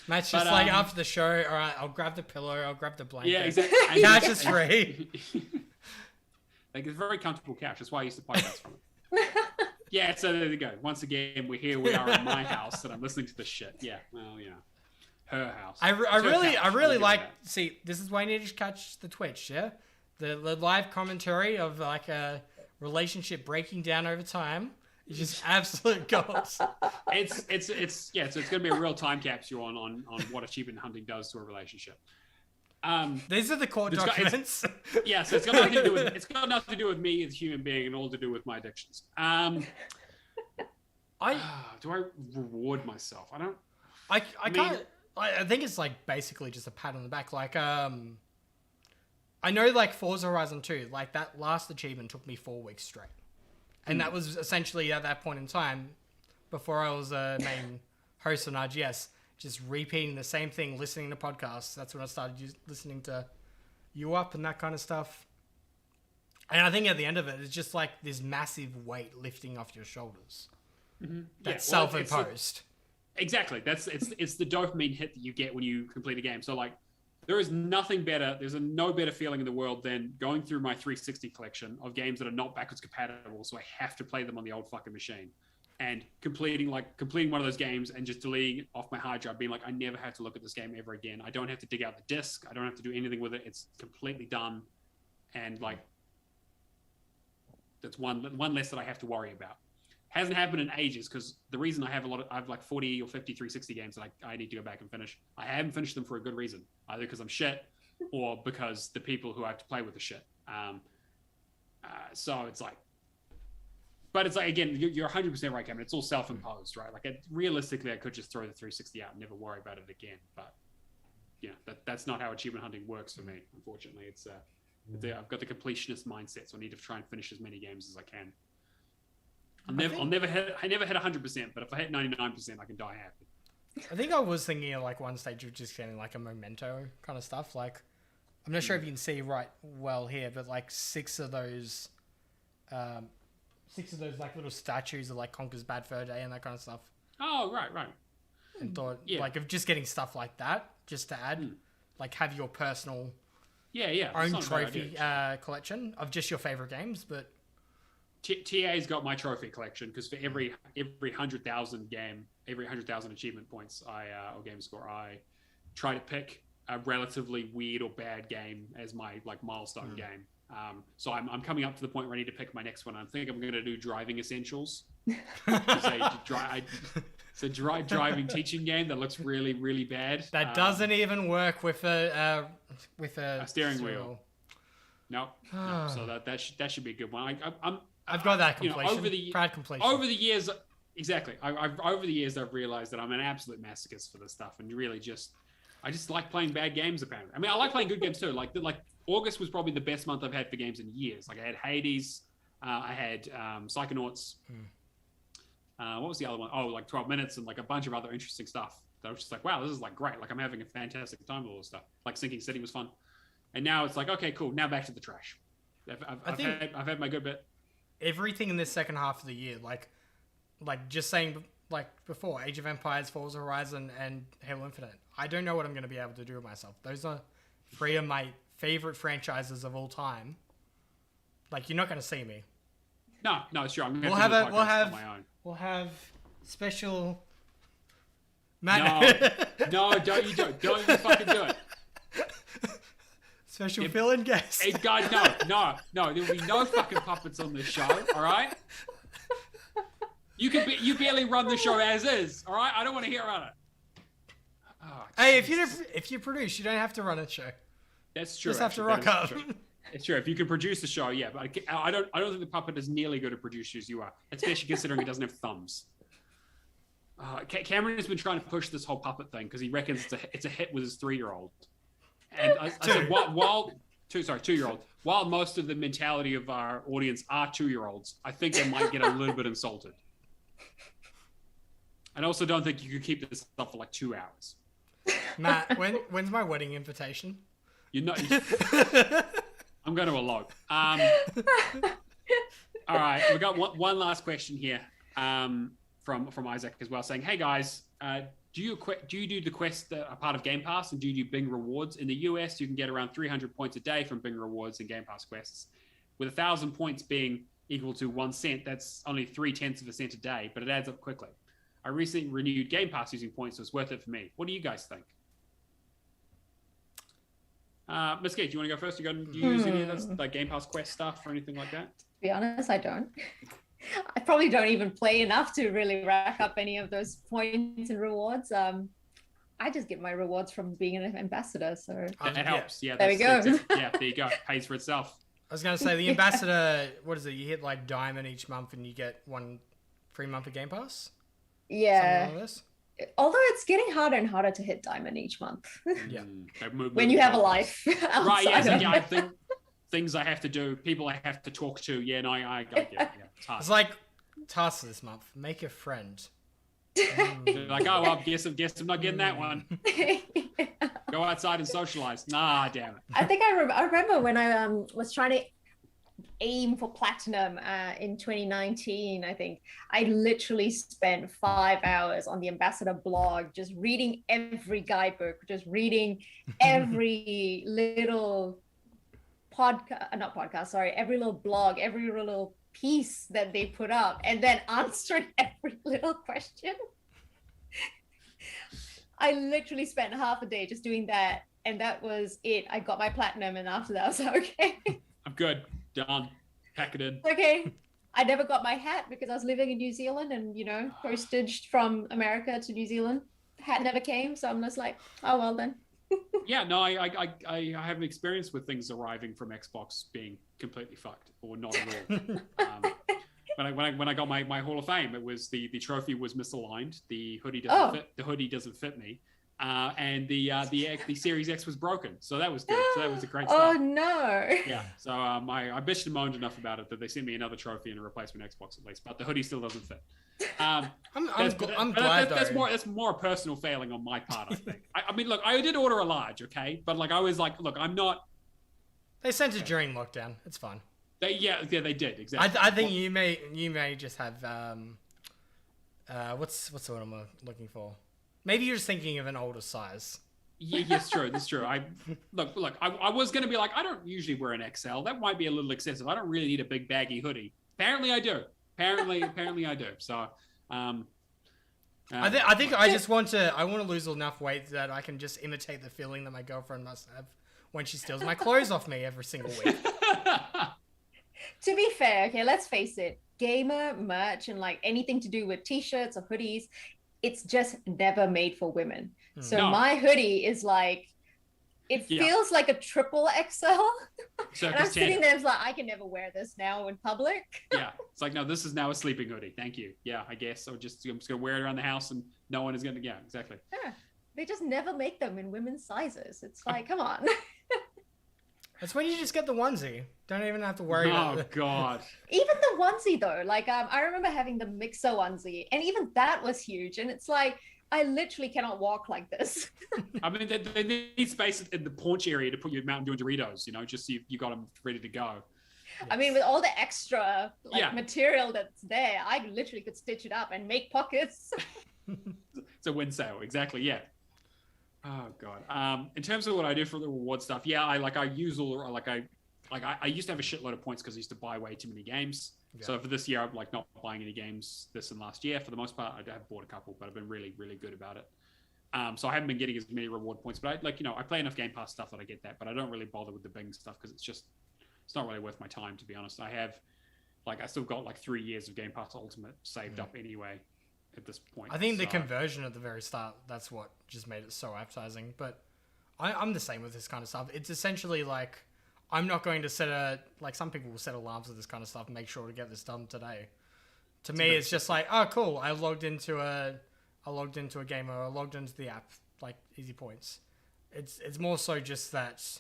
Matt's just like, after the show, all right, I'll grab the pillow, I'll grab the blanket. Yeah, exactly. Couch is free. Like, it's a very comfortable couch. That's why I used to podcast from it. Yeah, so there you go. Once again, we are in my house, and I'm listening to this shit. Yeah, well, her house. I really like. See, this is why you need to catch the Twitch. Yeah, the live commentary of like a relationship breaking down over time. It's just absolute gold. It's going to be a real time capsule on what achievement hunting does to a relationship. These are the core documents. So it's got nothing to do with nothing to do with me as a human being, and all to do with my addictions. Do I reward myself? I don't. I think it's like basically just a pat on the back. Like I know like Forza Horizon 2, like that last achievement took me 4 weeks straight. And that was essentially at that point in time, before I was a main host on RGS, just repeating the same thing, listening to podcasts. That's when I started listening to You Up and that kind of stuff. And I think at the end of it, it's just like this massive weight lifting off your shoulders. Mm-hmm. That's self-imposed. Exactly. It's the dopamine hit that you get when you complete a game. So like, there is nothing better. There's no better feeling in the world than going through my 360 collection of games that are not backwards compatible. So I have to play them on the old fucking machine, and completing one of those games and just deleting it off my hard drive, being like, I never have to look at this game ever again. I don't have to dig out the disc. I don't have to do anything with it. It's completely done. And like, that's one less that I have to worry about. Hasn't happened in ages, because the reason I have like 40 or 50 360 games that I need to go back and finish. I haven't finished them for a good reason, either because I'm shit or because the people who I have to play with are shit. So it's like, but it's like, again, you're 100% right, Cameron. It's all self-imposed, right? Like realistically, I could just throw the 360 out and never worry about it again. But that's not how achievement hunting works for me. Unfortunately, I've got the completionist mindset, so I need to try and finish as many games as I can. I never hit 100%, but if I hit 99%, I can die happy. I think I was thinking of like one stage of just getting like a memento kind of stuff. Like, I'm not sure if you can see right well here, but like 6 of those like little statues of like Conker's Bad Fur Day and that kind of stuff. Oh, right. And thought like of just getting stuff like that, just to add, like have your personal own trophy collection of just your favorite games, but. TA's got my trophy collection, because for every 100,000 game, every 100,000 achievement points or game score, I try to pick a relatively weird or bad game as my like milestone game. So I'm coming up to the point where I need to pick my next one. I think I'm going to do driving essentials. It's a driving teaching game that looks really, really bad. That doesn't even work with a steering wheel. No. So that should be a good one. I've got that completion. Proud completion. Over the years, exactly. Over the years, I've realized that I'm an absolute masochist for this stuff, and really I just like playing bad games. Apparently, I mean, I like playing good games too. Like August was probably the best month I've had for games in years. Like I had Hades, I had Psychonauts. What was the other one? Oh, like 12 Minutes and like a bunch of other interesting stuff. That I was just like, wow, this is like great. Like I'm having a fantastic time with all this stuff. Like Sinking City was fun, and now it's like, okay, cool. Now back to the trash. I've had my good bit. Everything in this second half of the year, like just saying, like before, Age of Empires, Forza Horizon, and Halo Infinite. I don't know what I'm going to be able to do with myself. Those are 3 of my favorite franchises of all time. Like, you're not going to see me. No, it's true. I'm going to do a podcast on my own. We'll have special. No, don't you fucking do it. Special fill-in guest. Hey, God, no. There will be no fucking puppets on this show. All right. You barely run the show as is. All right. I don't want to hear about it. Oh, hey, if you produce, you don't have to run a show. That's true. Just have to rock up. It's true. If you can produce the show, yeah. But I don't think the puppet is nearly good a producer as you are, especially considering it doesn't have thumbs. Cameron has been trying to push this whole puppet thing because he reckons it's a hit with his 3-year-old. And I said, while 2-year-old, while most of the mentality of our audience are 2-year-olds, I think they might get a little bit insulted. And I also don't think you could keep this up for like 2 hours. Matt, when's my wedding invitation? I'm going to elope. All right, we got one last question here from Isaac as well, saying, "Hey guys, do you do the quests that are part of Game Pass, and do you do Bing rewards? In the US, you can get around 300 points a day from Bing rewards and Game Pass quests. With 1,000 points being equal to 1 cent, that's only 0.3 of a cent a day, but it adds up quickly. I recently renewed Game Pass using points, so it's worth it for me. What do you guys think?" Miss Geek, do you want to go first? Do you use any of this, like Game Pass quest stuff or anything like that? To be honest, I don't. I probably don't even play enough to really rack up any of those points and rewards. I just get my rewards from being an ambassador, so that helps. Yeah, there we go. Yeah, there you go. Pays for itself. I was gonna say the ambassador. What is it? You hit like diamond each month, and you get 1 free month of Game Pass. Yeah. Although it's getting harder and harder to hit diamond each month. Yeah. When you have a life. Right, yeah, I think things I have to do, people I have to talk to. Yeah, no, I get it. Yeah, it's hard. It's like tasks this month. Make a friend. Like, oh, well, guess I'm not getting that one. Go outside and socialize. Nah, damn it. I think I remember when I was trying to aim for platinum in 2019. I think I literally spent 5 hours on the ambassador blog, just reading every guidebook, just reading every little every little blog, every little piece that they put up, and then answering every little question. I literally spent half a day just doing that, and that was it. I got my platinum, and after that I was like, okay. I'm good. Done. Pack it in. Okay. I never got my hat because I was living in New Zealand, and postage from America to New Zealand. Hat never came, so I'm just like, oh well then. Yeah, no, I have experience with things arriving from Xbox being completely fucked or not at all. When I got my Hall of Fame, it was the trophy was misaligned. The hoodie doesn't fit. The hoodie doesn't fit me. And the Series X was broken, so that was good. So that was a great start. Oh no! Yeah, so I bitched and moaned enough about it that they sent me another trophy and a replacement Xbox at least, but the hoodie still doesn't fit. I'm glad that's more a personal failing on my part, I think. I mean, look, I did order a large, okay, but like I was like, look, I'm not. They sent it during lockdown. It's fine. They did exactly. I think you may just have what's the word I'm looking for? Maybe you're just thinking of an older size. Yeah, that's true. That's true. I was going to be like, I don't usually wear an XL. That might be a little excessive. I don't really need a big baggy hoodie. Apparently I do. Apparently I do. So, I think I want to lose enough weight that I can just imitate the feeling that my girlfriend must have when she steals my clothes off me every single week. To be fair, okay, let's face it. Gamer merch and like anything to do with t-shirts or hoodies, it's just never made for women. So No. my hoodie is like, it feels like a triple XL. And I'm sitting there, it's like, I can never wear this now in public. Yeah, it's like, no, this is now a sleeping hoodie. Thank you. Yeah, I guess. I'm just gonna wear it around the house, and no one is gonna. Yeah, exactly. Yeah, they just never make them in women's sizes. It's like, come on. That's when you just get the onesie. Don't even have to worry about it. Oh God. Even the onesie though, like I remember having the mixer onesie, and even that was huge. And it's like, I literally cannot walk like this. I mean, they need space in the paunch area to put your Mountain Dew and Doritos, you know, just so you got them ready to go. Yes. I mean, with all the extra material that's there, I literally could stitch it up and make pockets. It's a win sale, exactly. Yeah. Oh God. In terms of what I do for the reward stuff, I use all I used to have a shitload of points because I used to buy way too many games. Yeah. So for this year, I'm like not buying any games this and last year. For the most part, I have bought a couple, but I've been really, really good about it. So I haven't been getting as many reward points, but I play enough Game Pass stuff that I get that, but I don't really bother with the Bing stuff because it's not really worth my time, to be honest. I still got 3 years of Game Pass Ultimate saved up anyway at this point. I think the conversion at the very start, that's what just made it so appetizing. But I'm the same with this kind of stuff. It's essentially like, I'm not going to some people will set alarms with this kind of stuff and make sure to get this done today. To me, it's just like, oh, cool. I logged into a game, or I logged into the app, like easy points. It's more so just that,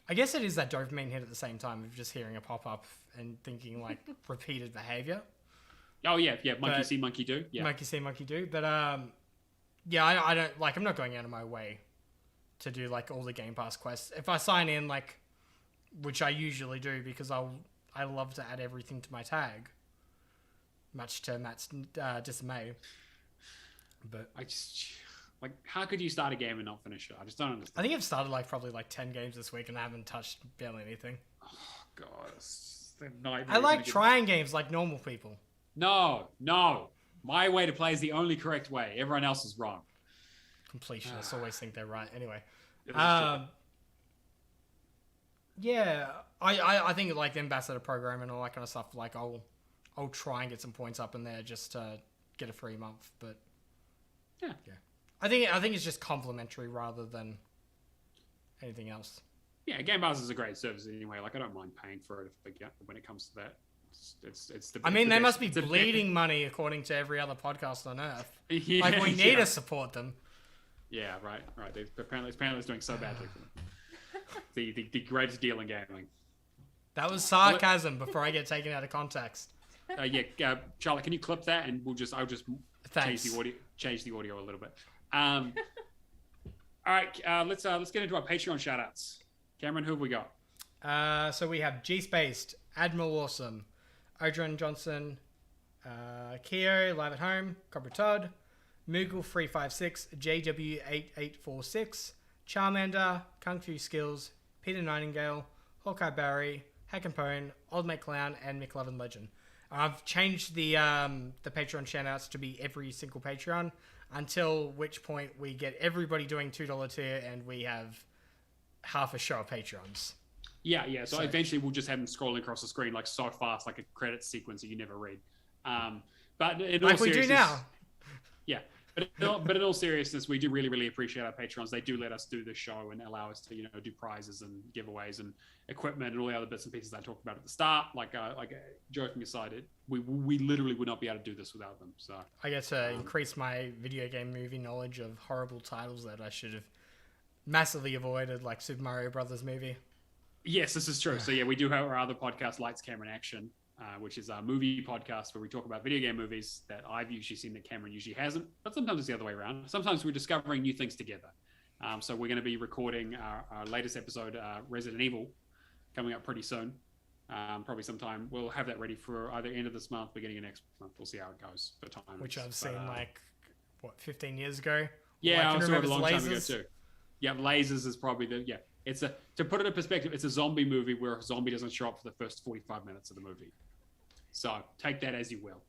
I guess it is that dopamine hit at the same time of just hearing a pop-up and thinking like repeated behavior. Oh yeah. Monkey see, monkey do. Yeah. Monkey see, monkey do. But I don't like, I'm not going out of my way to do like all the Game Pass quests. If I sign in, like, which I usually do because I love to add everything to my tag, much to Matt's dismay. But I just how could you start a game and not finish it? I just don't understand. I think I've started probably 10 games this week and I haven't touched barely anything. Oh God, it's the nightmare. I like trying games like normal people. No. My way to play is the only correct way. Everyone else is wrong. Completionists always think they're right. Anyway, I think like the ambassador program and all that kind of stuff. Like I'll try and get some points up in there just to get a free month. But yeah. I think it's just complimentary rather than anything else. Yeah, Game Pass is a great service anyway. Like I don't mind paying for it when it comes to that. They must be bleeding money according to every other podcast on Earth. Yeah, we need to support them. Yeah, right. Apparently it's doing so badly for them. the greatest deal in gaming. That was sarcasm before I get taken out of context. Charlotte, can you clip that and I'll just change the audio a little bit. All right, let's get into our Patreon shoutouts. Cameron, who have we got? So we have G-Spaced, Admiral Awesome, Odrin Johnson, Keo, Live at Home, Cobra Todd, Moogle356, JW8846, Charmander, Kung Fu Skills, Peter Nightingale, Hawkeye Barry, Hack'n'Pone, Old Mate Clown, and McLovin Legend. I've changed the Patreon shoutouts to be every single Patreon, until which point we get everybody doing $2 tier and we have half a show of Patreons. Yeah. So eventually we'll just have them scrolling across the screen like so fast, like a credit sequence that you never read. But in all like we do now. Yeah. But in all seriousness, we do really, really appreciate our Patrons. They do let us do this show and allow us to, do prizes and giveaways and equipment and all the other bits and pieces I talked about at the start. Like joking aside, we literally would not be able to do this without them. So I get to increase my video game movie knowledge of horrible titles that I should have massively avoided, like Super Mario Brothers movie. Yes, this is true. So yeah, we do have our other podcast, Lights, Camera, and Action, which is our movie podcast where we talk about video game movies that I've usually seen that Cameron usually hasn't, but sometimes it's the other way around. Sometimes we're discovering new things together. So we're going to be recording our latest episode, Resident Evil, coming up pretty soon. Probably sometime. We'll have that ready for either end of this month, beginning of next month. We'll see how it goes for time. Which I've seen 15 years ago? Yeah, I saw it a long time ago too. Yeah, Lasers is probably to put it in perspective, it's a zombie movie where a zombie doesn't show up for the first 45 minutes of the movie. So take that as you will.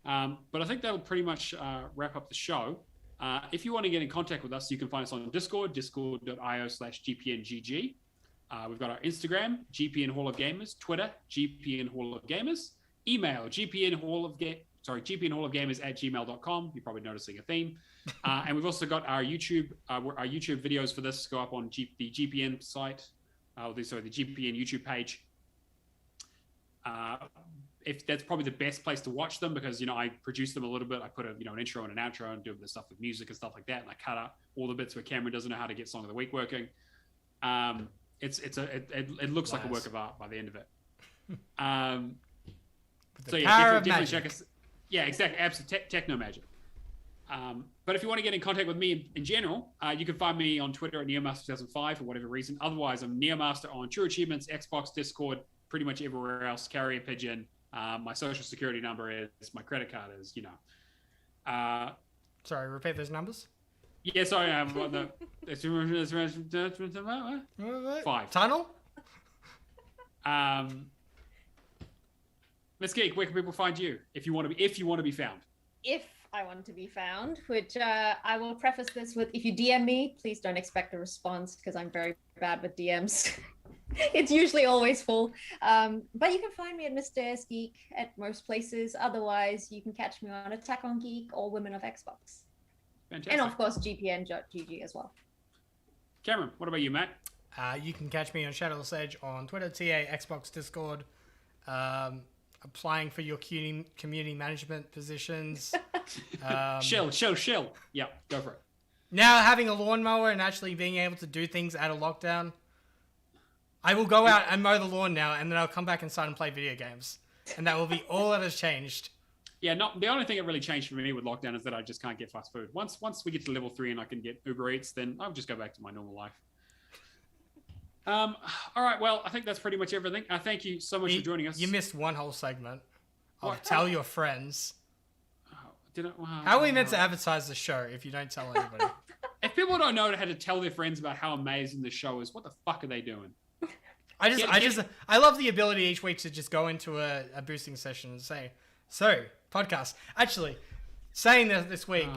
But I think that'll pretty much wrap up the show. If you want to get in contact with us, you can find us on Discord, discord.io/GPNGG. We've got our Instagram, GPN Hall of Gamers, Twitter, GPN Hall of Gamers, email, gpnhallofgamers@gmail.com. You're probably noticing a theme. And we've also got our YouTube videos for this go up on the GPN site. The GPN YouTube page. If that's probably the best place to watch them, because I produce them a little bit. I put an intro and an outro and do the stuff with music and stuff like that, and I cut out all the bits where Cameron doesn't know how to get Song of the Week working. It looks like a work of art by the end of it. Definitely check us. Yeah, exactly. Absolute techno magic. But if you want to get in contact with me in general, you can find me on Twitter at Neomaster2005 for whatever reason. Otherwise, I'm Neomaster on True Achievements, Xbox, Discord, pretty much everywhere else. Carrier pigeon. My social security number is, my credit card is, Sorry, repeat those numbers. Yeah, sorry. 5. Tunnel? Miss Geek, where can people find you if you want to be found? If I want to be found, which I will preface this with, if you DM me, please don't expect a response because I'm very bad with DMs. It's usually always full. But you can find me at Miss Deus Geek at most places. Otherwise, you can catch me on Attack on Geek or Women of Xbox. Fantastic. And of course, GPN.GG as well. Cameron, what about you, Matt? You can catch me on Shadowless Edge on Twitter, TA, Xbox, Discord. Applying for your community management positions. Shill. Yeah, go for it. Now having a lawnmower and actually being able to do things out of lockdown. I will go out and mow the lawn now, and then I'll come back inside and play video games. And that will be all that has changed. Yeah, the only thing that really changed for me with lockdown is that I just can't get fast food. Once we get to level 3 and I can get Uber Eats, then I'll just go back to my normal life. All right, well, I think that's pretty much everything. Thank you so much for joining us. You missed one whole segment of Tell Your Friends. How are we meant to advertise the show if you don't tell anybody? If people don't know how to tell their friends about how amazing the show is, what the fuck are they doing? I love the ability each week to just go into a boosting session and say, so, podcast. Actually, saying this week.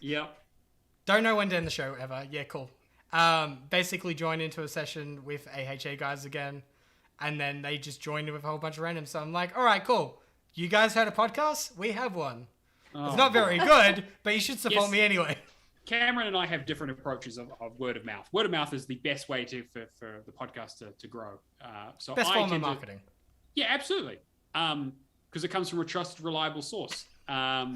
Yep. Don't know when to end the show ever. Yeah, cool. Basically joined into a session with AHA guys again, and then they just joined with a whole bunch of randoms. So I'm like, all right, cool. You guys had a podcast? We have one. It's not very good, but you should support me anyway. Cameron and I have different approaches of word of mouth. Word of mouth is the best way for the podcast to grow. Best form of marketing. Yeah, absolutely. Because it comes from a trusted, reliable source. I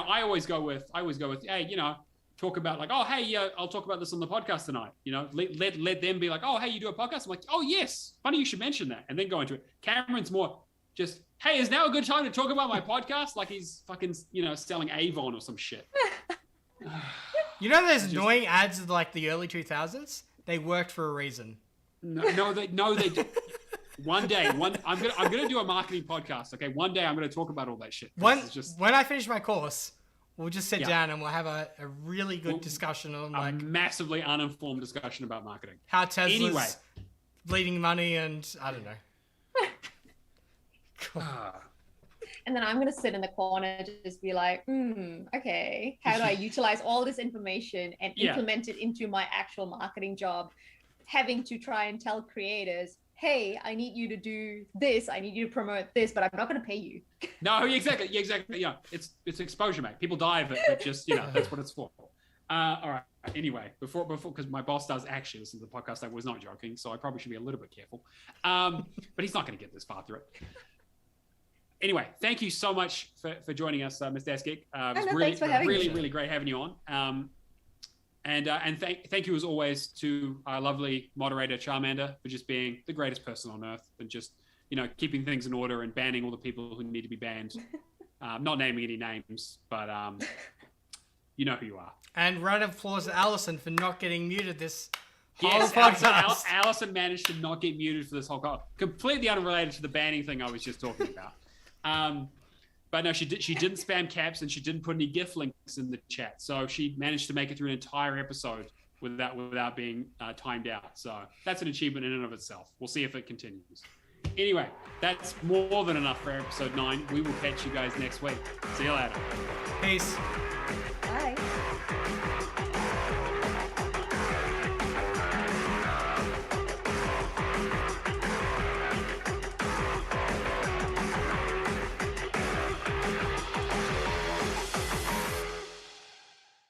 always go with, hey, talk about like, oh, hey, I'll talk about this on the podcast tonight. Let them be like, oh, hey, you do a podcast? I'm like, oh, yes. Funny you should mention that. And then go into it. Cameron's more just, hey, is now a good time to talk about my podcast? Like he's fucking, selling Avon or some shit. Those annoying ads of like the early 2000s? They worked for a reason. No, they did. One day, I'm gonna do a marketing podcast. Okay, one day I'm gonna talk about all that shit. When I finish my course, we'll just sit down and we'll have a really good discussion on like massively uninformed discussion about marketing. How Tesla's bleeding money and I don't know. And then I'm going to sit in the corner to just be like, okay, how do I utilize all this information and implement it into my actual marketing job? Having to try and tell creators, hey, I need you to do this. I need you to promote this, but I'm not going to pay you. No, exactly. Yeah, it's exposure, mate. People die of it, but just, that's what it's for. All right. Anyway, before, because my boss does actually listen to the podcast, I was not joking, so I probably should be a little bit careful. But he's not going to get this far through it. Anyway, thank you so much for joining us, Miss Deus Geek. It was really great having you on. And thank you as always to our lovely moderator Charmander for just being the greatest person on earth and just keeping things in order and banning all the people who need to be banned. Not naming any names, but you know who you are. And round of applause to Allison for not getting muted this whole podcast. Allison managed to not get muted for this whole call. Completely unrelated to the banning thing I was just talking about. But no, she didn't spam caps and she didn't put any GIF links in the chat. So she managed to make it through an entire episode without being timed out. So that's an achievement in and of itself. We'll see if it continues. Anyway, that's more than enough for episode 9. We will catch you guys next week. See you later. Peace.